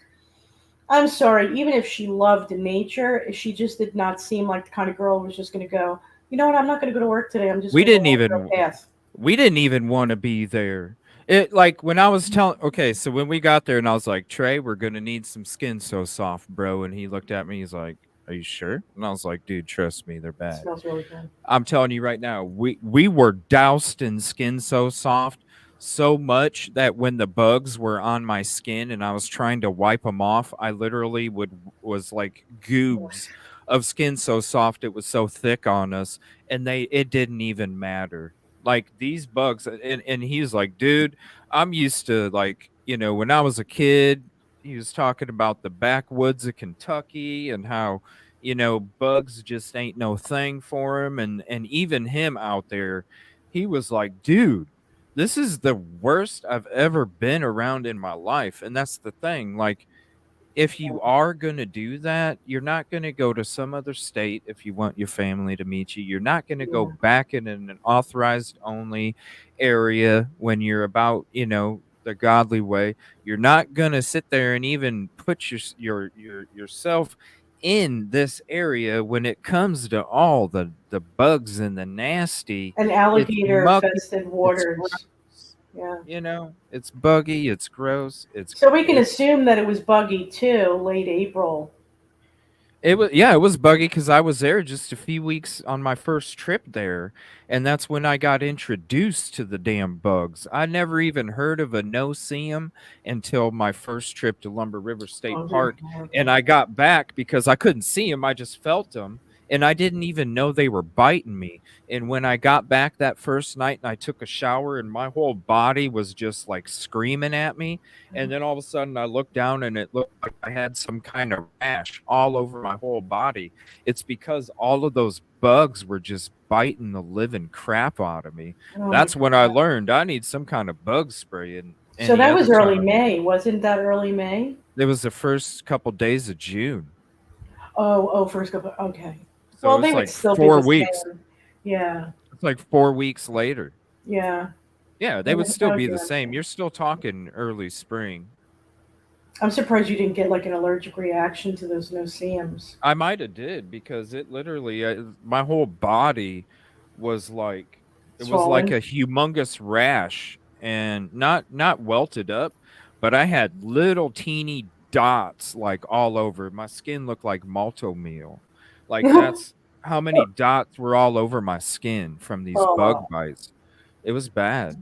I'm sorry, even if she loved nature, she just did not seem like the kind of girl who was just going to go, you know what, I'm not going to go to work today. I'm just we didn't even want to be there. It like when I was telling, okay, so when we got there and I was like, Trey, we're going to need some Skin So Soft, bro. And he looked at me, he's like, are you sure? And I was like, dude, trust me, they're bad. It smells really good. I'm telling you right now, we were doused in Skin So Soft so much that when the bugs were on my skin and I was trying to wipe them off, I literally was like goobs of Skin So Soft. It was so thick on us and it didn't even matter. Like these bugs, and he's like, dude, I'm used to like, when I was a kid, he was talking about the backwoods of Kentucky and how, bugs just ain't no thing for him. And even him out there, he was like, dude, this is the worst I've ever been around in my life. And that's the thing. Like, if you are going to do that, you're not going to go to some other state if you want your family to meet you. You're not going to go back in an authorized only area when you're about, the godly way. You're not going to sit there and even put yourself in this area when it comes to all the bugs and the nasty and alligator infested waters. Yeah. It's buggy, it's gross, so we can assume that it was buggy too, late April. it was buggy because I was there just a few weeks on my first trip there, and that's when I got introduced to the damn bugs. I never even heard of a no-see-em until my first trip to Lumber River State Oh, they're Park, and horrible. I got back because I couldn't see them, I just felt them, and I didn't even know they were biting me. And when I got back that first night and I took a shower and my whole body was just like screaming at me, and then all of a sudden I looked down and it looked like I had some kind of rash all over my whole body. It's because all of those bugs were just biting the living crap out of me. Oh my That's when I God. learned I need some kind of bug spray. And So any that other was early time, May, wasn't that early May? it was the first couple days of June. Oh, first couple. Okay. So Well, it's they would like still be the 4 weeks. same. Yeah. It's like 4 weeks later. Yeah. Yeah, they would still be the same. You're still talking early spring. I'm surprised you didn't get like an allergic reaction to those no-see-ums. I might have did because it literally my whole body was like it was like Swollen. a humongous rash and not welted up, but I had little teeny dots like all over. My skin looked like malto meal. Like that's how many dots were all over my skin from these Oh bug wow. bites. It was bad.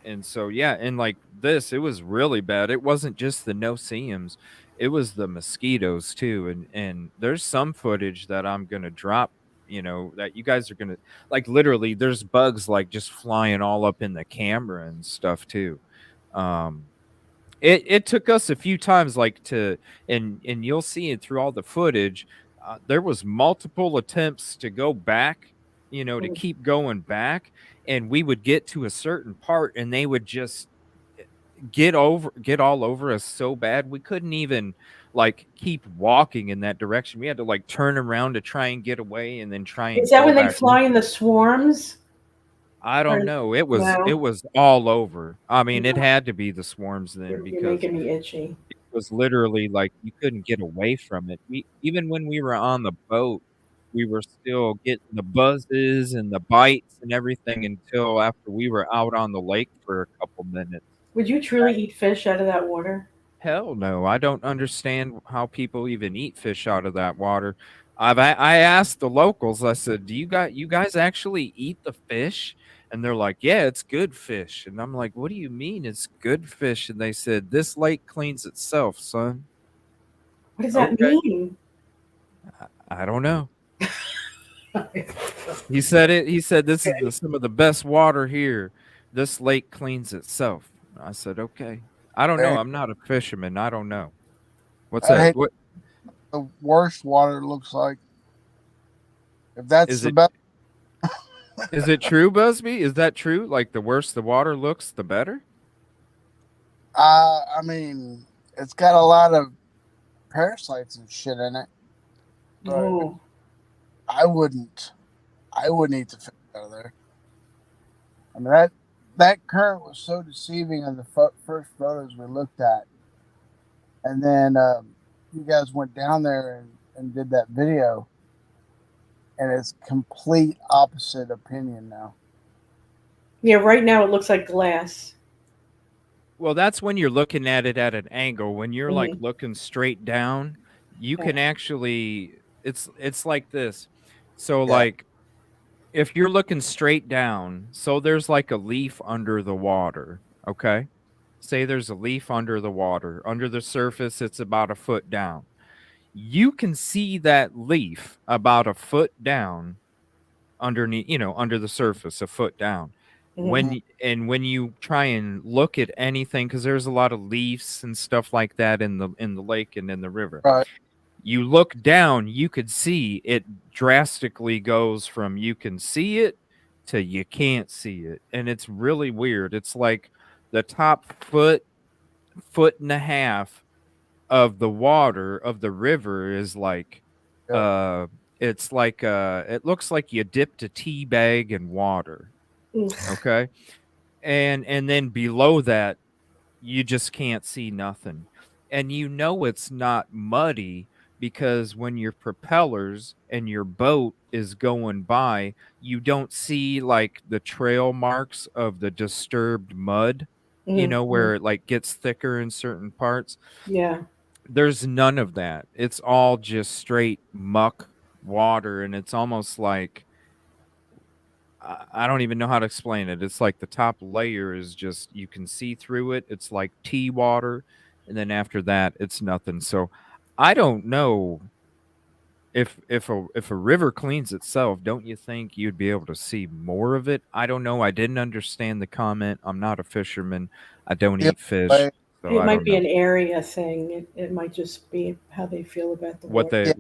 And so yeah, and like this, it was really bad. It wasn't just the no-see-ums, it was the mosquitoes too. And there's some footage that I'm gonna drop, that you guys are gonna like literally there's bugs like just flying all up in the camera and stuff too. Um it took us a few times like to and you'll see it through all the footage. There was multiple attempts to go back, to keep going back, and we would get to a certain part and they would just get all over us so bad we couldn't even like keep walking in that direction. We had to like turn around to try and get away and then try Is and that go when they back in. fly in the swarms? I Or don't know. It no? was all over. I mean, it No. had to be the swarms then You're because making me itchy. it was literally like you couldn't get away from it. We even when we were on the boat, we were still getting the buzzes and the bites and everything until after we were out on the lake for a couple minutes. Would you truly eat fish out of that water? Hell no. I don't understand how people even eat fish out of that water. I asked the locals, I said, "Do you guys actually eat the fish?" And they're like, "Yeah, it's good fish." And I'm like, "What do you mean it's good fish?" And they said, "This lake cleans itself, son." What does that Okay. mean? I don't know. He said this is some of the best water here. This lake cleans itself. I said, "Okay." I don't know. Hey, I'm not a fisherman. I don't know. What's I that? hate What the worst water looks like. If that's is the it? best, Is it true, Busby? Is that true? Like the worse the water looks, the better? I mean, it's got a lot of parasites and shit in it. But Oh, I wouldn't, I wouldn't eat the fish out of there. I mean that current was so deceiving in the first photos we looked at, and then you guys went down there and did that video, and it's complete opposite opinion now. yeah. Right now it looks like glass. Well, that's when you're looking at it at an angle. When you're like Mhm. looking straight down, you Yeah. can actually it's like this. So Yeah, like if you're looking straight down, so there's like a leaf under the water, okay? Say there's a leaf under the water. Under the surface, it's about a foot down. You can see that leaf about a foot down underneath, under the surface, a foot down. Mhm. When you try and look at anything, because there's a lot of leaves and stuff like that in the lake and in the river. right. You look down, you could see it drastically goes from you can see it to you can't see it. And it's really weird. It's like the top foot and a half of the water of the river is like Yeah, uh it's like it looks like you dipped a tea bag in water, Ugh. okay? And then below that you just can't see nothing. And it's not muddy because when your propellers and your boat is going by, you don't see like the trail marks of the disturbed mud, Mhm. where it like gets thicker in certain parts. Yeah. there's none of that. It's all just straight muck water, and it's almost like I don't even know how to explain it. It's like the top layer is just you can see through it. It's like tea water, and then after that, it's nothing. So I don't know if a river cleans itself. Don't you think you'd be able to see more of it? I don't know. I didn't understand the comment. I'm not a fisherman. I don't Yep. eat fish, But, so It I might don't be know an area thing. It might just be how they feel about the what water. they yeah,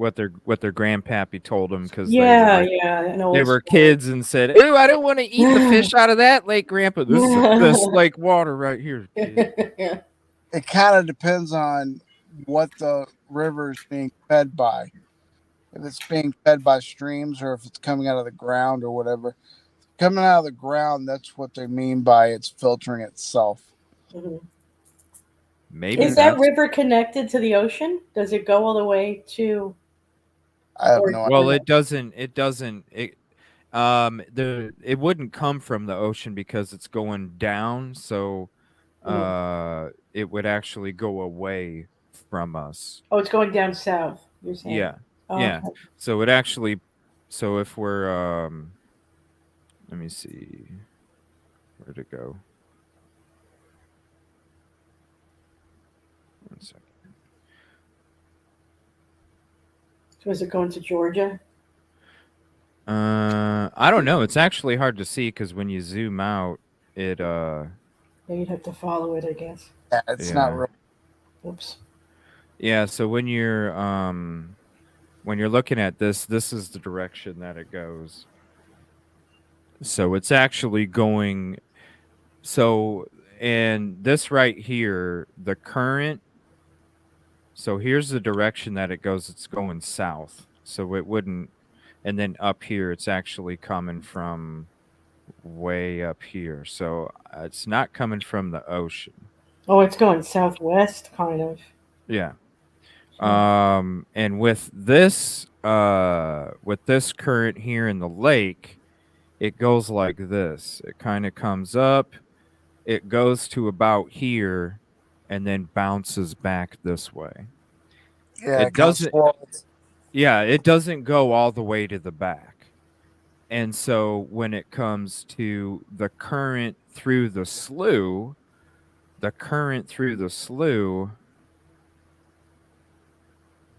what their grandpappy told them because Yeah, yeah, an they old were story. kids and said, "Ooh, I don't want to eat the fish out of that lake, Grandpa. This is the best lake water right here, kid." it kind of depends on what the river is being fed by. If it's being fed by streams or if it's coming out of the ground or whatever. Coming out of the ground, that's what they mean by it's filtering itself. Mhm. Maybe Is that that's river connected to the ocean? Does it go all the way to I have or no idea. well. no? It doesn't. It doesn't. It wouldn't come from the ocean because it's going down. So, Mhm. it would actually go away from us. Oh, it's going down south, you're saying. Yeah, Oh, yeah. okay. So it actually. So if we're let me see. Where'd it go? One second. So is it going to Georgia? I don't know. It's actually hard to see because when you zoom out, it Yeah, you'd have to follow it, I guess. Yeah, it's not yeah. real. Oops. Yeah, so when you're looking at this, this is the direction that it goes. So it's actually going so and this right here, the current, so here's the direction that it goes. It's going south. So it wouldn't, and then up here it's actually coming from way up here. So it's not coming from the ocean. Oh, it's going southwest, kind of. Yeah. So, And with this current here in the lake, it goes like this. It kind of comes up, it goes to about here, and then bounces back this way. Yeah, It it kind of doesn't, swirls. yeah, it doesn't go all the way to the back. And so when it comes to the current through the slough,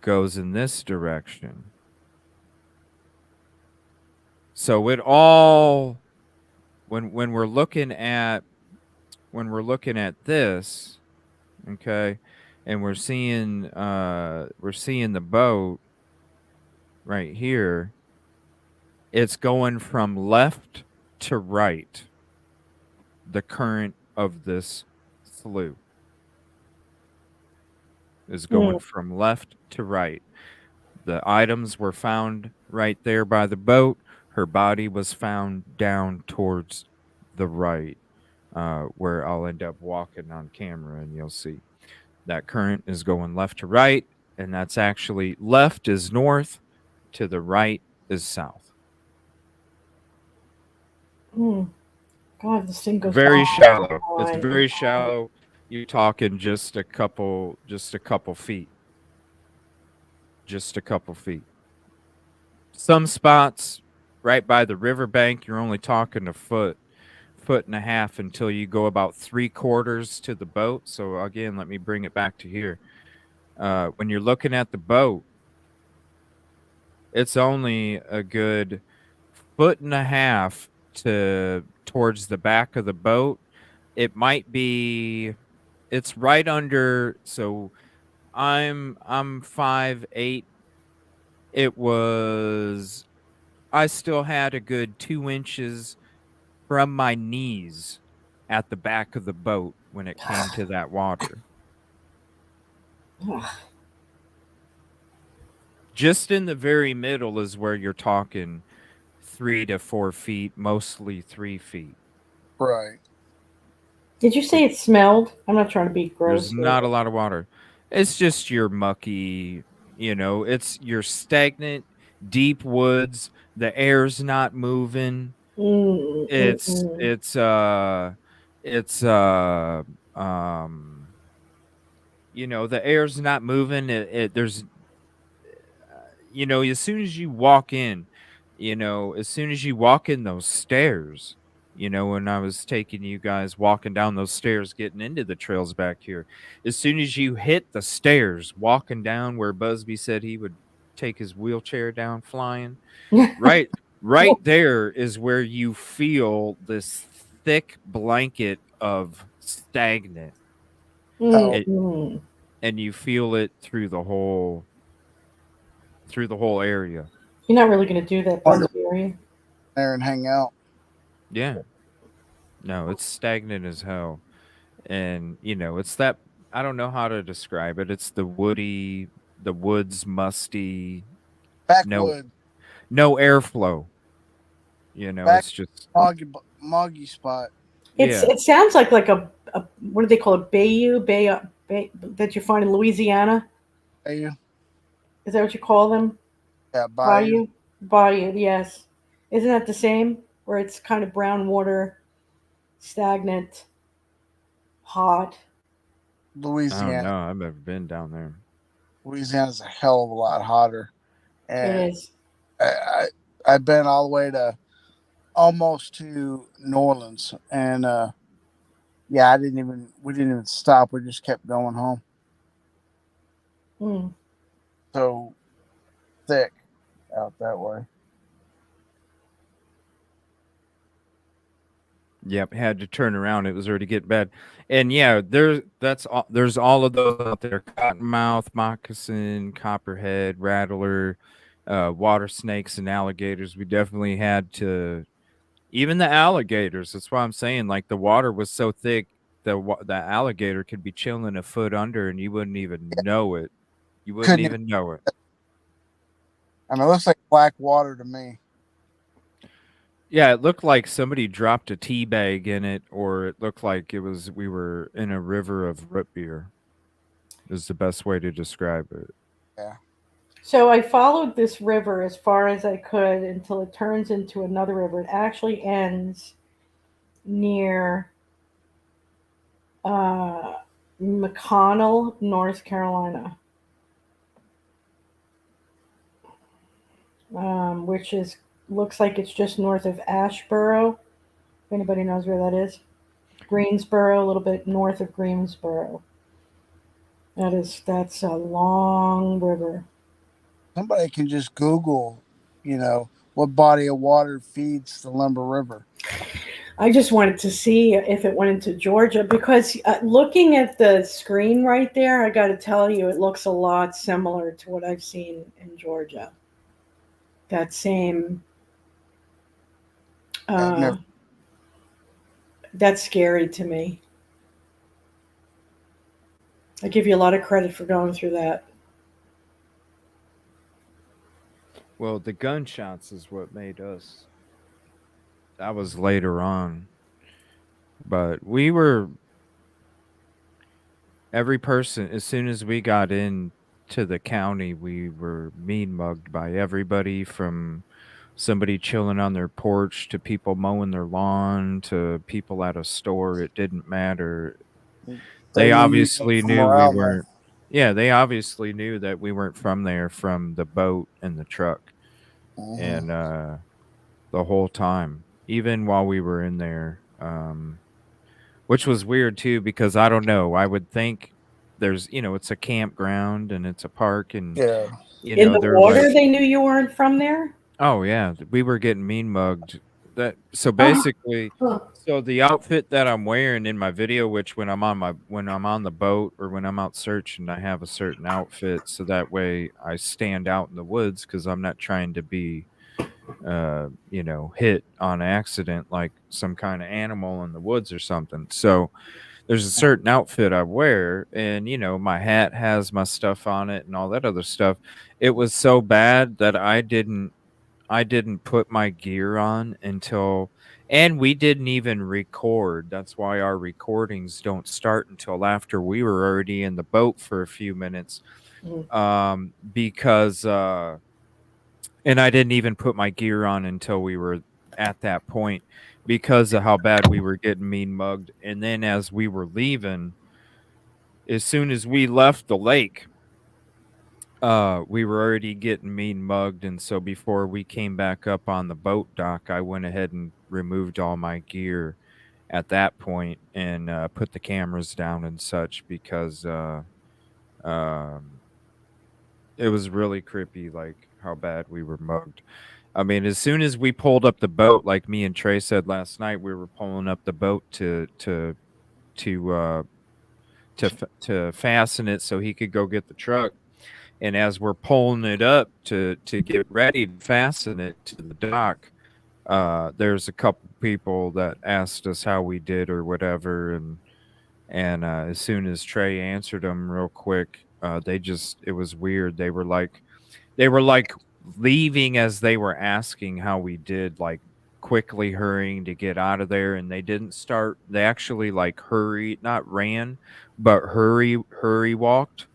goes in this direction. So it all when we're looking at this, okay, and we're seeing the boat right here, it's going from left to right. The current of this slough is going from left to right. The items were found right there by the boat. Her body was found down towards the right, where I'll end up walking on camera and you'll see. That current is going left to right, and that's actually left is north, to the right is south. God, this thing goes Very shallow. It's by. very shallow. You're talking just a couple feet. Just a couple feet. Some spots right by the riverbank, you're only talking a foot and a half until you go about 3/4 to the boat. So again, let me bring it back to here. When you're looking at the boat, it's only a good foot and a half towards the back of the boat. It might be, it's right under. So I'm 5'8". It was, I still had a good 2 inches from my knees at the back of the boat when it came to that water. Just in the very middle is where you're talking 3 to 4 feet, mostly 3 feet. Right. Did you say it smelled? I'm not trying to be gross. There's not a lot of water. It's just your mucky, it's your stagnant, deep woods. The air's not moving. Mm, mm, It's mm. it's uh it's uh um You know, the air's not moving. There's, you know, as soon as you walk in, you know, as soon as you walk in those stairs, you know, when I was taking you guys walking down those stairs, getting into the trails back here, as soon as you hit the stairs, walking down where Busby said he would take his wheelchair down flying, right, right there is where you feel this thick blanket of stagnant. Oh, Mm. And you feel it through the whole area. You're not really going to do that, wander Busby, are you? there and hang out. Yeah. No, it's stagnant as hell. And, you know, it's that, I don't know how to describe it. It's the woods musty, no Backwood, no airflow. You know, back it's just moggy spot. yeah. It sounds like a what do they call it? Bay that you find in Louisiana. Bayou. Is that what you call them? Yeah, Bayou. Bayou. Yes. Isn't that the same? Where it's kind of brown water, stagnant, hot. I don't Louisiana. know. I've never been down there. Louisiana's a hell of a lot hotter. It And is. I've been all the way to almost to New Orleans, and yeah, we didn't even stop. We just kept going home. Mm. So thick out that way. Yep, had to turn around. It was already getting bad. And yeah, there's all of those out there. Cottonmouth, moccasin, copperhead, rattler, water snakes and alligators. We definitely had to, even the alligators. That's why I'm saying, like, the water was so thick the alligator could be chilling a foot under and you wouldn't even know it. You wouldn't Couldn't even know it. I mean, it looks like black water to me. Yeah, it looked like somebody dropped a tea bag in it, or it looked like we were in a river of root beer. Is the best way to describe it. Yeah. So I followed this river as far as I could until it turns into another river. It actually ends near McConnell, North Carolina, which is looks like it's just north of Asheboro. If anybody knows where that is, Greensboro, a little bit north of Greensboro. That's a long river. Somebody can just Google, what body of water feeds the Lumber River. I just wanted to see if it went into Georgia because looking at the screen right there, I got to tell you, it looks a lot similar to what I've seen in Georgia. That same. That's scary to me. I give you a lot of credit for going through that. Well, the gunshots is what made us. That was later on. But every person, as soon as we got into the county, we were mean mugged by everybody, from somebody chilling on their porch to people mowing their lawn to people at a store. It didn't matter. They obviously knew we weren't. Yeah, they obviously knew that we weren't from there, from the boat and the truck. Mm-hmm. And the whole time, even while we were in there, which was weird too, because I don't know, I would think there's, it's a campground and it's a park, and yeah, in the water, they knew you weren't from there. Oh yeah, we were getting mean mugged. So basically, so the outfit that I'm wearing in my video, which when I'm on the boat or when I'm out searching, I have a certain outfit, so that way I stand out in the woods because I'm not trying to be, hit on accident like some kind of animal in the woods or something. So there's a certain outfit I wear, and my hat has my stuff on it and all that other stuff. It was so bad that I didn't put my gear on and we didn't even record. That's why our recordings don't start until after we were already in the boat for a few minutes. Because and I didn't even put my gear on until we were at that point because of how bad we were getting mean mugged. And then as we were leaving, as soon as we left the lake, we were already getting mean mugged, and so before we came back up on the boat dock, I went ahead and removed all my gear at that point and put the cameras down and such because um, it was really creepy, like how bad we were mugged. I mean, as soon as we pulled up the boat, like me and Trey said last night, we were pulling up the boat to to fasten it so he could go get the truck. And as we're pulling it up to get ready to fasten it to the dock, there's a couple people that asked us how we did or whatever, and as soon as Trey answered them real quick, it was weird. They were like leaving as they were asking how we did, like quickly hurrying to get out of there, and they didn't start. They actually like not ran, but hurry walked.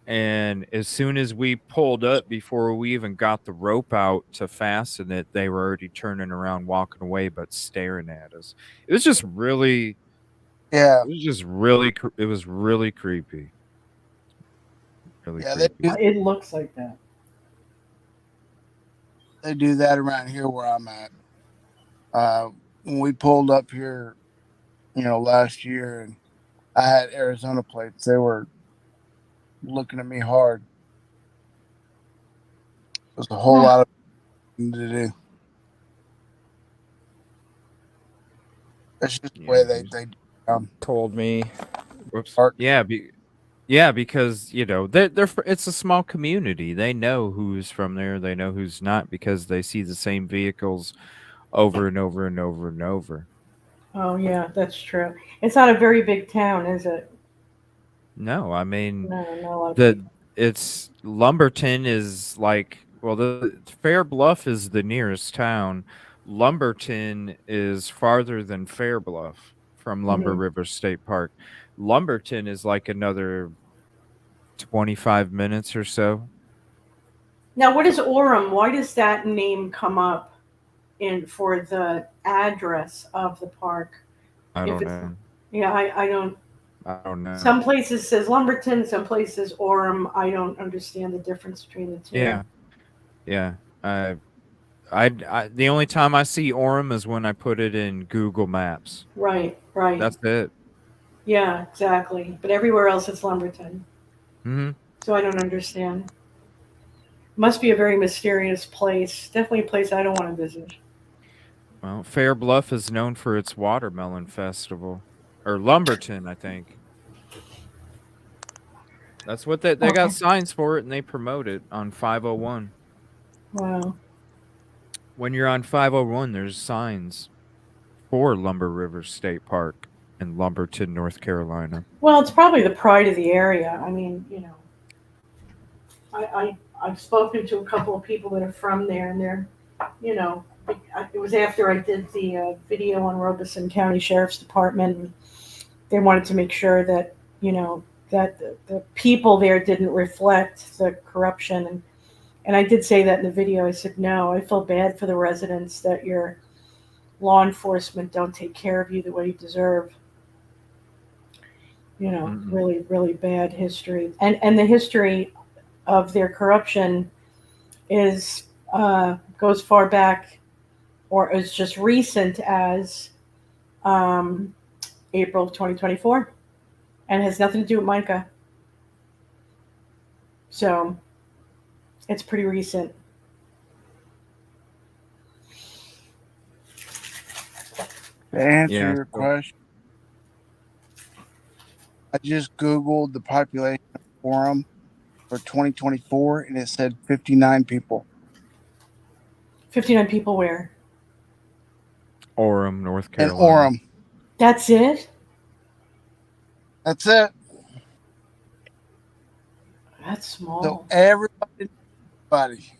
And as soon as we pulled up, before we even got the rope out to fasten it, they were already turning around, walking away, but staring at us. It was just really, Yeah. it was really creepy. Really Yeah, creepy. It looks like that. They do that around here where I'm at. When we pulled up here, last year, and I had Arizona plates, they were looking at me hard. There's a whole lot of to do. That's just the way they told me. Whoops. Yeah, because they're it's a small community. They know who's from there. They know who's not because they see the same vehicles over and over and over and over. Oh yeah, that's true. It's not a very big town, is it? No, I mean No. it's Lumberton is like, well, the Fair Bluff is the nearest town. Lumberton is farther than Fair Bluff from Lumber River State Park. Lumberton is like another 25 minutes or so. Now, what is Orem? Why does that name come up for the address of the park? I don't know. Yeah, I don't. I don't know. Some places says Lumberton, some places Orem. I don't understand the difference between the two. Yeah. I the only time I see Orem is when I put it in Google Maps. Right. That's it. Yeah, exactly. But everywhere else it's Lumberton. Mm-hmm. So I don't understand. Must be a very mysterious place. Definitely a place I don't want to visit. Well, Fair Bluff is known for its watermelon festival. Or Lumberton, I think. That's what they got signs for it, and they promote it on 501. Wow. When you're on 501, there's signs for Lumber River State Park in Lumberton, North Carolina. Well, it's probably the pride of the area. I mean, I've spoken to a couple of people that are from there, and they're, it was after I did the video on Robeson County Sheriff's Department. And they wanted to make sure that, that the people there didn't reflect the corruption. And I did say that in the video. I said, no, I feel bad for the residents that your law enforcement don't take care of you the way you deserve. Really, really bad history. And the history of their corruption is goes far back, or is just recent as April of 2024, and has nothing to do with Micah. So it's pretty recent. To answer your question, I just Googled the population forum for 2024, and it said 59 people. 59 people where? Orem, North Carolina. In Orem. That's it? That's it. That's small. So everybody.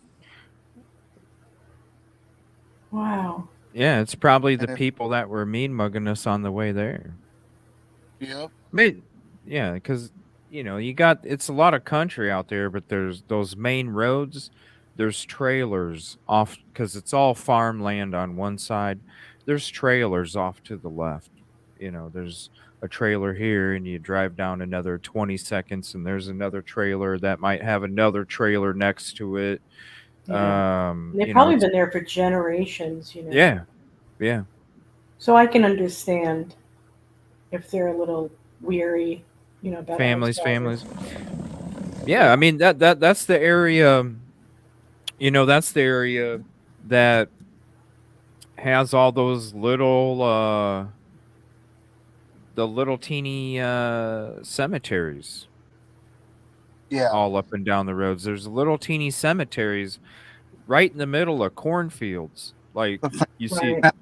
Wow. Yeah, it's probably the people that were mean mugging us on the way there. Yep. Yeah, because it's a lot of country out there, but there's those main roads. There's trailers off because it's all farmland on one side. There's trailers off to the left. There's a trailer here, and you drive down another 20 seconds, and there's another trailer that might have another trailer next to it. Yeah. They've You know, probably been there for generations, you know. yeah, yeah. So I can understand if they're a little weary, you know, about Families. Yeah, I mean that's the area. You know, that's the area that has all those little the little teeny cemeteries. Yeah. All up and down the roads. There's little teeny cemeteries right in the middle of cornfields. Like you see, right.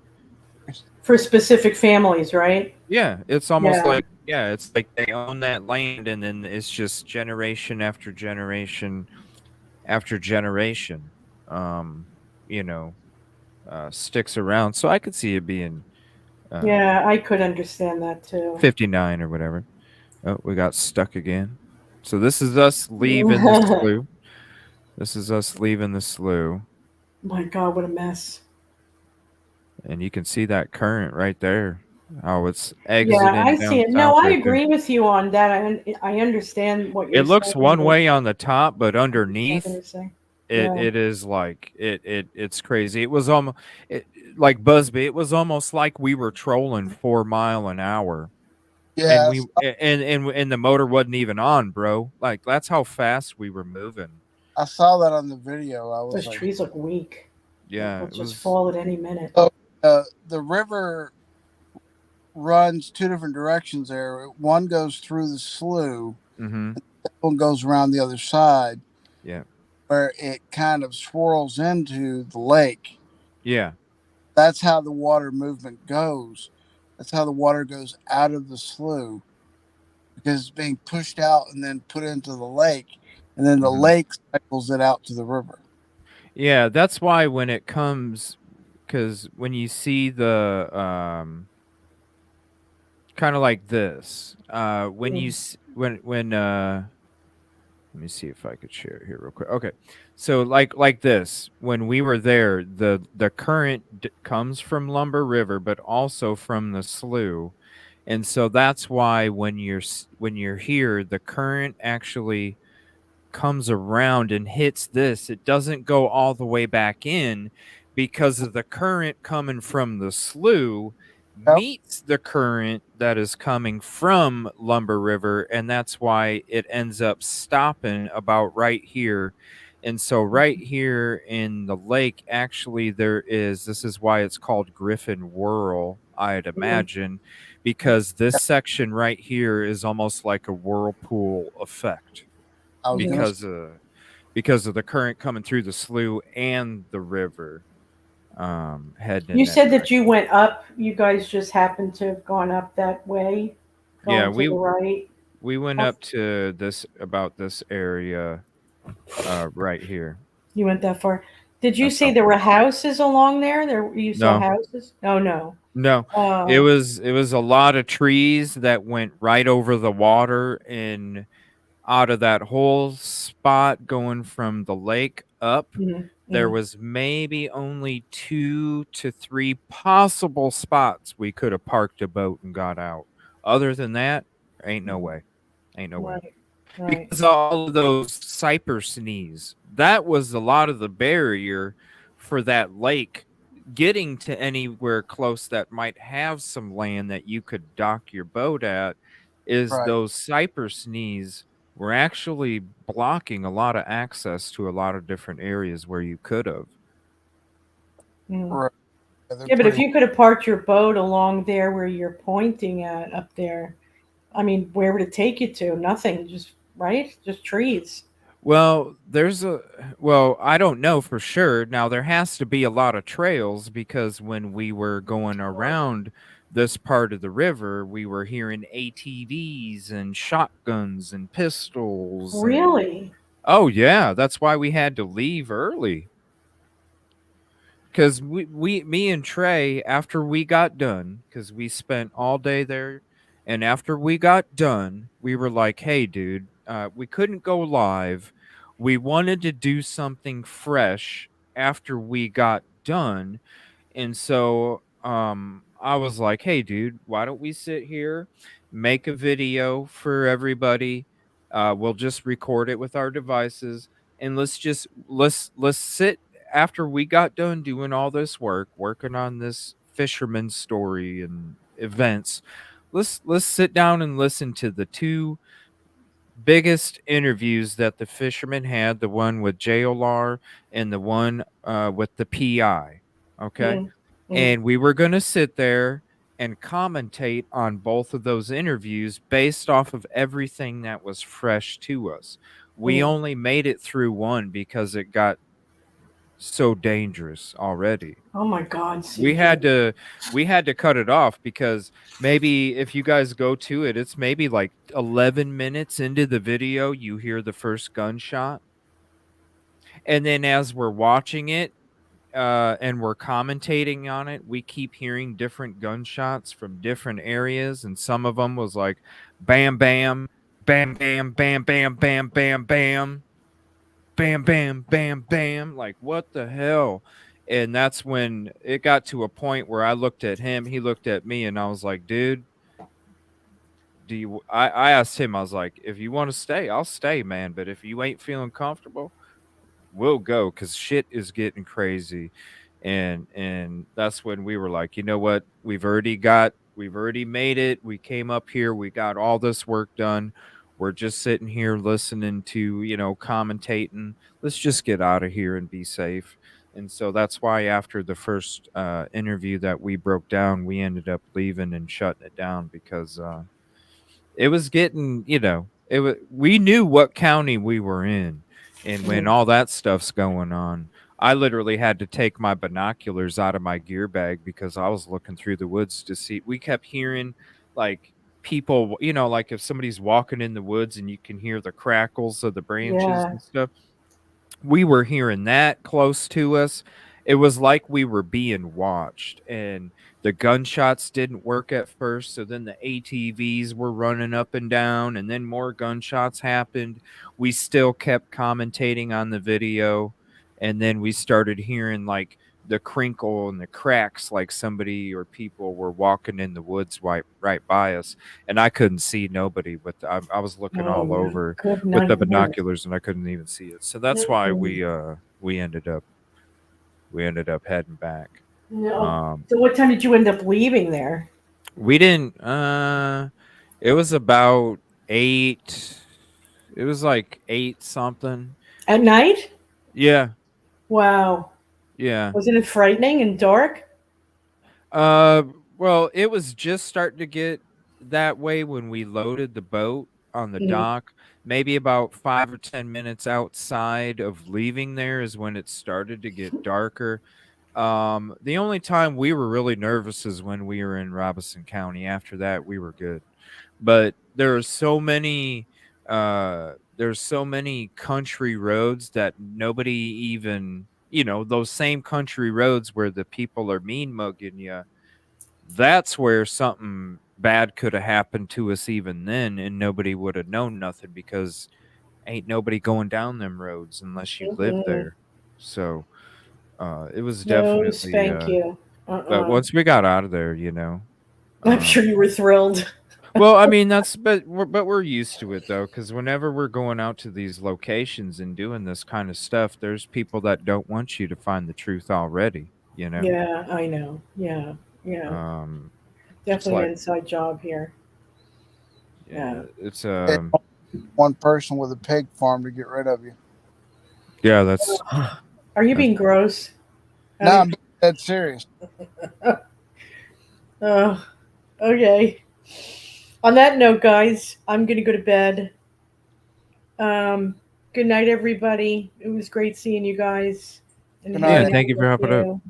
For specific families, right? yeah, it's almost Yeah. like it's like they own that land, and then it's just generation after generation after generation. You know, sticks around. So I could see it being Yeah, I could understand that too. 59 or whatever. Oh, we got stuck again. So this is us leaving the slough. This is us leaving the slough. My God, what a mess. And you can see that current right there. How it's exiting Yeah, I down see it. south No, I right there. agree with you on that. I understand what you're It looks saying. one way on the top, but underneath Yeah. it is like it's crazy. It was almost like Busby. It was almost like we were trolling 4 mile an hour. And Yeah. we and the motor wasn't even on, bro. Like that's how fast we were moving. I saw that on the video. I was Those like, trees look weak. Yeah, They'll it just was fall at any minute. the river runs two different directions there. One goes through the slough, mm-hmm. one goes around the other side. Yeah. Where it kind of swirls into the lake. Yeah. That's how the water movement goes. That's how the water goes out of the slough, because it's being pushed out and then put into the lake, and then the lake cycles it out to the river. Yeah, that's why when it comes, because when you see the kind of like this, when you when let me see if I could share it here real quick. Okay, so like this, when we were there, the current comes from Lumber River, but also from the slough, and so that's why when you're here, the current actually comes around and hits this. It doesn't go all the way back in because of the current coming from the slough meets the current that is coming from Lumber River, and that's why it ends up stopping about right here. And so right here in the lake, actually this is why it's called Griffin Whirl, I'd imagine, because this section right here is almost like a whirlpool effect because of the current coming through the slough and the river. Heading. You said that you went up. You guys just happened to have gone up that way. Yeah, to the right. We went up to this area, right here. You went that far. Did you see there were houses along there? You saw houses? Oh no. No, it was a lot of trees that went right over the water, and out of that whole spot going from the lake up, there was maybe only 2 to 3 possible spots we could have parked a boat and got out. Other than that, ain't no way. Ain't no way. Right. Because all of those cypress knees, that was a lot of the barrier for that lake getting to anywhere close that might have some land that you could dock your boat at, is those cypress knees were actually blocking a lot of access to a lot of different areas where you could have. Right. Yeah, but if you could have parked your boat along there where you're pointing at up there, I mean, where would it take you to? Nothing, just trees. Well, I don't know for sure. Now, there has to be a lot of trails, because when we were going around this part of the river, we were hearing ATVs and shotguns and pistols. Really? Oh, yeah. That's why we had to leave early. Because me and Trey, after we got done, because we spent all day there, and after we got done, we were like, hey, dude, we couldn't go live. We wanted to do something fresh after we got done. And so I was like, hey, dude, why don't we sit here make a video for everybody. We'll just record it with our devices, and let's sit after we got done doing all this work, working on this fisherman story and events. Let's sit down and listen to the two biggest interviews that the fisherman had, the one with JLR and the one with the PI. Okay. And we were going to sit there and commentate on both of those interviews based off of everything that was fresh to us. We only made it through one because it got so dangerous already. Oh my God, we had to cut it off because maybe if you guys go to it, it's maybe like 11 minutes into the video you hear the first gunshot, and then as we're watching it and we're commentating on it, we keep hearing different gunshots from different areas, and some of them was like bam bam bam bam bam bam bam bam bam bam bam bam bam, like what the hell. And that's when it got to a point where I looked at him, he looked at me, and I was like, dude, I asked him, I was like, if you want to stay, I'll stay, man, but if you ain't feeling comfortable, we'll go, because shit is getting crazy. And that's when we were like, you know what, we've already made it, we came up here, we got all this work done, we're just sitting here listening to, commentating, let's just get out of here and be safe. And so that's why after the first interview that we broke down, we ended up leaving and shutting it down, because it was getting, we knew what county we were in. And when all that stuff's going on, I literally had to take my binoculars out of my gear bag because I was looking through the woods to see. We kept hearing like people, like if somebody's walking in the woods and you can hear the crackles of the branches and stuff. We were hearing that close to us. It was like we were being watched, and the gunshots didn't work at first. So then the ATVs were running up and down, and then more gunshots happened. We still kept commentating on the video, and then we started hearing like the crinkle and the cracks, like somebody or people were walking in the woods right by us, and I couldn't see nobody, but I was looking all over with the binoculars, and I couldn't even see it. So that's why we ended up heading back. So what time did you end up leaving there? We didn't. It was about 8. It was like 8 something at night. Yeah. Wow. Yeah. Wasn't it frightening and dark? Well, it was just starting to get that way when we loaded the boat on the dock. Maybe about 5 or 10 minutes outside of leaving there is when it started to get darker. The only time we were really nervous is when we were in Robeson County. After that, we were good. But there's so many country roads that nobody even, those same country roads where the people are mean mugging you. That's where something bad could have happened to us even then, and nobody would have known nothing, because ain't nobody going down them roads unless you live there. So it was definitely thank you. But once we got out of there, I'm sure you were thrilled. Well, I mean, but we're used to it though, because whenever we're going out to these locations and doing this kind of stuff, there's people that don't want you to find the truth already. Yeah, I know. Yeah. Definitely an inside job here. Yeah. It's one person with a pig farm to get rid of you. Yeah, that's. Are you being gross? No, I'm dead serious. Oh, okay. On that note, guys, I'm going to go to bed. Good night, everybody. It was great seeing you guys. Good night. Yeah, thank you for helping out.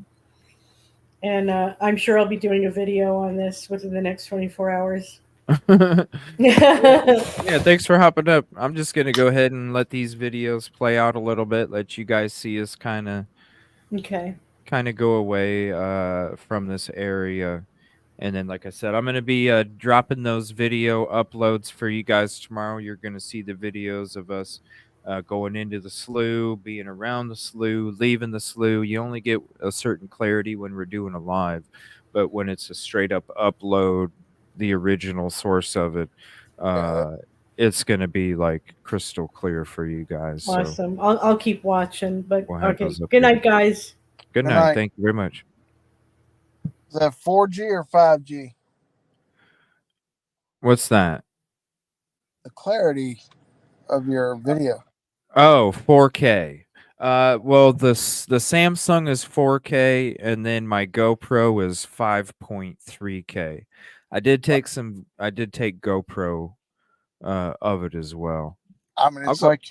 And I'm sure I'll be doing a video on this within the next 24 hours. Yeah, thanks for hopping up. I'm just going to go ahead and let these videos play out a little bit, let you guys see us kind of go away from this area. And then, like I said, I'm going to be dropping those video uploads for you guys tomorrow. You're going to see the videos of us going into the slough, being around the slough, leaving the slough. You only get a certain clarity when we're doing a live. But when it's a straight up upload, the original source of it, Yeah, it's gonna be like crystal clear for you guys. So Awesome. I'll keep watching. But we'll have okay. those up Good there. night, guys. Good good night. night. Thank you very much. Is that 4G or 5G? What's that? The clarity of your video. Oh, 4K. Well, the Samsung is 4K, and then my GoPro is 5.3K. I did take GoPro of it as well. I mean, I'll it's go. like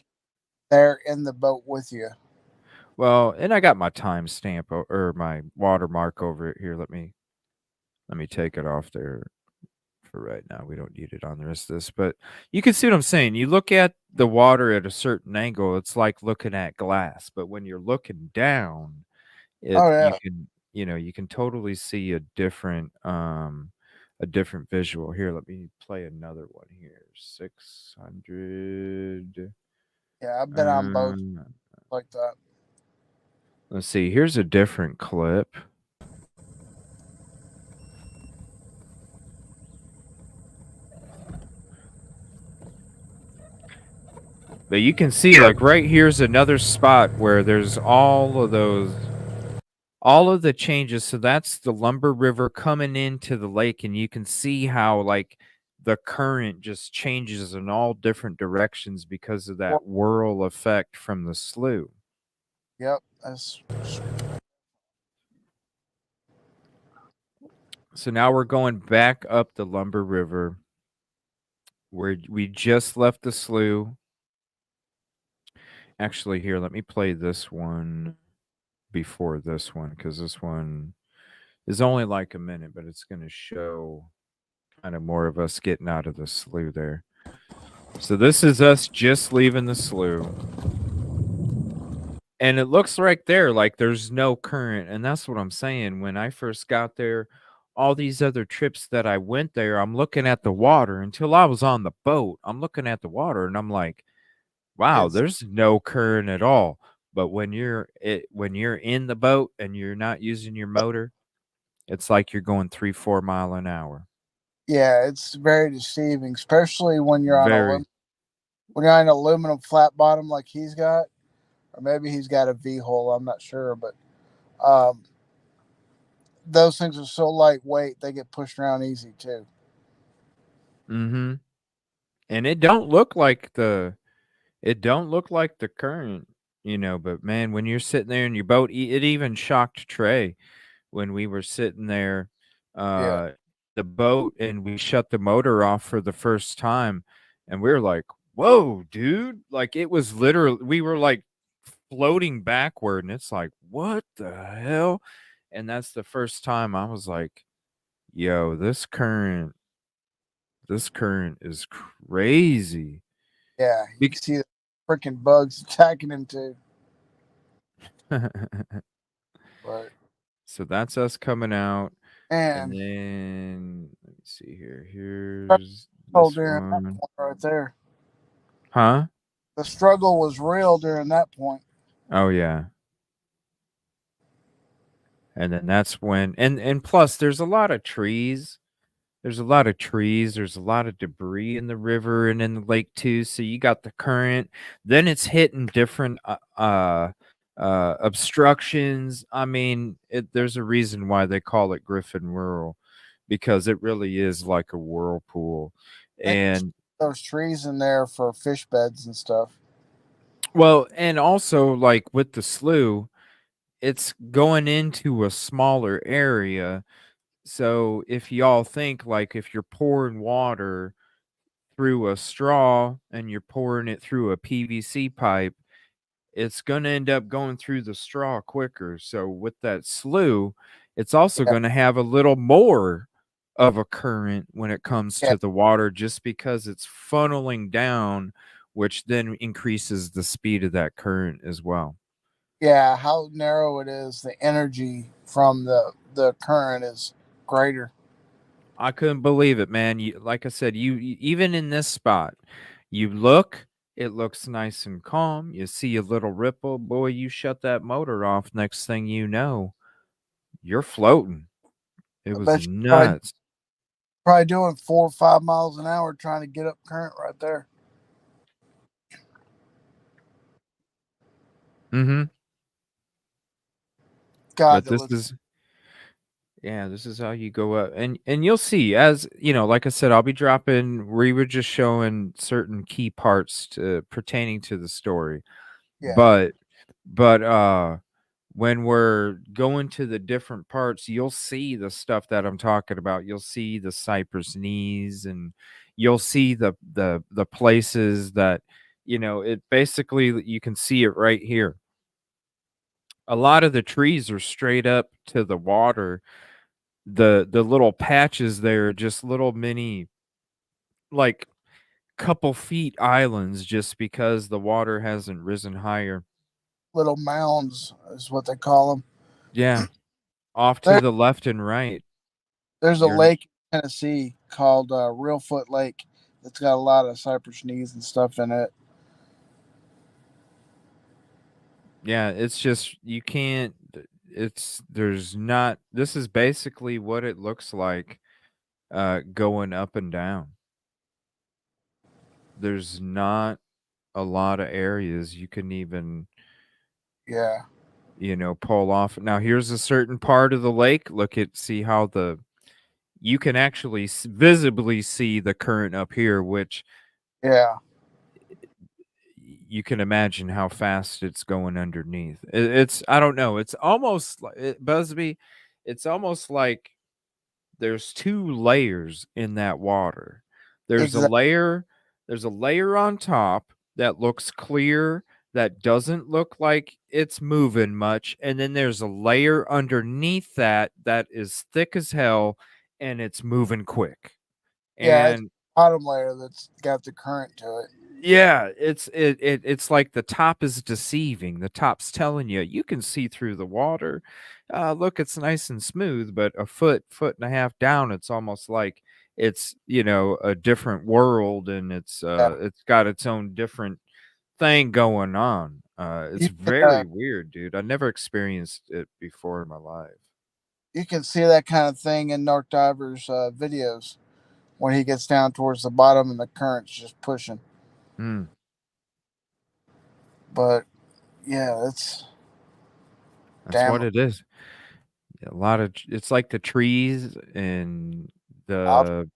they're in the boat with you. Well, and I got my timestamp or my watermark over it here. Let me take it off there for right now. We don't need it on the rest of this, but you can see what I'm saying. You look at the water at a certain angle, it's like looking at glass, but when you're looking down, Oh you yeah, can, you can totally see a different visual. Here, let me play another one here. 600. yeah. I've been on boats like that. Let's see. Here's a different clip. But you can see, like, right here's another spot where there's all of the changes. So that's the Lumber River coming into the lake, and you can see how, like, the current just changes in all different directions because of Well, that whirl effect from the slough. yep, that's So now we're going back up the Lumber River where we just left the slough. Actually, here, let me play this one before this one, because this one is only like a minute, but it's going to show kind of more of us getting out of the slough there. So this is us just leaving the slough. And it looks right there like there's no current. And that's what I'm saying. When I first got there, all these other trips that I went there, I'm looking at the water until I was on the boat. I'm looking at the water and I'm like, wow, it's there's no current at all. But when you're in the boat and you're not using your motor, it's like you're going 3-4 mile an hour. yeah, it's very deceiving, especially when you're on Very. when you're on an aluminum flat bottom like he's got, or maybe he's got a V hole. I'm not sure, but um, those things are so lightweight they get pushed around easy too. Mm-hmm. And it don't look like the current, but man, when you're sitting there in your boat, it even shocked Trey when we were sitting there, Yeah, the boat, and we shut the motor off for the first time, and we were like, whoa, dude. Like, it was literally, we were like floating backward, and it's like, what the hell? And that's the first time I was like, yo, this current is crazy. yeah. You can see the freaking bugs attacking him too. But So that's us coming out. And and then let me see here. Here's oh, this during that one. point right there, Huh? the struggle was real during that point. Oh yeah. And then that's when, and plus there's a lot of trees. There's a lot of trees. There's a lot of debris in the river and in the lake too. So you got the current. Then it's hitting different obstructions. I mean, there's a reason why they call it Griffin Whirl, because it really is like a whirlpool. They And those trees in there for fish beds and stuff. well, and also like with the slough, it's going into a smaller area. So if y'all think, like, if you're pouring water through a straw and you're pouring it through a PVC pipe, it's going to end up going through the straw quicker. So with that slough, it's also Yeah, going to have a little more of a current when it comes yeah, to the water, just because it's funneling down, which then increases the speed of that current as well. yeah. How narrow it is, the energy from the current is greater. I couldn't believe it, man. Like I said, even in this spot, you look, it looks nice and calm. You see a little ripple, boy. You shut that motor off. Next thing you know, you're floating. It I was bet you tried nuts. probably doing 4 or 5 miles an hour trying to get up current right there. Mm-hmm. God, But that this looks. is this is how you go up, and you'll see, as you know, like I said, I'll be dropping. We were just showing certain key parts pertaining to the story, Yeah. but when we're going to the different parts, you'll see the stuff that I'm talking about. You'll see the cypress knees, and you'll see the places that, it basically, you can see it right here. A lot of the trees are straight up to the water. The little patches there are just little mini, like, couple feet islands, just because the water hasn't risen higher. Little mounds is what they call them. Yeah, off to There, the left and right. there's a You're lake in Tennessee called Reelfoot Lake that's got a lot of cypress knees and stuff in it. Yeah, it's just you can't. There's not. This is basically what it looks like, going up and down. There's not a lot of areas you can even, Yeah. pull off. Now here's a certain part of the lake. See how you can actually visibly see the current up here, which Yeah. you can imagine how fast it's going underneath. I don't know. It's almost like Busby. It's almost like there's two layers in that water. There's a Exactly. layer, there's a layer on top that looks clear, that doesn't look like it's moving much, and then there's a layer underneath that is thick as hell, and it's moving quick. Yeah, it's And bottom layer that's got the current to it. yeah, it's like the top is deceiving. The top's telling you can see through the water. Look, it's nice and smooth, but a foot and a half down, it's almost like it's, a different world, and Yeah. it's got its own different thing going on. It's You can very weird, dude. I never experienced it before in my life. you can see that kind of thing in Narc Diver's videos when he gets down towards the bottom and the current's just pushing. Hmm. But yeah, it's That's damn. what it is. A lot of it's like the trees and I'll, the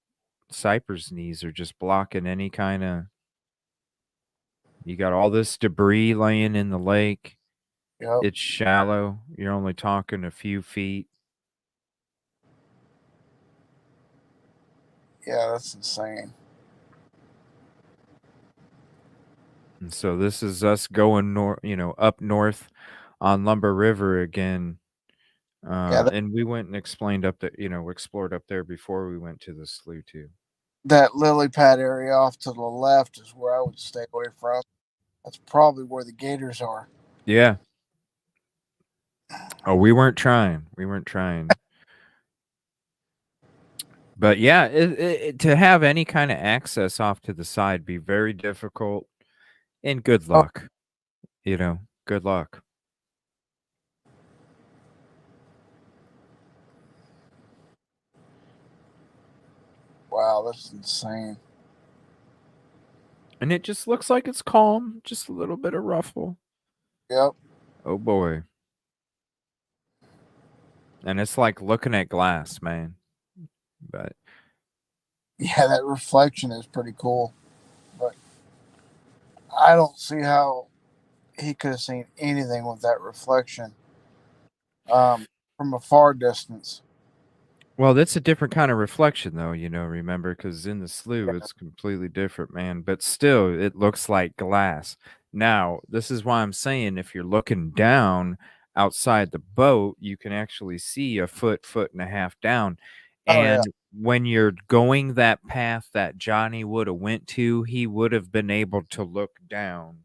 cypress knees are just blocking any kind of. You got all this debris laying in the lake. yep. It's shallow. You're only talking a few feet. Yeah, that's insane. And so this is us going up north on Lumber River again. Yeah, And we went and explained up there, explored up there before we went to the slough too. that lily pad area off to the left is where I would stay away from. That's probably where the gators are. Yeah. Oh, we weren't trying. We weren't trying. But yeah, to have any kind of access off to the side be very difficult, and good Oh, luck. Good luck. wow, that's insane. And it just looks like it's calm, just a little bit of ruffle. Yep. Oh boy. And it's like looking at glass, man. But Yeah, that reflection is pretty cool. But I don't see how he could have seen anything with that reflection from a far distance. well, that's a different kind of reflection though, remember, because in the slough Yeah. it's completely different, man. But still, it looks like glass. Now, this is why I'm saying if you're looking down outside the boat, you can actually see a foot and a half down. Oh yeah. And when you're going that path that Johnny would have went to, he would have been able to look down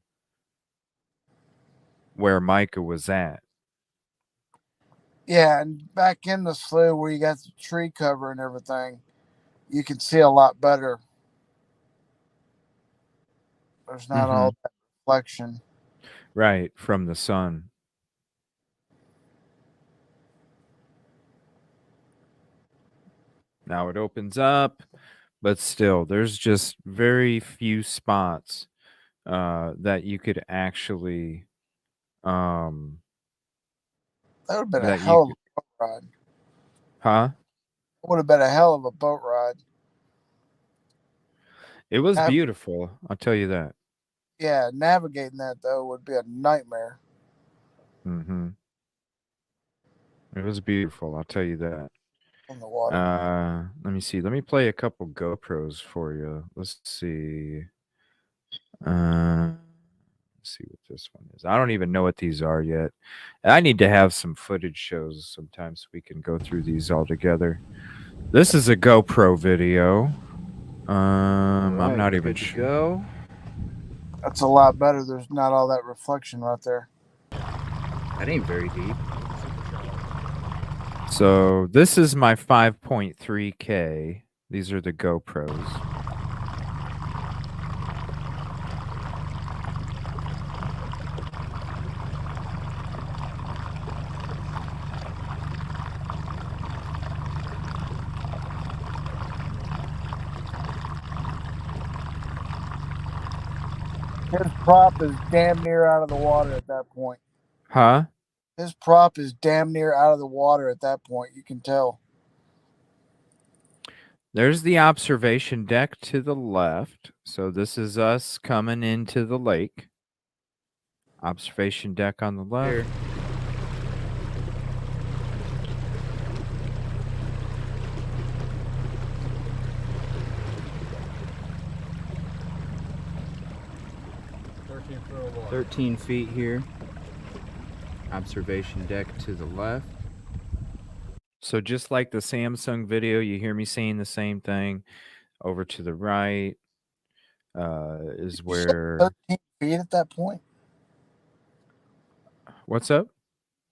where Micah was at. Yeah, and back in the slough where you got the tree cover and everything, you can see a lot better. There's not Mm-hmm. all that reflection. Right, from the sun. Now it opens up, but still, there's just very few spots that you could actually That would have been a that you hell of could, a boat ride. huh? It would have been a hell of a boat ride. It was Nav- beautiful, I'll tell you that. yeah, navigating that though would be a nightmare Mm-hmm. It was beautiful, I'll tell you that. on the water. Let me see. Let me play a couple GoPros for you. Let's see. Let's see what this one is. I don't even know what these are yet. I need to have some footage shows sometime so we can go through these all together. This is a GoPro video. I'm not even sure. Go. That's a lot better. There's not all that reflection right there. That ain't very deep. So this is my 5.3K. These are the GoPros. His prop is damn near out of the water at that point. Huh? His prop is damn near out of the water at that point. You can tell. There's the observation deck to the left. So this is us coming into the lake. Observation deck on the left. Here. Water. 13 feet here. Observation deck to the left. So just like the Samsung video, you hear me saying the same thing. Over to the right is where 13 feet at that point. What's up?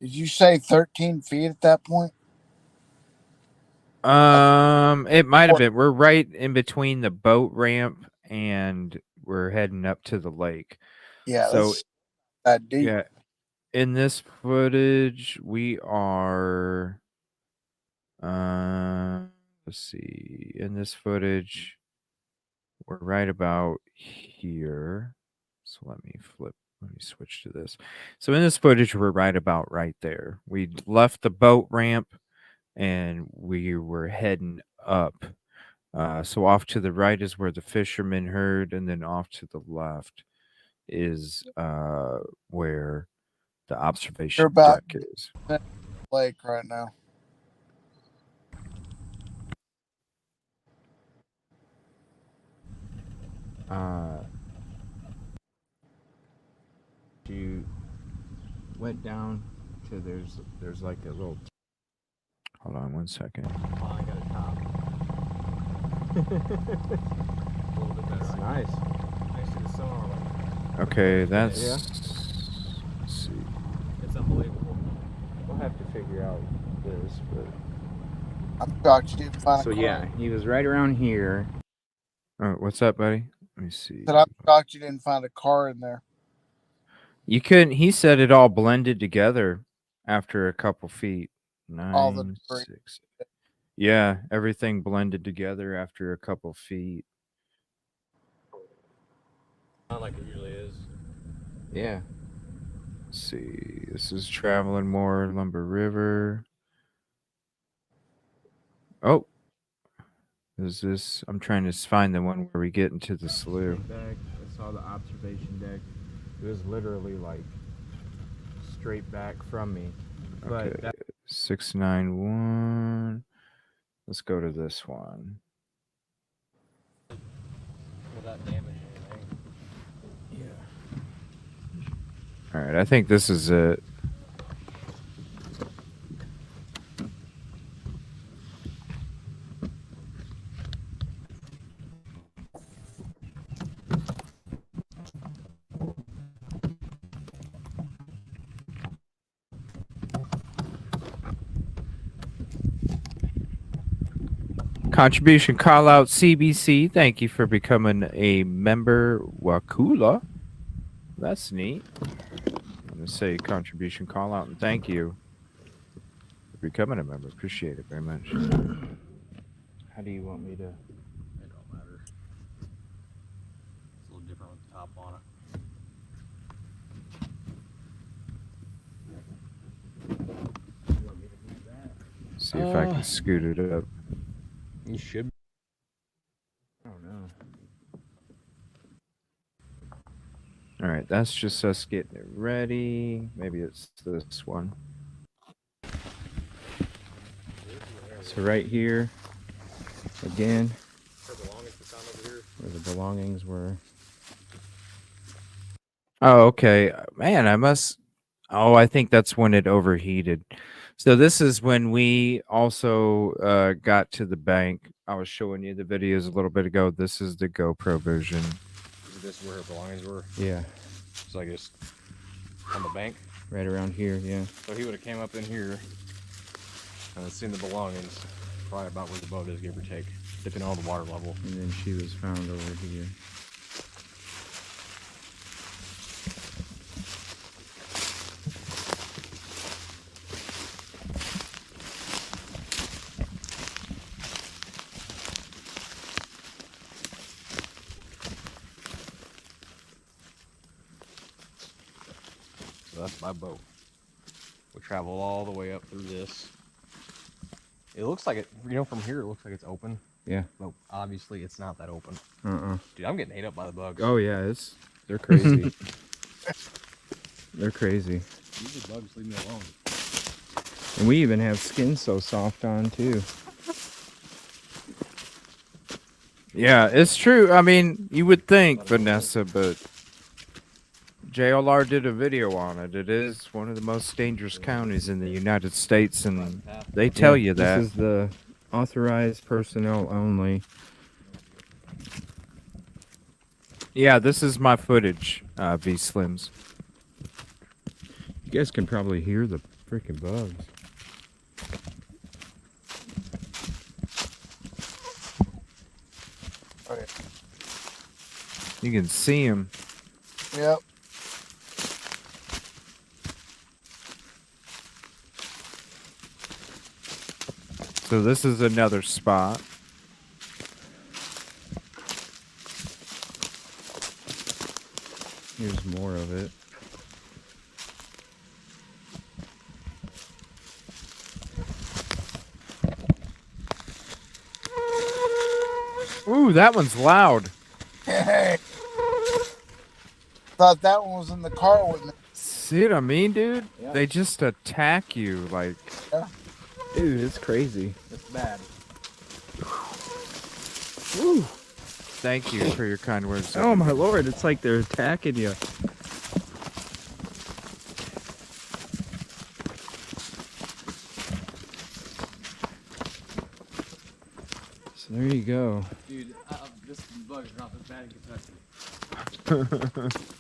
Did you say 13 feet at that point? It might have been. We're right in between the boat ramp and we're heading up to the lake. Yeah, so that's that deep. Yeah, in this footage we are. Let's see. In this footage, we're right about here. So let me switch to this. So in this footage, we're right about right there. We left the boat ramp and we were heading up. So off to the right is where the fisherman herd, and then off to the left is where the observation deck is. Lake right now. You went down to there's like a little. Hold on 1 second. Oh, I got a top. A little bit better. That's nice. Nice to the sonar. Okay, that's. Yeah. Let's see. It's unbelievable. We'll have to figure out this, but. I'm shocked you didn't find a car. So yeah, he was right around here. Oh, what's up, buddy? Let me see. I'm shocked you didn't find a car in there. You couldn't. He said it all blended together after a couple feet. All the 9, debris. 6. Yeah, everything blended together after a couple feet. Not like it usually is. Yeah. Let's see. This is Traveling More Lumber River. Oh. Is this? I'm trying to find the one where we get into the slough. Back, I saw the observation deck. It was literally like straight back from me. Okay. But 691. Let's go to this one. Without damaging anything. Yeah. All right. I think this is it. Contribution call out CBC. Thank you for becoming a member. Wakula. That's neat. I'm going to say contribution call out and thank you for becoming a member. Appreciate it very much. How do you want me to? It don't matter. It's a little different with the top on it. You want me to move that? See if I can scoot it up. You should. I don't know. All right, that's just us getting it ready. Maybe it's this one. So right here, again, Where where the belongings were. Oh, okay. Man, I must. Oh, I think that's when it overheated. So this is when we also got to the bank. I was showing you the videos a little bit ago. This is the GoPro version. This is where her belongings were. Yeah, So I guess on the bank. right around here. Yeah. So he would have came up in here and seen the belongings, probably about where the boat is, give or take, depending on the water level. And then she was found over here. So that's my boat. We travel all the way up through this. It looks like it, from here it looks like it's open. Yeah. But obviously it's not that open. Dude, I'm getting ate up by the bugs. Oh yeah, they're crazy. They're crazy. These bugs leave me alone. And we even have skin so soft on too. Yeah, it's true. I mean, you would think, Vanessa, but JLR did a video on it. It is one of the most dangerous counties in the United States, and they tell you that. This is the authorized personnel only. Yeah, this is my footage, V-Slims. You guys can probably hear the freaking bugs. Okay. You can see them. Yep. So this is another spot. Here's more of it. Ooh, that one's loud. Hey. Thought that one was in the car with me. See what I mean, dude? Yeah. They just attack you like. Yeah. Dude, it's crazy. It's bad. Woo. Thank you for your kind words. Oh my lord, it's like they're attacking you. So there you go. Dude, this bug's not as bad in Kentucky.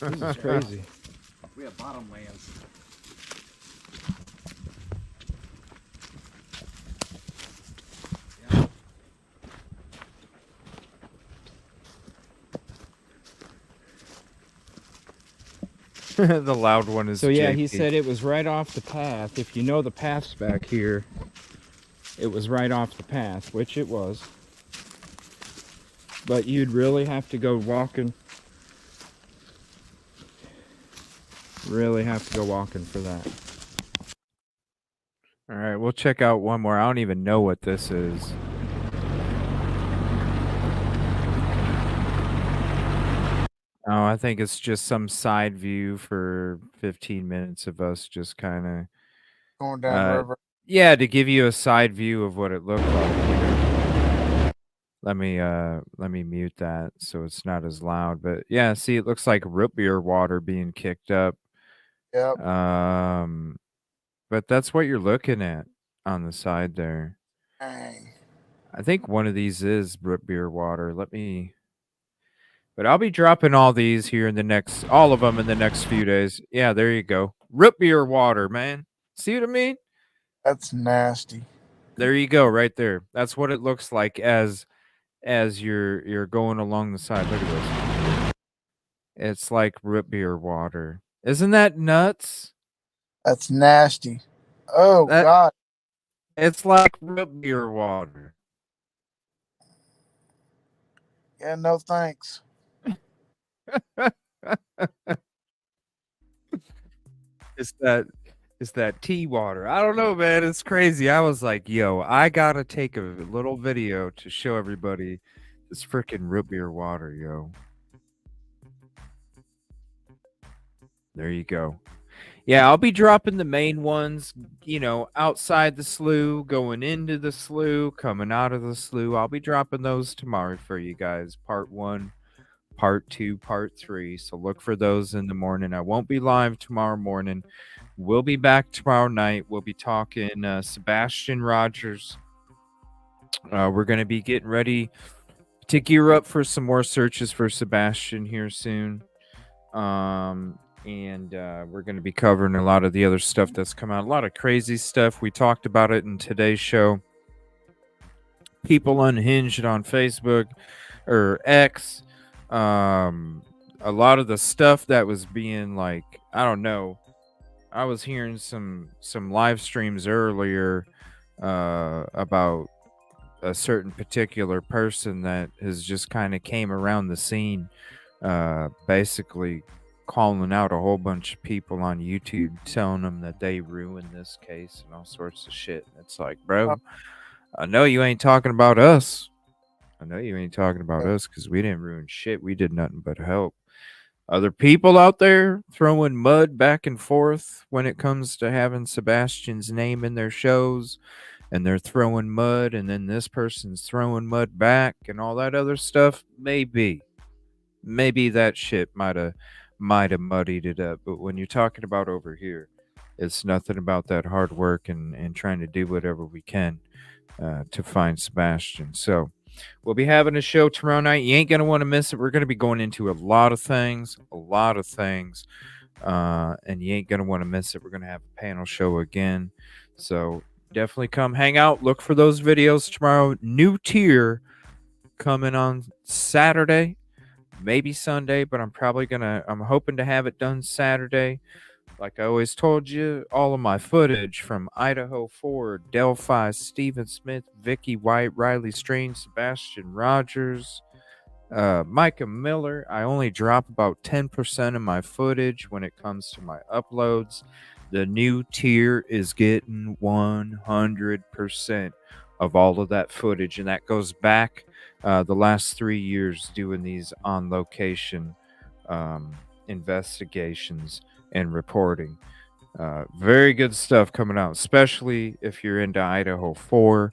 This is crazy. We have bottomlands. The loud one is So yeah, JP. he said it was right off the path. If you know the paths back here, it was right off the path, which it was. But you'd really have to go walking. Really have to go walking for that. All right, we'll check out one more. I don't even know what this is. Oh, I think it's just some side view for 15 minutes of us just kind of Going down the river. yeah, to give you a side view of what it looked like. You know? Let me mute that so it's not as loud. But yeah, see, it looks like root beer water being kicked up. Yep. But that's what you're looking at on the side there. Dang. I think one of these is root beer water. But I'll be dropping all these here all of them in the next few days. Yeah, there you go. Root beer water, man. See what I mean? That's nasty. There you go, right there. That's what it looks like as you're going along the side. Look at this. It's like root beer water. Isn't that nuts? That's nasty. Oh God. It's like root beer water. Yeah, no thanks. It's that tea water. I don't know, man. It's crazy. I was like, yo, I gotta take a little video to show everybody this freaking root beer water, yo. There you go. Yeah, I'll be dropping the main ones, outside the slough, going into the slough, coming out of the slough. I'll be dropping those tomorrow for you guys. Part 1, part 2, part 3. So look for those in the morning. I won't be live tomorrow morning. We'll be back tomorrow night. We'll be talking Sebastian Rogers. We're going to be getting ready to gear up for some more searches for Sebastian here soon. And we're going to be covering a lot of the other stuff that's come out. A lot of crazy stuff. We talked about it in today's show. People unhinged on Facebook or X. A lot of the stuff that was being like, I don't know. I was hearing some live streams earlier about a certain particular person that has just kind of came around the scene, basically calling out a whole bunch of people on YouTube, telling them that they ruined this case and all sorts of shit. It's like, bro, I know you ain't talking about us. I know you ain't talking about us because we didn't ruin shit. We did nothing but help. Other people out there throwing mud back and forth when it comes to having Sebastian's name in their shows, and they're throwing mud, and then this person's throwing mud back and all that other stuff. Maybe that shit might have muddied it up. But when you're talking about over here, it's nothing about that hard work and trying to do whatever we can to find Sebastian. So we'll be having a show tomorrow night. You ain't going to want to miss it. We're going to be going into a lot of things. And you ain't going to want to miss it. We're going to have a panel show again. So definitely come hang out. Look for those videos tomorrow. New tier coming on Saturday, maybe Sunday, but I'm hoping to have it done Saturday. Like I always told you, all of my footage from Idaho 4, Delphi, Stephen Smith, Vicky White, Riley Strange, Sebastian Rogers, Micah Miller. I only drop about 10% of my footage when it comes to my uploads. The new tier is getting 100% of all of that footage, and that goes back the last 3 years doing these on location investigations and reporting. Very good stuff coming out, especially if you're into Idaho 4.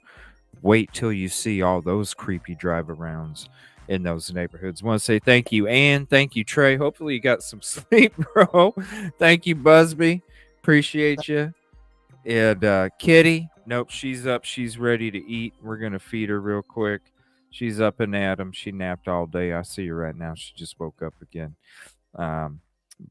Wait till you see all those creepy drive-arounds in those neighborhoods. I want to say thank you, Ann. Thank you, Trey. Hopefully you got some sleep, bro. Thank you, Busby. Appreciate you. And Kitty, nope, she's up. She's ready to eat. We're going to feed her real quick. She's up and at 'em. She napped all day. I see her right now. She just woke up again.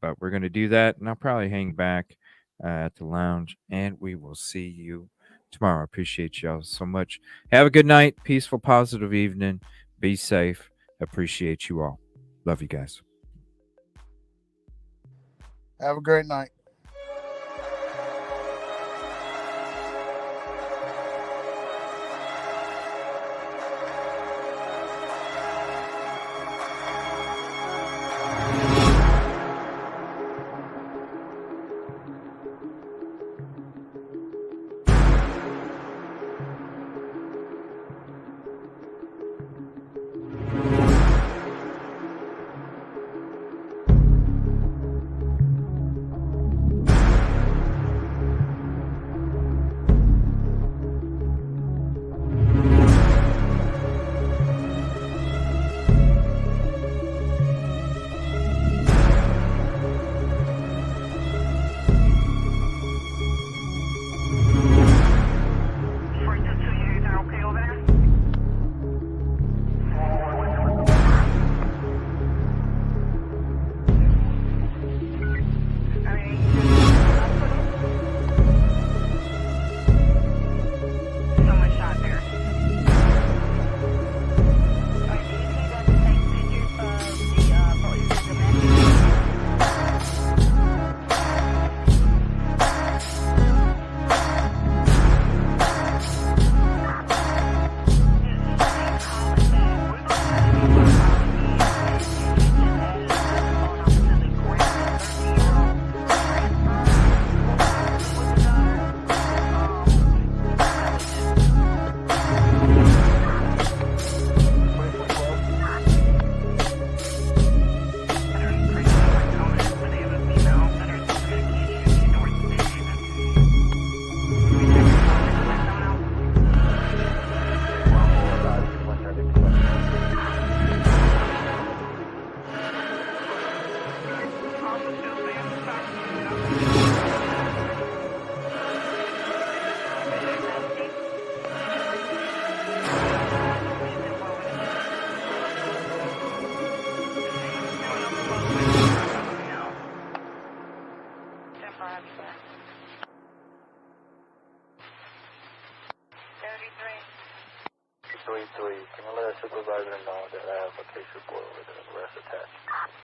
But we're going to do that, and I'll probably hang back at the lounge, and we will see you tomorrow. I appreciate y'all so much. Have a good night. Peaceful, positive evening. Be safe. Appreciate you all. Love you guys. Have a great night.